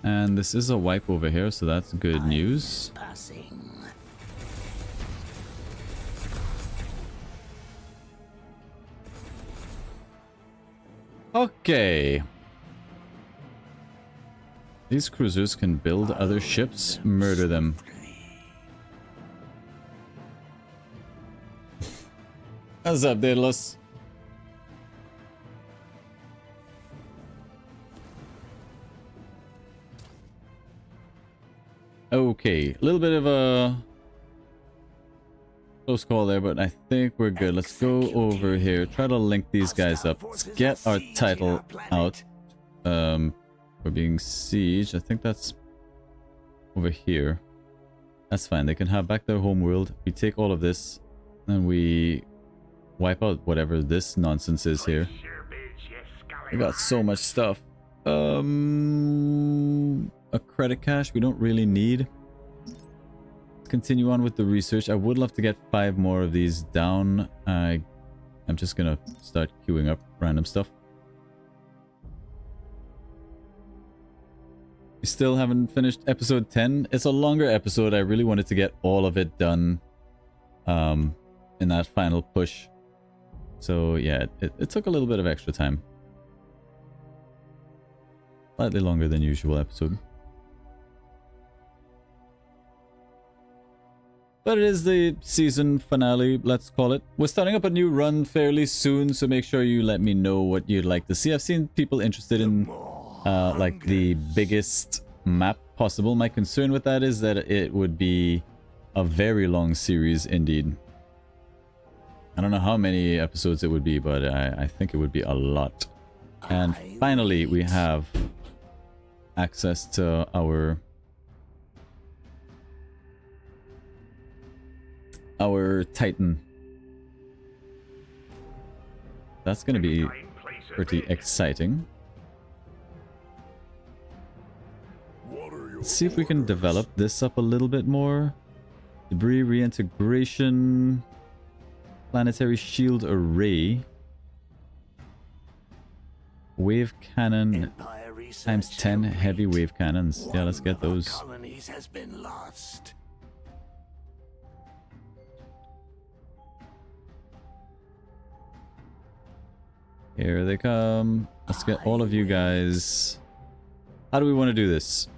And this is a wipe over here, so that's good news. Passing. Okay. These cruisers can build other ships, murder them. What's up, Daedalus? Okay, a little bit of a close call there, but I think we're good. Let's go over here, try to link these guys up. Let's get our title out. We're being sieged. I think that's over here. That's fine. They can have back their home world. We take all of this, and we wipe out whatever this nonsense is here. We got so much stuff. A credit cache we don't really need. continue on with the research. I would love to get 5 more of these down. I'm just gonna start queuing up random stuff. We still haven't finished episode 10. It's a longer episode. I really wanted to get all of it done in that final push. So yeah, it took a little bit of extra time. Slightly longer than usual episode. But it is the season finale, let's call it. We're starting up a new run fairly soon, so make sure you let me know what you'd like to see. I've seen people interested in like the biggest map possible. My concern with that is that it would be a very long series indeed. I don't know how many episodes it would be, but I think it would be a lot. And finally, we have access to our Titan. That's going to be pretty exciting. Let's see if we can develop this up a little bit more. Debris reintegration. Planetary shield array. Wave cannon times 10 heavy wave cannons. Yeah, let's get those. Colonies has been lost. Here they come. Let's get all of you guys. How do we want to do this?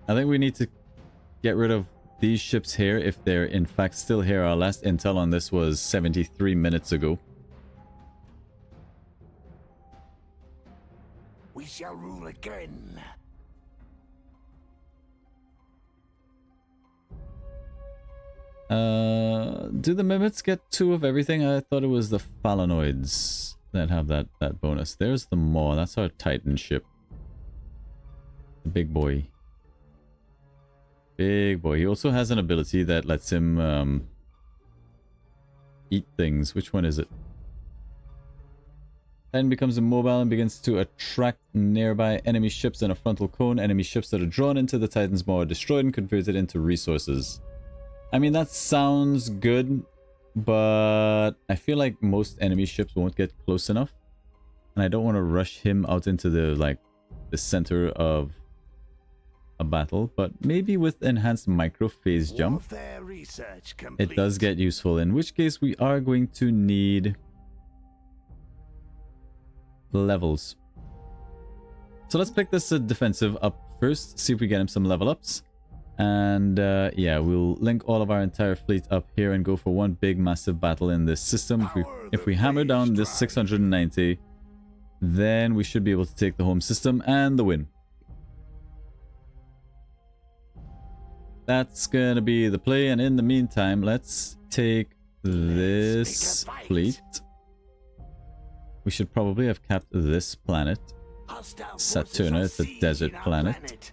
I think we need to get rid of these ships here if they're in fact still here. Our last intel on this was 73 minutes ago. We shall rule again. Do the Mimics get 2 of everything? I thought it was the Phalanoids that have that bonus. There's the Maw. That's our Titan ship. The big boy. Big boy. He also has an ability that lets him eat things. Which one is it? Titan becomes immobile and begins to attract nearby enemy ships in a frontal cone. Enemy ships that are drawn into the Titan's Maw are destroyed and converted into resources. I mean, that sounds good, but I feel like most enemy ships won't get close enough. And I don't want to rush him out into the center of a battle, but maybe with enhanced micro phase jump, it does get useful, in which case we are going to need levels. So let's pick this defensive up first, see if we get him some level ups. And yeah, we'll link all of our entire fleet up here and go for one big massive battle in this system. If we hammer down this 690, then we should be able to take the home system and the win. That's gonna be the play, and in the meantime, let's take this fleet. We should probably have capped this planet. Saturna, it's a desert planet.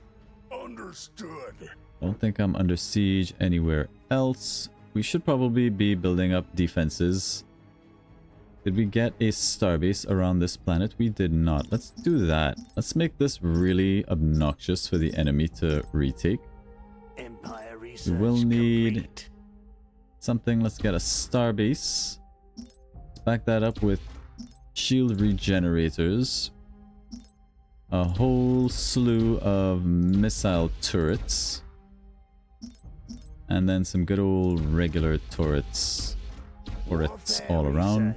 Understood. Don't think I'm under siege anywhere else. We should probably be building up defenses. Did we get a starbase around this planet? We did not. Let's do that. Let's make this really obnoxious for the enemy to retake. We will need something. Let's get a starbase. Let's back that up with shield regenerators. A whole slew of missile turrets. And then some good old regular turrets. Turrets all around.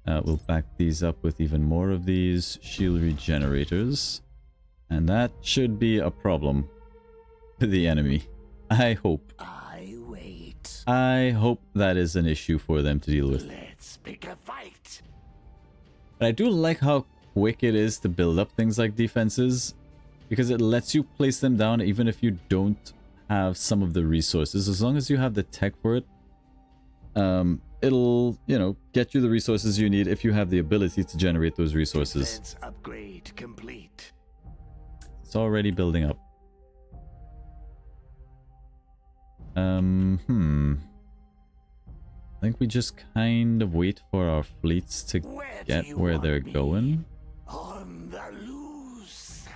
We'll back these up with even more of these shield regenerators. And that should be a problem for the enemy. I hope. I hope that is an issue for them to deal with. Let's pick a fight. But I do like how quick it is to build up things like defenses, because it lets you place them down even if you don't have some of the resources. As long as you have the tech for it, it'll, you know, get you the resources you need if you have the ability to generate those resources. Defense upgrade complete. It's already building up. I think we just kind of wait for our fleets to get where they're going. On the loose.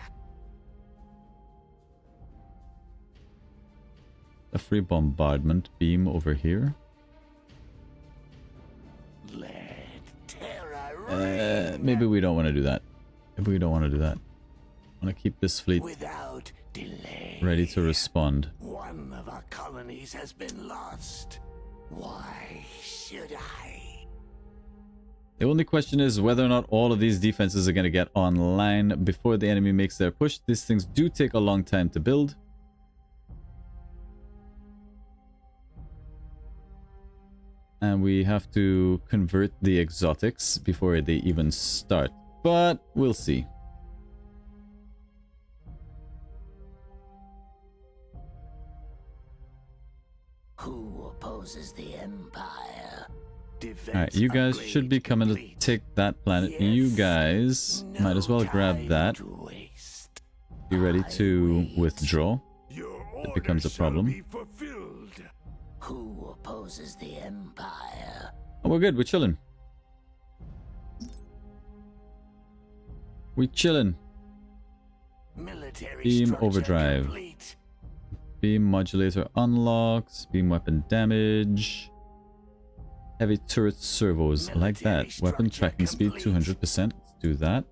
a free bombardment beam over here. Let terror Maybe we don't want to do that. Maybe we don't want to do that. I want to keep this fleet without delay. ready to respond. One of our colonies has been lost. Why should I? The only question is whether or not all of these defenses are going to get online before the enemy makes their push. These things do take a long time to build. And we have to convert the exotics before they even start. But we'll see. Who opposes the Empire? Alright, you guys should be coming to take that planet. You guys might as well grab that. Be ready to withdraw. It becomes a problem. Who opposes the Empire? Oh, we're good. We're chilling. We're chilling. Beam overdrive. Beam modulator unlocks. Beam weapon damage. Heavy turret servos. I like that. Weapon tracking speed 200%. Let's do that.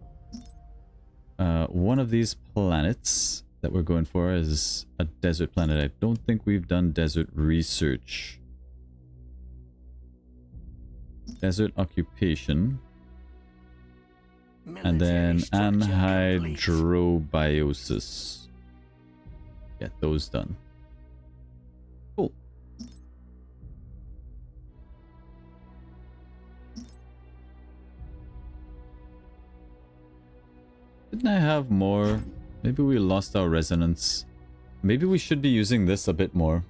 One of these planets that we're going for is a desert planet. I don't think we've done desert research. Desert occupation. And then anhydrobiosis. Get those done. Cool. Didn't I have more? Maybe we lost our resonance. Maybe we should be using this a bit more.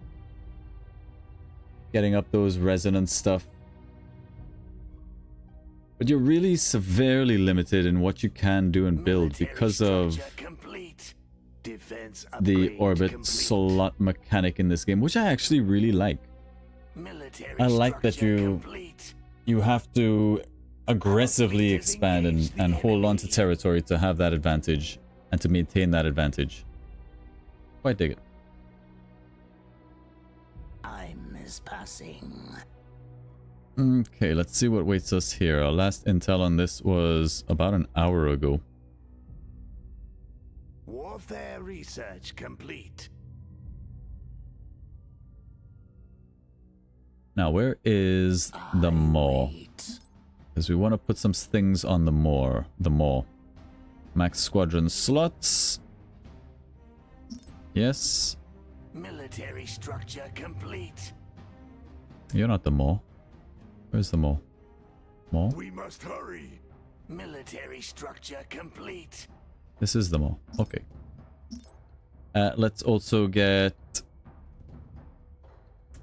Getting up those resonance stuff. But you're really severely limited in what you can do and build because of the orbit slot mechanic in this game, which I actually really like. I like that you have to aggressively expand and hold on to territory to have that advantage and to maintain that advantage. Quite dig it. Time is passing. Okay, let's see what waits us here. Our last intel on this was about an hour ago. Warfare research complete. Now, where is the maw? Because we want to put some things on the maw. Max squadron slots. Yes. Military structure complete. You're not the maw. Where's the maw? Maw? We must hurry. Military structure complete. This is the maw. Okay. Let's also get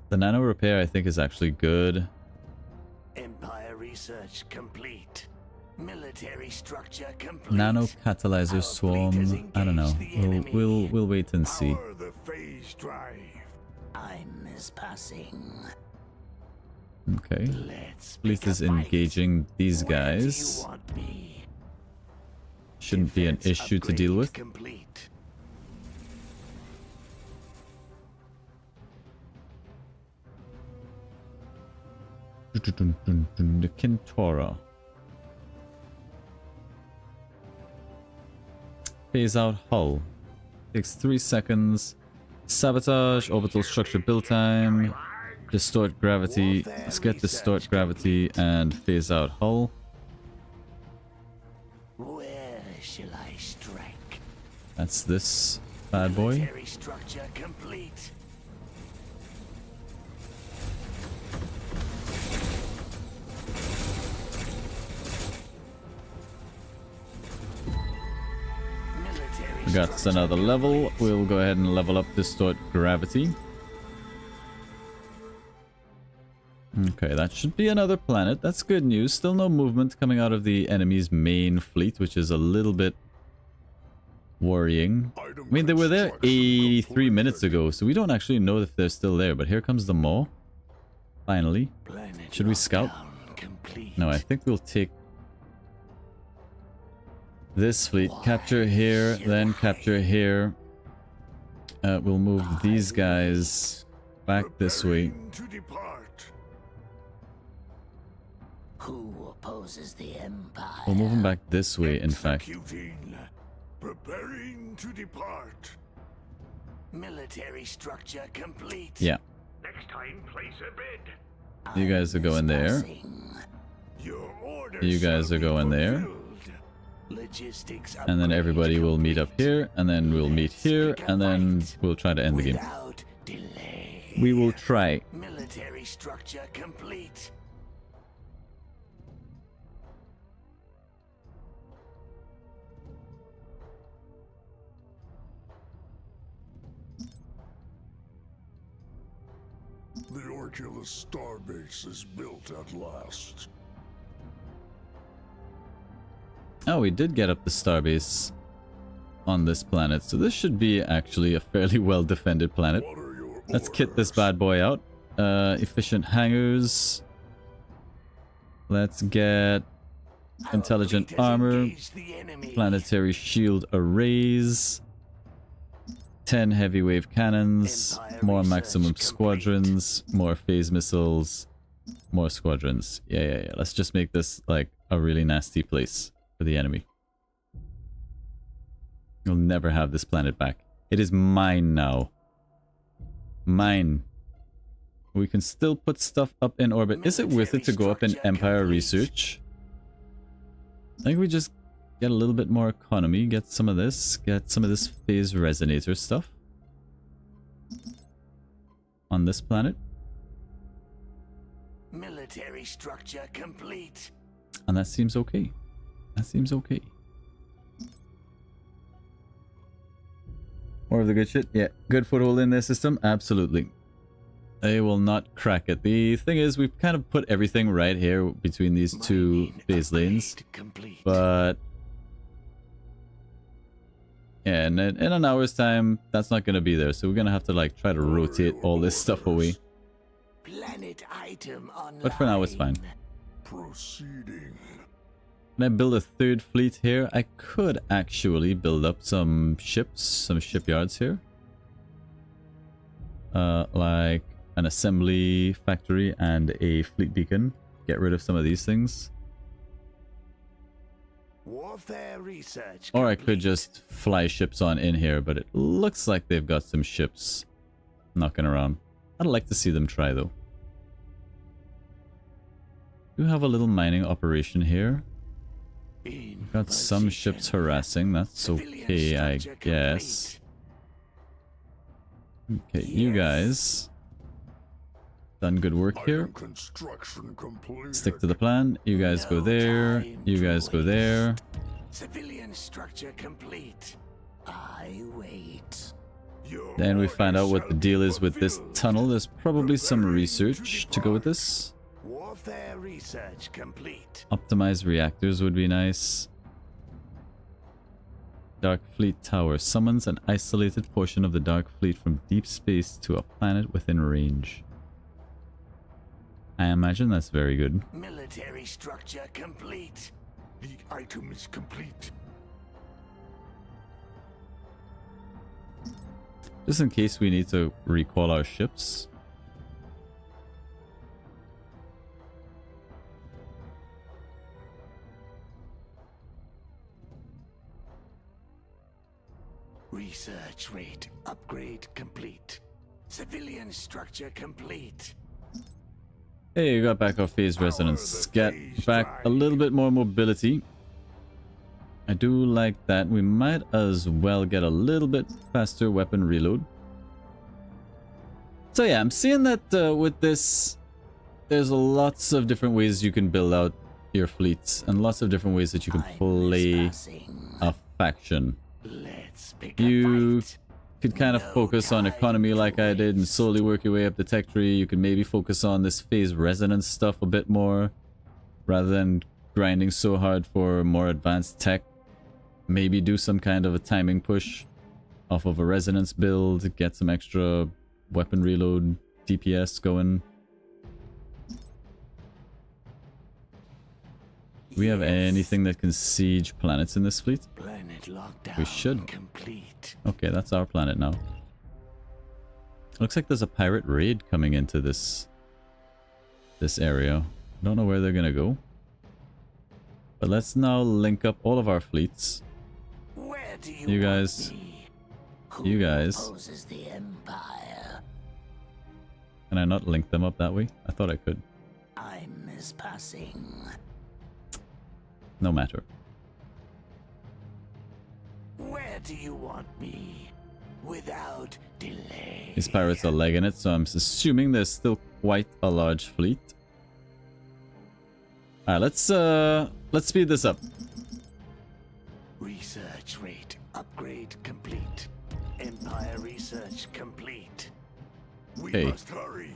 the nano repair. I think is actually good. Empire research complete. Military structure complete. Nano catalyzer swarm. I don't know. We'll wait and see. The phase drive. Time is passing. Okay. Let's Fleet is engaging these guys. Shouldn't be an issue to deal with. Complete. The Kintora. Phase out hull. Takes 3 seconds. Sabotage, orbital structure build time. Distort gravity. Let's get distort gravity and phase out hull. Where shall I strike? That's this bad boy. Military structure complete. We got another level. We'll go ahead and level up distort gravity. Okay, that should be another planet. That's good news. Still no movement coming out of the enemy's main fleet, which is a little bit worrying. I mean, they were there 83 minutes ago, so we don't actually know if they're still there. But here comes the maw. Finally. Should we scout? No, I think we'll take this fleet. Capture here, then capture here. We'll move these guys back this way. Preparing to depart. Who opposes the Empire? We'll move him back this way, in fact. Executing. Preparing to depart. Military structure complete. Yeah. Next time, place a bid. You guys are going there. Your orders You guys shall are be going there. fulfilled. Logistics And then upgrade everybody will meet up here, and then we'll meet Let's here, make a and then fight we'll try to end the game. without delay. We will try. Military structure complete. The Orculus starbase is built at last. Oh, we did get up the starbase on this planet, so this should be actually a fairly well defended planet. What are your Let's kit this orders? bad boy out. Efficient hangars. Let's get Our intelligent fleet has armor, engaged the enemy. planetary shield arrays, 10 heavy wave cannons, Empire more research maximum complete. squadrons, more phase missiles, more squadrons. Yeah. Let's just make this like a really nasty place for the enemy. You'll never have this planet back. It is mine now. Mine. We can still put stuff up in orbit. Is it worth it to go up in Military Empire structure Research? I think we just get a little bit more economy, get some of this phase resonator stuff on this planet, Military structure complete. and that seems okay. That seems okay. More of the good shit? Yeah. Good foothold in their system? Absolutely. They will not crack it. The thing is, we've kind of put everything right here between these two Mining phase lanes. upgrade complete. But yeah, and in an hour's time, that's not going to be there. So we're going to have to like try to rotate all this stuff away. Planet item online. But for now, it's fine. Proceeding. Can I build a third fleet here? I could actually build up some ships, some shipyards here. Like an assembly factory and a fleet beacon. Get rid of some of these things. Warfare research. Or I could complete. just fly ships on in here, but it looks like they've got some ships knocking around. I'd like to see them try though. Do have a little mining operation here. In Got some position. ships harassing, that's Civilian okay, I structure guess. complete. Okay, you Yes. guys done good work here. Item construction complete. Stick to the plan. You guys go No there. time You to guys go there. Civilian structure complete. I wait. Your Then we find out orders what the shall deal be is with this fulfilled. tunnel. There's probably some Preparing to research to go with depart. this. Warfare research complete. Optimized reactors would be nice. Dark Fleet Tower summons an isolated portion of the Dark Fleet from deep space to a planet within range. I imagine that's very good. Military structure complete. The item is complete. Just in case we need to recall our ships. Research rate upgrade complete. Civilian structure complete. Hey, you got back our phase resonance. Get back a little bit more mobility. I do like that. We might as well get a little bit faster weapon reload. So yeah, I'm seeing that with this, there's lots of different ways you can build out your fleets and lots of different ways that you can play Passing. a faction. Let's pick You a fight. could kind of No focus on time economy to like I did and waste. slowly work your way up the tech tree. You could maybe focus on this phase resonance stuff a bit more rather than grinding so hard for more advanced tech. Maybe do some kind of a timing push off of a resonance build, get some extra weapon reload DPS going. Do we have anything that can siege planets in this fleet? Planet lockdown We should. complete. Okay, that's our planet now. Looks like there's a pirate raid coming into this area. Don't know where they're gonna go. But let's now link up all of our fleets. Where do You guys. Who You guys. opposes the Empire? Can I not link them up that way? I thought I could. Time is passing. No matter. Where do you want me? Without delay. These pirates are legging it, so I'm assuming there's still quite a large fleet. Alright, let's speed this up. Research rate upgrade complete. Empire research complete. We Okay. must hurry.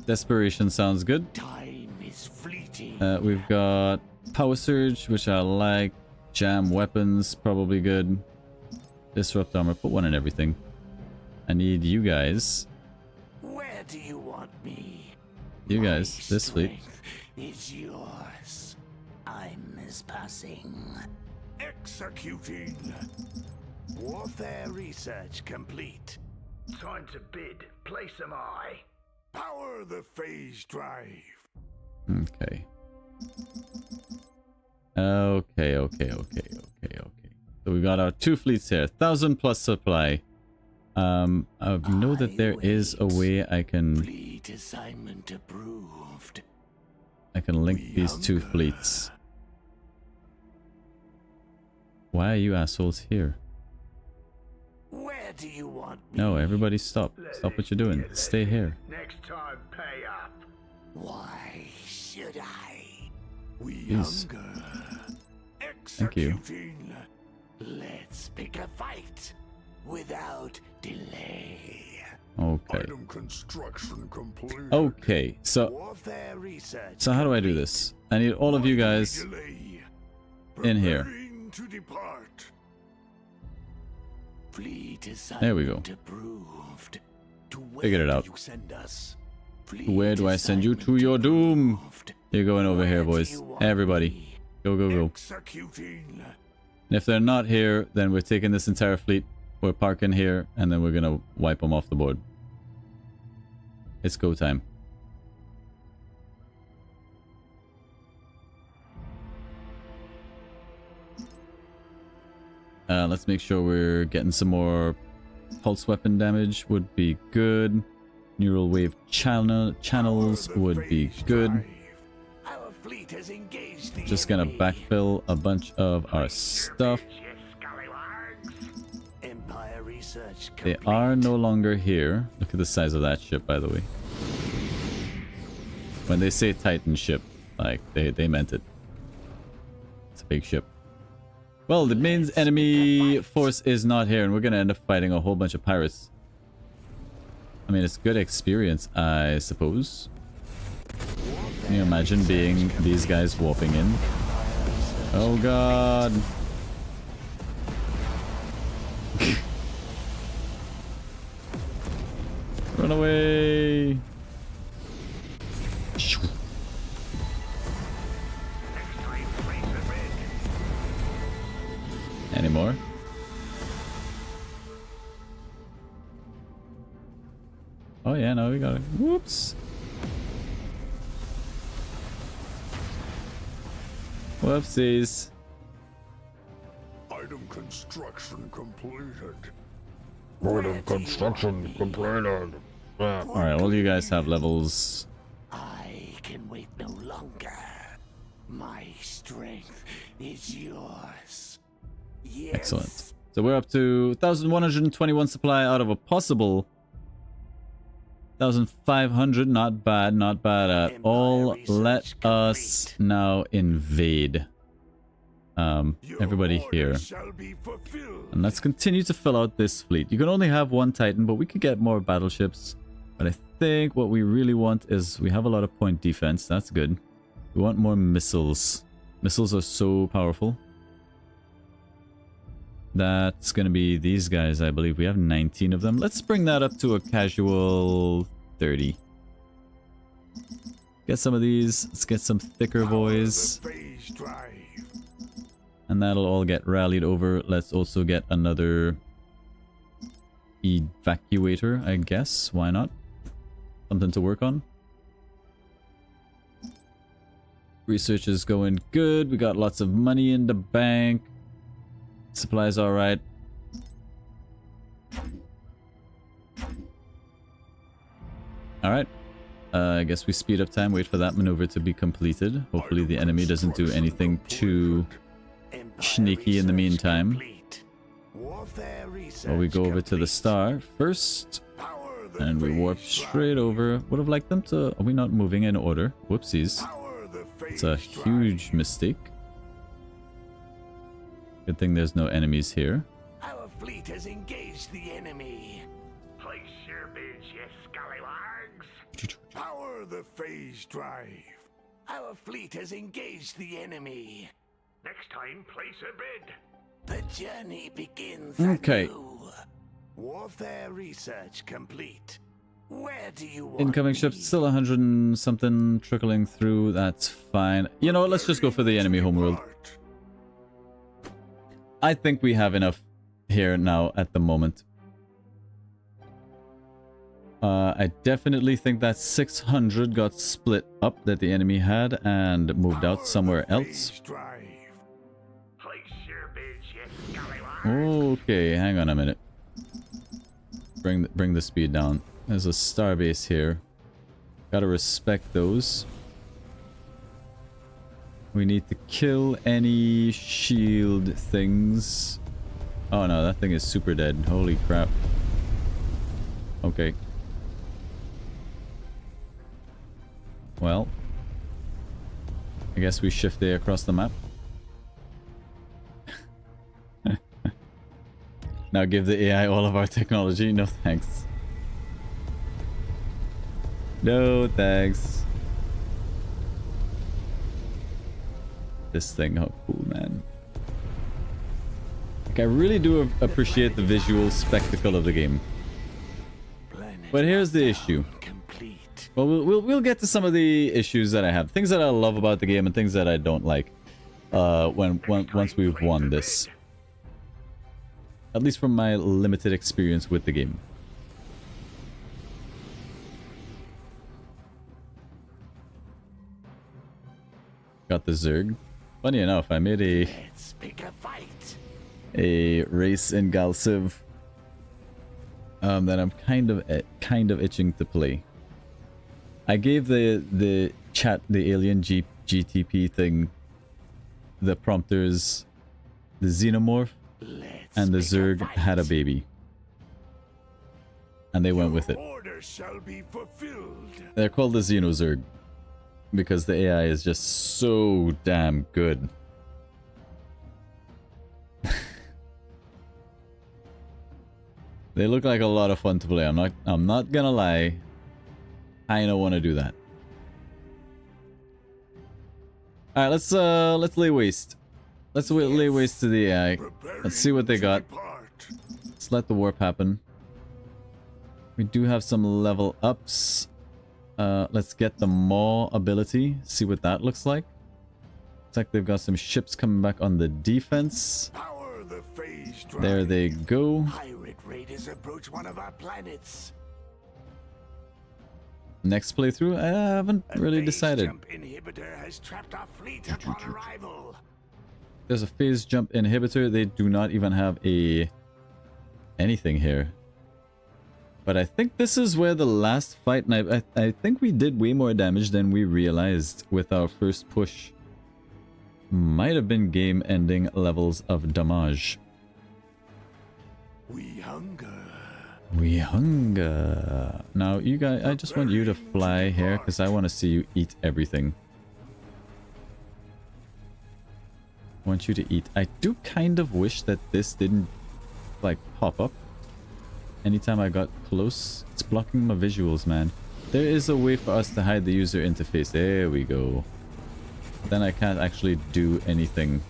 Desperation sounds good. Time is fleeting. We've got Power Surge, which I like. Jam Weapons, probably good. Disrupt Armor, put one in everything. I need you guys. Where do you want me? You My guys, this fleet. strength is yours. Time is passing. Executing. Warfare research complete. Time to bid. Place am I. Power the phase drive. Okay. Okay. So we got our 2 fleets here. 1,000 plus supply. I know that there is a way I can Fleet assignment approved. link these 2 fleets. Why are you assholes here? Where do you want me? No, everybody stop. Stop what you're doing. Stay here. Next time, pay up. Why should I? We Please. hunger. Thank you. Executing. Let's pick a fight without delay. Okay. Item construction completed. Okay, so Warfare research. how do I do this? I need all of you guys Delay. in here. Preparing to depart. Fleet assignment There we go. approved. To where Figured it do out. You send us? Where do I send you? To your doom. You're going over here, boys. Everybody. Go, go, go. Executing. And if they're not here, then we're taking this entire fleet. We're parking here, and then we're gonna wipe them off the board. It's go time. Let's make sure we're getting some more pulse weapon damage. Would be good. Neural wave channels Power the would be phase good. drive. Our fleet has engaged the Just gonna enemy. backfill a bunch of our stuff. You scallywags. Empire research They complete. are no longer here. Look at the size of that ship, by the way. When they say Titan ship, like, they meant it. It's a big ship. Well, the main enemy force is not here, and we're gonna end up fighting a whole bunch of pirates. I mean, it's good experience, I suppose. Can you imagine being these guys warping in? Oh god. Run away. Extreme freeze and rig. Any more? Oh yeah, no, we got it. Whoops. Whoopsies. Item construction completed. Item construction completed. Alright, all you guys have levels. I can wait no longer. My strength is yours. Yes. Excellent. So we're up to 1,121 supply out of a possible 1,500. Not bad, not bad at all. Let us now invade. Your Everybody order here. shall be fulfilled. And let's continue to fill out this fleet. You can only have 1 Titan, but we could get more battleships. But I think what we really want is we have a lot of point defense. That's good. We want more missiles. Missiles are so powerful. That's going to be these guys, I believe. We have 19 of them. Let's bring that up to a casual 30. Get some of these. Let's get some thicker boys. Power the phase drive. And that'll all get rallied over. Let's also get another evacuator, I guess. Why not? Something to work on. Research is going good. We got lots of money in the bank. Supplies all right. All right. I guess we speed up time, wait for that maneuver to be completed. Hopefully the enemy doesn't do anything too sneaky in the meantime. Well, we go over to the star first, and we warp straight over. Would have liked them to... Are we not moving in order? Whoopsies. It's a huge mistake. Good thing there's no enemies here. Our fleet has engaged the enemy. Place your bids, you scallywags. Power the phase drive. Our fleet has engaged the enemy. Next time, place a bid. The journey begins Okay. anew. Warfare research complete. Where do you want Incoming me? ship, still 100 and something trickling through. That's fine. You know what? Let's just go for the enemy homeworld. I think we have enough here now at the moment. I definitely think that 600 got split up that the enemy had and moved out somewhere else. Place your bids, you scallywags. Okay, hang on a minute. Bring the speed down. There's a starbase here. Gotta respect those. We need to kill any shield things. Oh no, that thing is super dead. Holy crap. Okay. Well, I guess we shift A across the map. Now give the AI all of our technology. No thanks. No thanks. This thing, oh cool, man. Like, I really do appreciate the visual spectacle of the game. But here's the issue. Well, we'll get to some of the issues that I have, things that I love about the game and things that I don't like. Once we've won this, at least from my limited experience with the game. Got the Zerg. Funny enough, I made Let's pick a fight. a race in Galciv that I'm kind of itching to play. I gave the chat, the alien GTP thing, the prompters, the xenomorph, and the Zerg had a baby, and they went with it. Order shall be fulfilled. They're called the Xenozerg because the AI is just so damn good. They look like a lot of fun to play. I'm not gonna lie. I don't want to do that. All right, let's lay waste. Let's lay waste to the AI. Let's see what they got. Let's let the warp happen. We do have some level ups. Let's get the Maw ability. See what that looks like. Looks like they've got some ships coming back on the defense. Power the phase drive. There they go. Pirate raiders approach one of our planets. Next playthrough, I haven't really phase decided. Jump inhibitor has trapped our fleet upon arrival. There's a phase jump inhibitor. They do not even have anything here. But I think this is where the last fight, and I think we did way more damage than we realized with our first push. Might have been game-ending levels of damage. We hunger. We hunger. Now, you guys, I just want you to fly here because I want to see you eat everything. I want you to eat. I do kind of wish that this didn't, like, pop up anytime I got close. It's blocking my visuals, man. There is a way for us to hide the user interface. There we go. Then I can't actually do anything.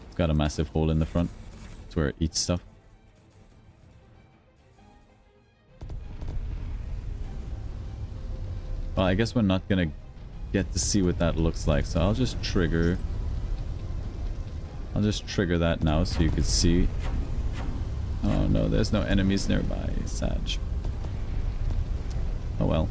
It's got a massive hole in the front. It's where it eats stuff. Well, I guess we're not gonna get to see what that looks like, so I'll just trigger that now so you can see Oh no, there's no enemies nearby. Sad. Oh well.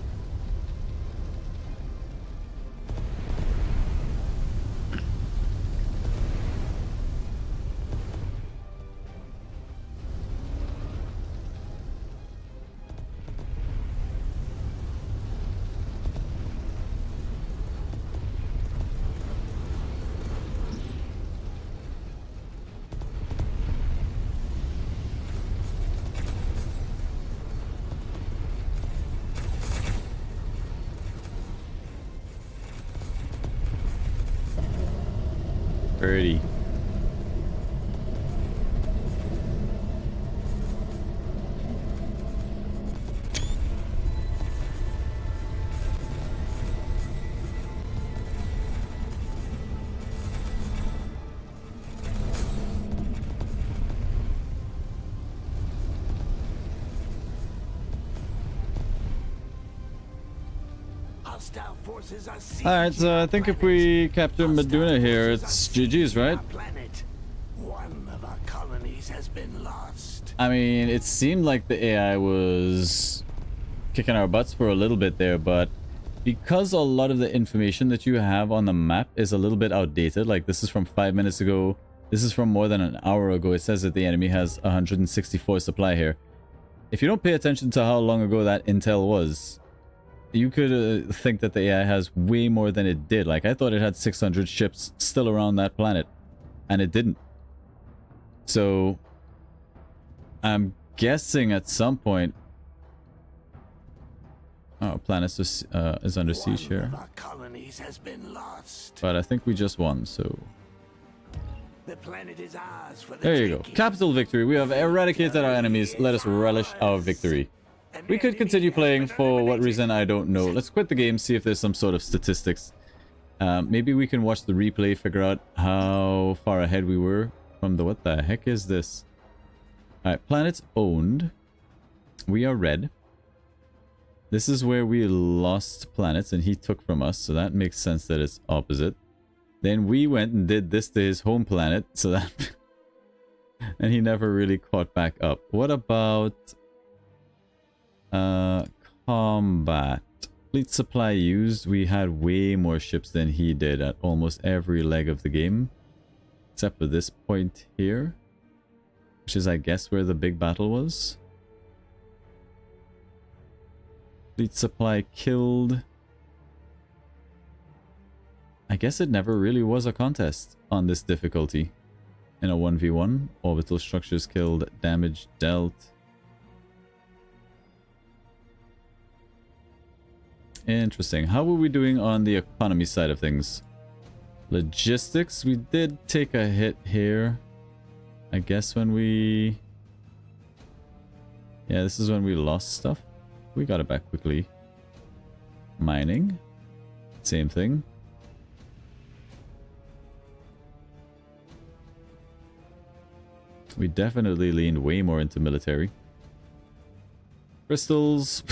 Pretty. Hostile forces are Alright, so I think if we capture Meduna here, it's GG's, right? Planet. One of our colonies has been lost. I mean, it seemed like the AI was kicking our butts for a little bit there, but because a lot of the information that you have on the map is a little bit outdated, like this is from 5 minutes ago, this is from more than an hour ago, it says that the enemy has 164 supply here. If you don't pay attention to how long ago that intel was, you could think that the AI has way more than it did. Like, I thought it had 600 ships still around that planet, and it didn't. So, I'm guessing at some point... Oh, planet is under siege here. One of our colonies has been lost. But I think we just won, so... The planet is ours for the There you go. taking. Capital victory. We have eradicated our enemies. Let us relish our victory. We could continue playing for what reason, I don't know. Let's quit the game, see if there's some sort of statistics. Maybe we can watch the replay, figure out how far ahead we were from the... What the heck is this? Alright, planets owned. We are red. This is where we lost planets and he took from us, so that makes sense that it's opposite. Then we went and did this to his home planet, so that... and he never really caught back up. What about... combat. Fleet supply used. We had way more ships than he did at almost every leg of the game. Except for this point here. Which is, I guess, where the big battle was. Fleet supply killed. I guess it never really was a contest on this difficulty. In a 1v1. Orbital structures killed. Damage dealt. Interesting. How were we doing on the economy side of things? Logistics, we did take a hit here. I guess when we... Yeah, this is when we lost stuff. We got it back quickly. Mining. Same thing. We definitely leaned way more into military. Crystals...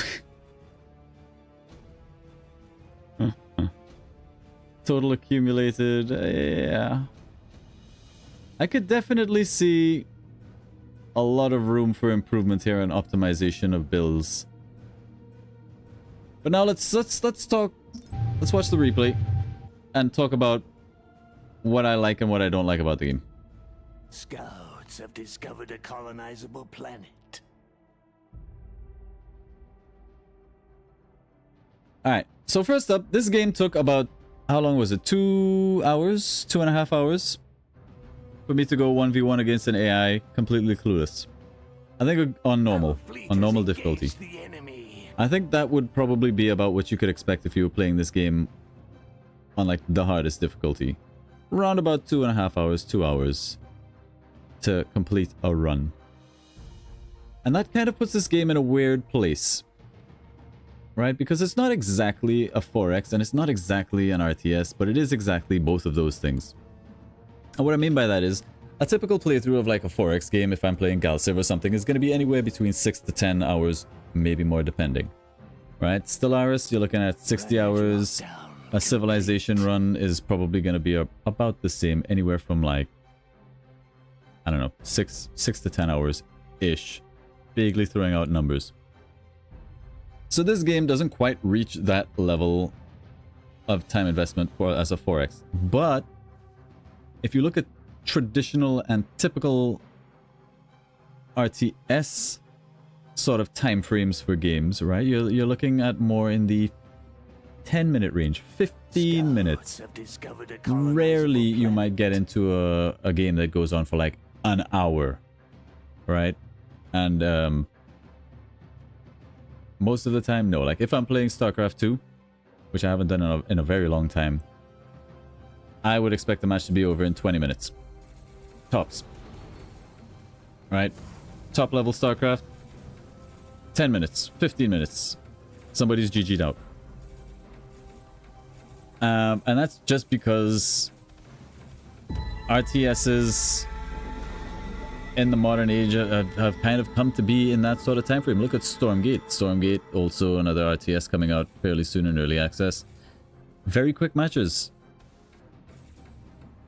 Total accumulated, yeah. I could definitely see a lot of room for improvement here and optimization of builds. But now let's talk. Let's watch the replay and talk about what I like and what I don't like about the game. Scouts have discovered a colonizable planet. Alright, so first up, this game took about, how long was it? 2 hours? 2.5 hours? For me to go 1v1 against an AI completely clueless. I think on normal difficulty. The enemy. I think that would probably be about what you could expect if you were playing this game on like the hardest difficulty. Around about 2.5 hours, 2 hours to complete a run. And that kind of puts this game in a weird place. Right? Because it's not exactly a 4X and it's not exactly an RTS, but it is exactly both of those things. And what I mean by that is, a typical playthrough of like a 4X game, if I'm playing Galciv or something, is going to be anywhere between 6 to 10 hours, maybe more depending. Right? Stellaris, you're looking at 60 hours. A Civilization run is probably going to be about the same, anywhere from like, I don't know, 6 to 10 hours ish, vaguely throwing out numbers. So this game doesn't quite reach that level of time investment for as a 4X. But if you look at traditional and typical RTS sort of time frames for games, right? You're looking at more in the 10-minute range, 15 minutes. Rarely you might get into a game that goes on for like an hour, right? And most of the time, no. Like if I'm playing StarCraft 2, which I haven't done in a very long time, I would expect the match to be over in 20 minutes. Tops. Right? Top level StarCraft, 10 minutes, 15 minutes. Somebody's GG'd out. And that's just because RTSs in the modern age have kind of come to be in that sort of time frame. Look at Stormgate. Stormgate, also another RTS coming out fairly soon in early access. Very quick matches.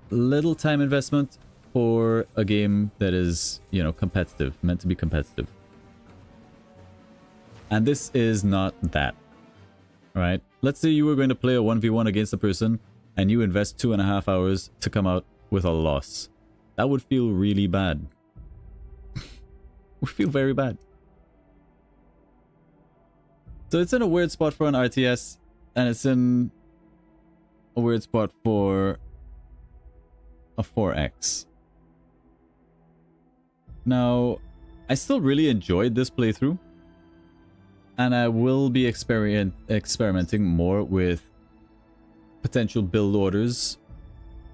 Little time investment for a game that is, you know, competitive, meant to be competitive. And this is not that. Right? Let's say you were going to play a 1v1 against a person and you invest 2.5 hours to come out with a loss. That would feel really bad. Would feel very bad. So it's in a weird spot for an RTS, and it's in a weird spot for a 4X. Now, I still really enjoyed this playthrough, and I will be experimenting more with potential build orders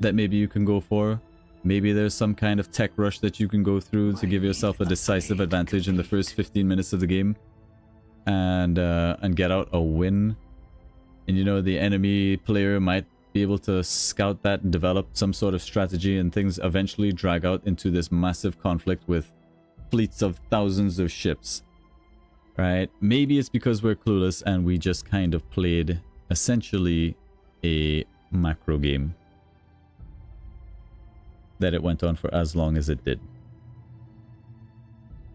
that maybe you can go for. Maybe there's some kind of tech rush that you can go through to give yourself a decisive advantage in the first 15 minutes of the game, and get out a win. And you know, the enemy player might be able to scout that and develop some sort of strategy, and things eventually drag out into this massive conflict with fleets of thousands of ships. Right? Maybe it's because we're clueless and we just kind of played essentially a macro game, that it went on for as long as it did.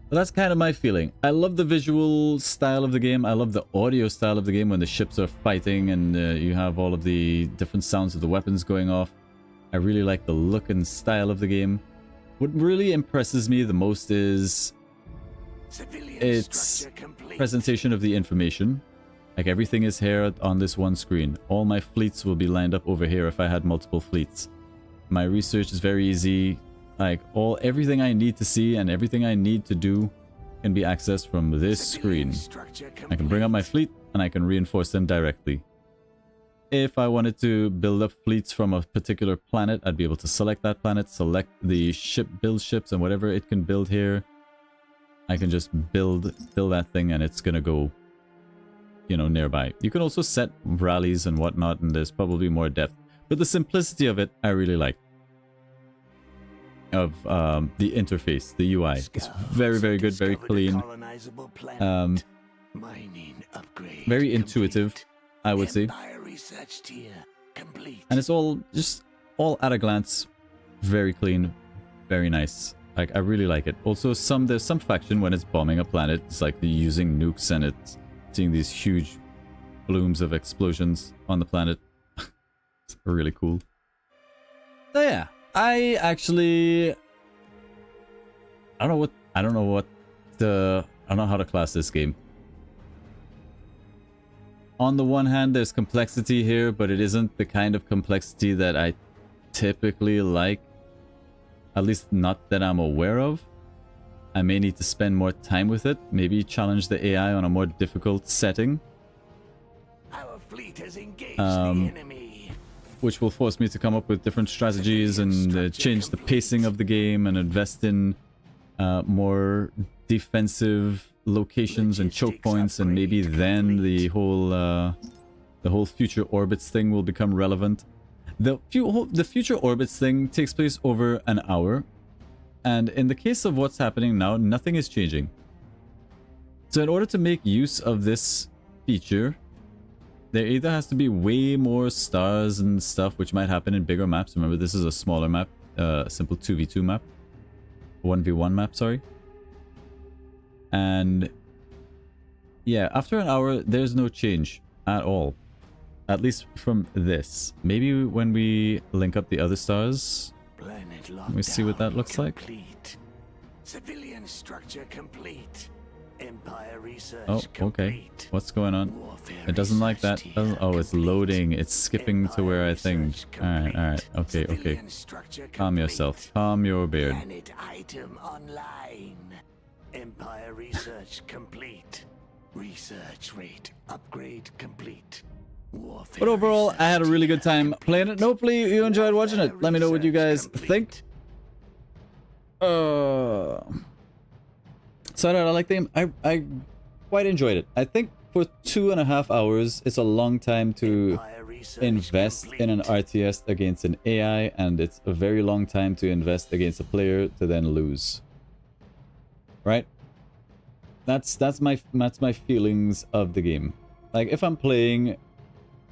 But that's kind of my feeling. I love the visual style of the game. I love the audio style of the game when the ships are fighting and you have all of the different sounds of the weapons going off. I really like the look and style of the game. What really impresses me the most is its presentation of the information. Like everything is here on this one screen. All my fleets will be lined up over here if I had multiple fleets. My research is very easy. Like everything I need to see and everything I need to do can be accessed from this screen. I can bring up my fleet and I can reinforce them directly. If I wanted to build up fleets from a particular planet, I'd be able to select that planet, select the ship, build ships and whatever it can build here. I can just build that thing and it's gonna go, you know, nearby. You can also set rallies and whatnot, and there's probably more depth. But the simplicity of it, I really like. Of the interface, the UI. It's very, very good, very clean. Very intuitive, I would say. And it's all at a glance, very clean, very nice. Like, I really like it. Also, there's some faction when it's bombing a planet, it's like using nukes and it's seeing these huge blooms of explosions on the planet. It's really cool. So yeah, I don't know how to class this game. On the one hand, there's complexity here, but it isn't the kind of complexity that I typically like. At least not that I'm aware of. I may need to spend more time with it. Maybe challenge the AI on a more difficult setting. Our fleet has engaged the enemy. Which will force me to come up with different strategies and change the pacing of the game and invest in more defensive locations and choke points, and maybe then the whole future orbits thing will become relevant. The future orbits thing takes place over an hour, and in the case of what's happening now, nothing is changing. So in order to make use of this feature, there either has to be way more stars and stuff, which might happen in bigger maps. Remember, this is a smaller map, simple 2v2 map. 1v1 map, sorry. And yeah, after an hour, there's no change at all. At least from this. Maybe when we link up the other stars, Planet let me see what that looks like. complete. Civilian structure complete. Empire research Oh, okay. complete. What's going on? Warfare It doesn't like that. research Doesn't, oh, it's complete. loading. It's skipping to where I think. Research Alright, alright. complete. Okay, okay. Civilian structure Calm complete. yourself. Calm your beard. Planet item online. Empire research complete. Research rate upgrade complete. Warfare But overall, I had a really good time playing it. And hopefully you enjoyed watching it. Let me know what you guys think. So I like the game. I quite enjoyed it. I think for 2.5 hours, it's a long time to Empire research invest in an complete. RTS against an AI, and it's a very long time to invest against a player to then lose. Right? That's my feelings of the game. Like if I'm playing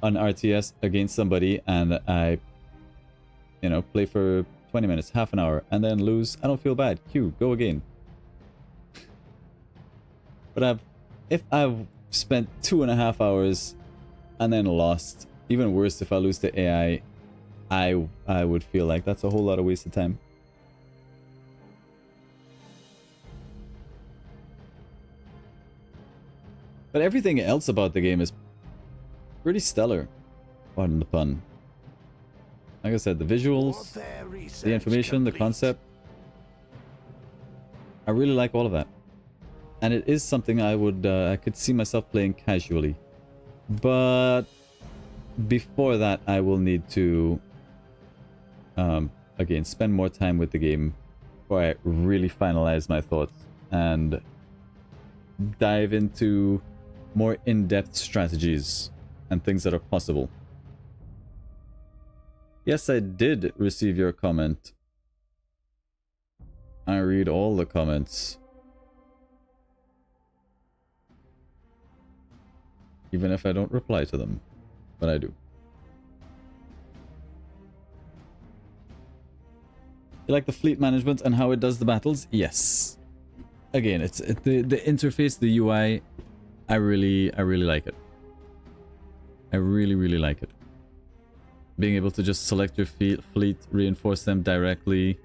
an RTS against somebody and I, you know, play for 20 minutes, half an hour, and then lose, I don't feel bad. Q, go again. But if I've spent 2.5 hours and then lost, even worse if I lose to AI, I would feel like that's a whole lot of wasted time. But everything else about the game is pretty stellar. Pardon the pun. Like I said, the visuals, Warfare research the information, the complete. concept. I really like all of that. And it is something I could see myself playing casually. But before that, I will need to, again, spend more time with the game before I really finalize my thoughts and dive into more in-depth strategies and things that are possible. Yes, I did receive your comment. I read all the comments. Even if I don't reply to them. But I do. You like the fleet management and how it does the battles? Yes. Again, the interface, the UI, I really like it. I really like it. Being able to just select your fleet, reinforce them directly,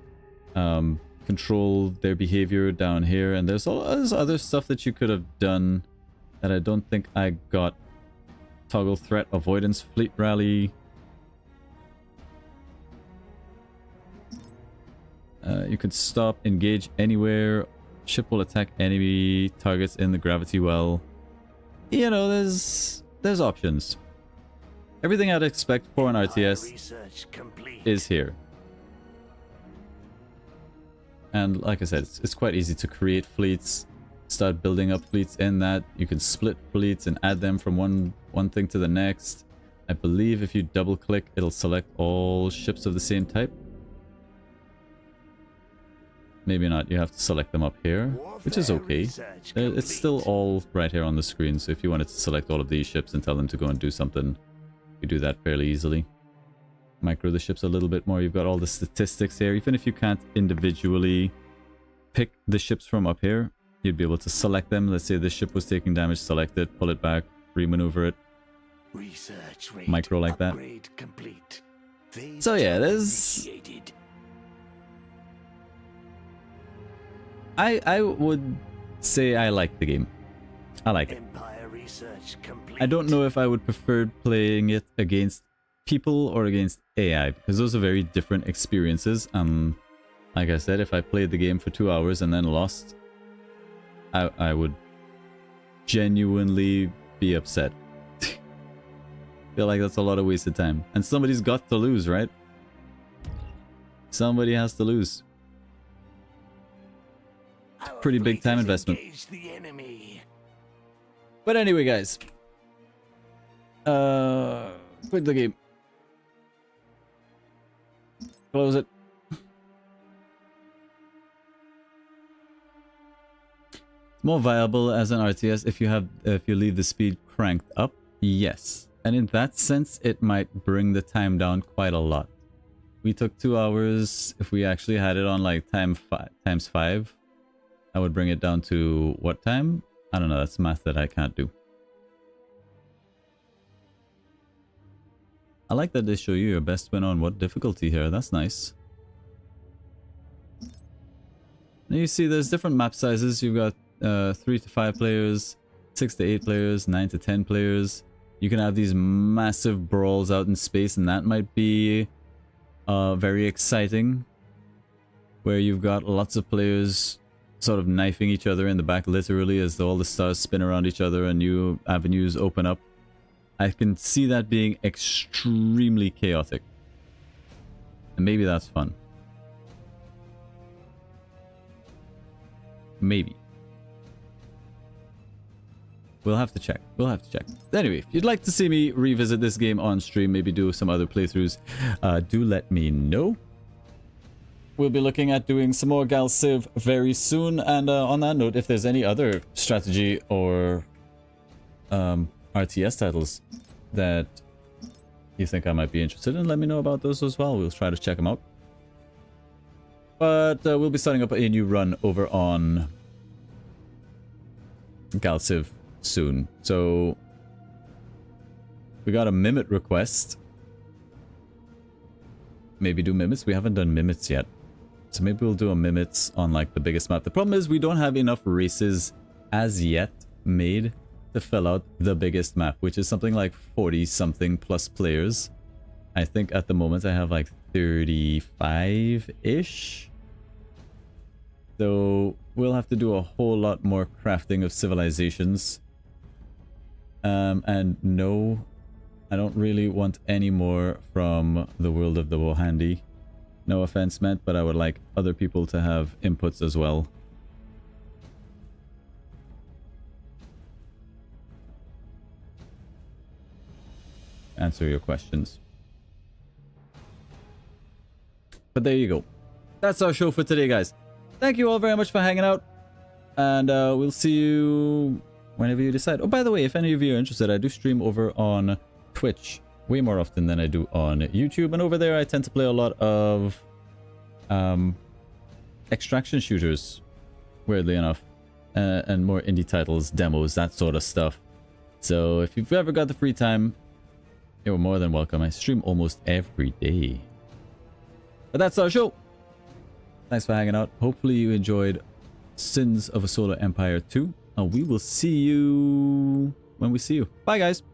control their behavior down here, and there's all this other stuff that you could have done that I don't think I got. Toggle threat avoidance, fleet rally. You could stop, engage anywhere. Ship will attack enemy targets in the gravity well. You know, there's options. Everything I'd expect for an RTS Research complete. is here. And like I said, it's quite easy to create fleets, start building up fleets in that. You can split fleets and add them from one thing to the next. I believe if you double click, it'll select all ships of the same type. Maybe not, you have to select them up here, which is Warfare okay. research It's still complete. all right here on the screen, so if you wanted to select all of these ships and tell them to go and do something, you do that fairly easily. Micro the ships a little bit more. You've got all the statistics here. Even if you can't individually pick the ships from up here, you'd be able to select them. Let's say this ship was taking damage, select it, pull it back, remaneuver it. Research rate Micro like that. upgrade complete. Phase So yeah, two there's... initiated. I would say I like the game. I like it. Empire research complete. I don't know if I would prefer playing it against people or against AI, because those are very different experiences. Like I said, if I played the game for 2 hours and then lost, I would genuinely be upset. Feel like that's a lot of wasted time. And somebody's got to lose, right? Somebody has to lose. Our Pretty big fleet time has investment. engaged the enemy. But anyway, guys. Quit the game. Close it. More viable as an RTS if you leave the speed cranked up. Yes. And in that sense, it might bring the time down quite a lot. We took 2 hours. If we actually had it on like times 5, That would bring it down to what time? I don't know. That's math that I can't do. I like that they show you your best win on what difficulty here. That's nice. Now you see there's different map sizes. You've got 3 to 5 players, 6 to 8 players, 9 to 10 players. You can have these massive brawls out in space, and that might be very exciting. Where you've got lots of players sort of knifing each other in the back, literally, as all the stars spin around each other and new avenues open up. I can see that being extremely chaotic. And maybe that's fun. Maybe. We'll have to check. We'll have to check. Anyway, if you'd like to see me revisit this game on stream, maybe do some other playthroughs, do let me know. We'll be looking at doing some more Gal Civ very soon. And on that note, if there's any other strategy or RTS titles that you think I might be interested in, let me know about those as well. We'll try to check them out. But we'll be starting up a new run over on Gal Civ soon. So we got a Mimit request. Maybe do Mimits. We haven't done Mimits yet. So maybe we'll do a Mimits on like the biggest map. The problem is we don't have enough races as yet made to fill out the biggest map, which is something like 40 something plus players. I think at the moment I have like 35-ish. So we'll have to do a whole lot more crafting of civilizations. And no, I don't really want any more from the world of the Wohandi. No offense meant, but I would like other people to have inputs as well. Answer your questions. But there you go. That's our show for today, guys. Thank you all very much for hanging out. And we'll see you whenever you decide. Oh, by the way, if any of you are interested, I do stream over on Twitch way more often than I do on YouTube. And over there, I tend to play a lot of extraction shooters, weirdly enough. And more indie titles, demos, that sort of stuff. So if you've ever got the free time, you're more than welcome. I stream almost every day. But that's our show. Thanks for hanging out. Hopefully you enjoyed Sins of a Solar Empire 2. And we will see you when we see you. Bye, guys.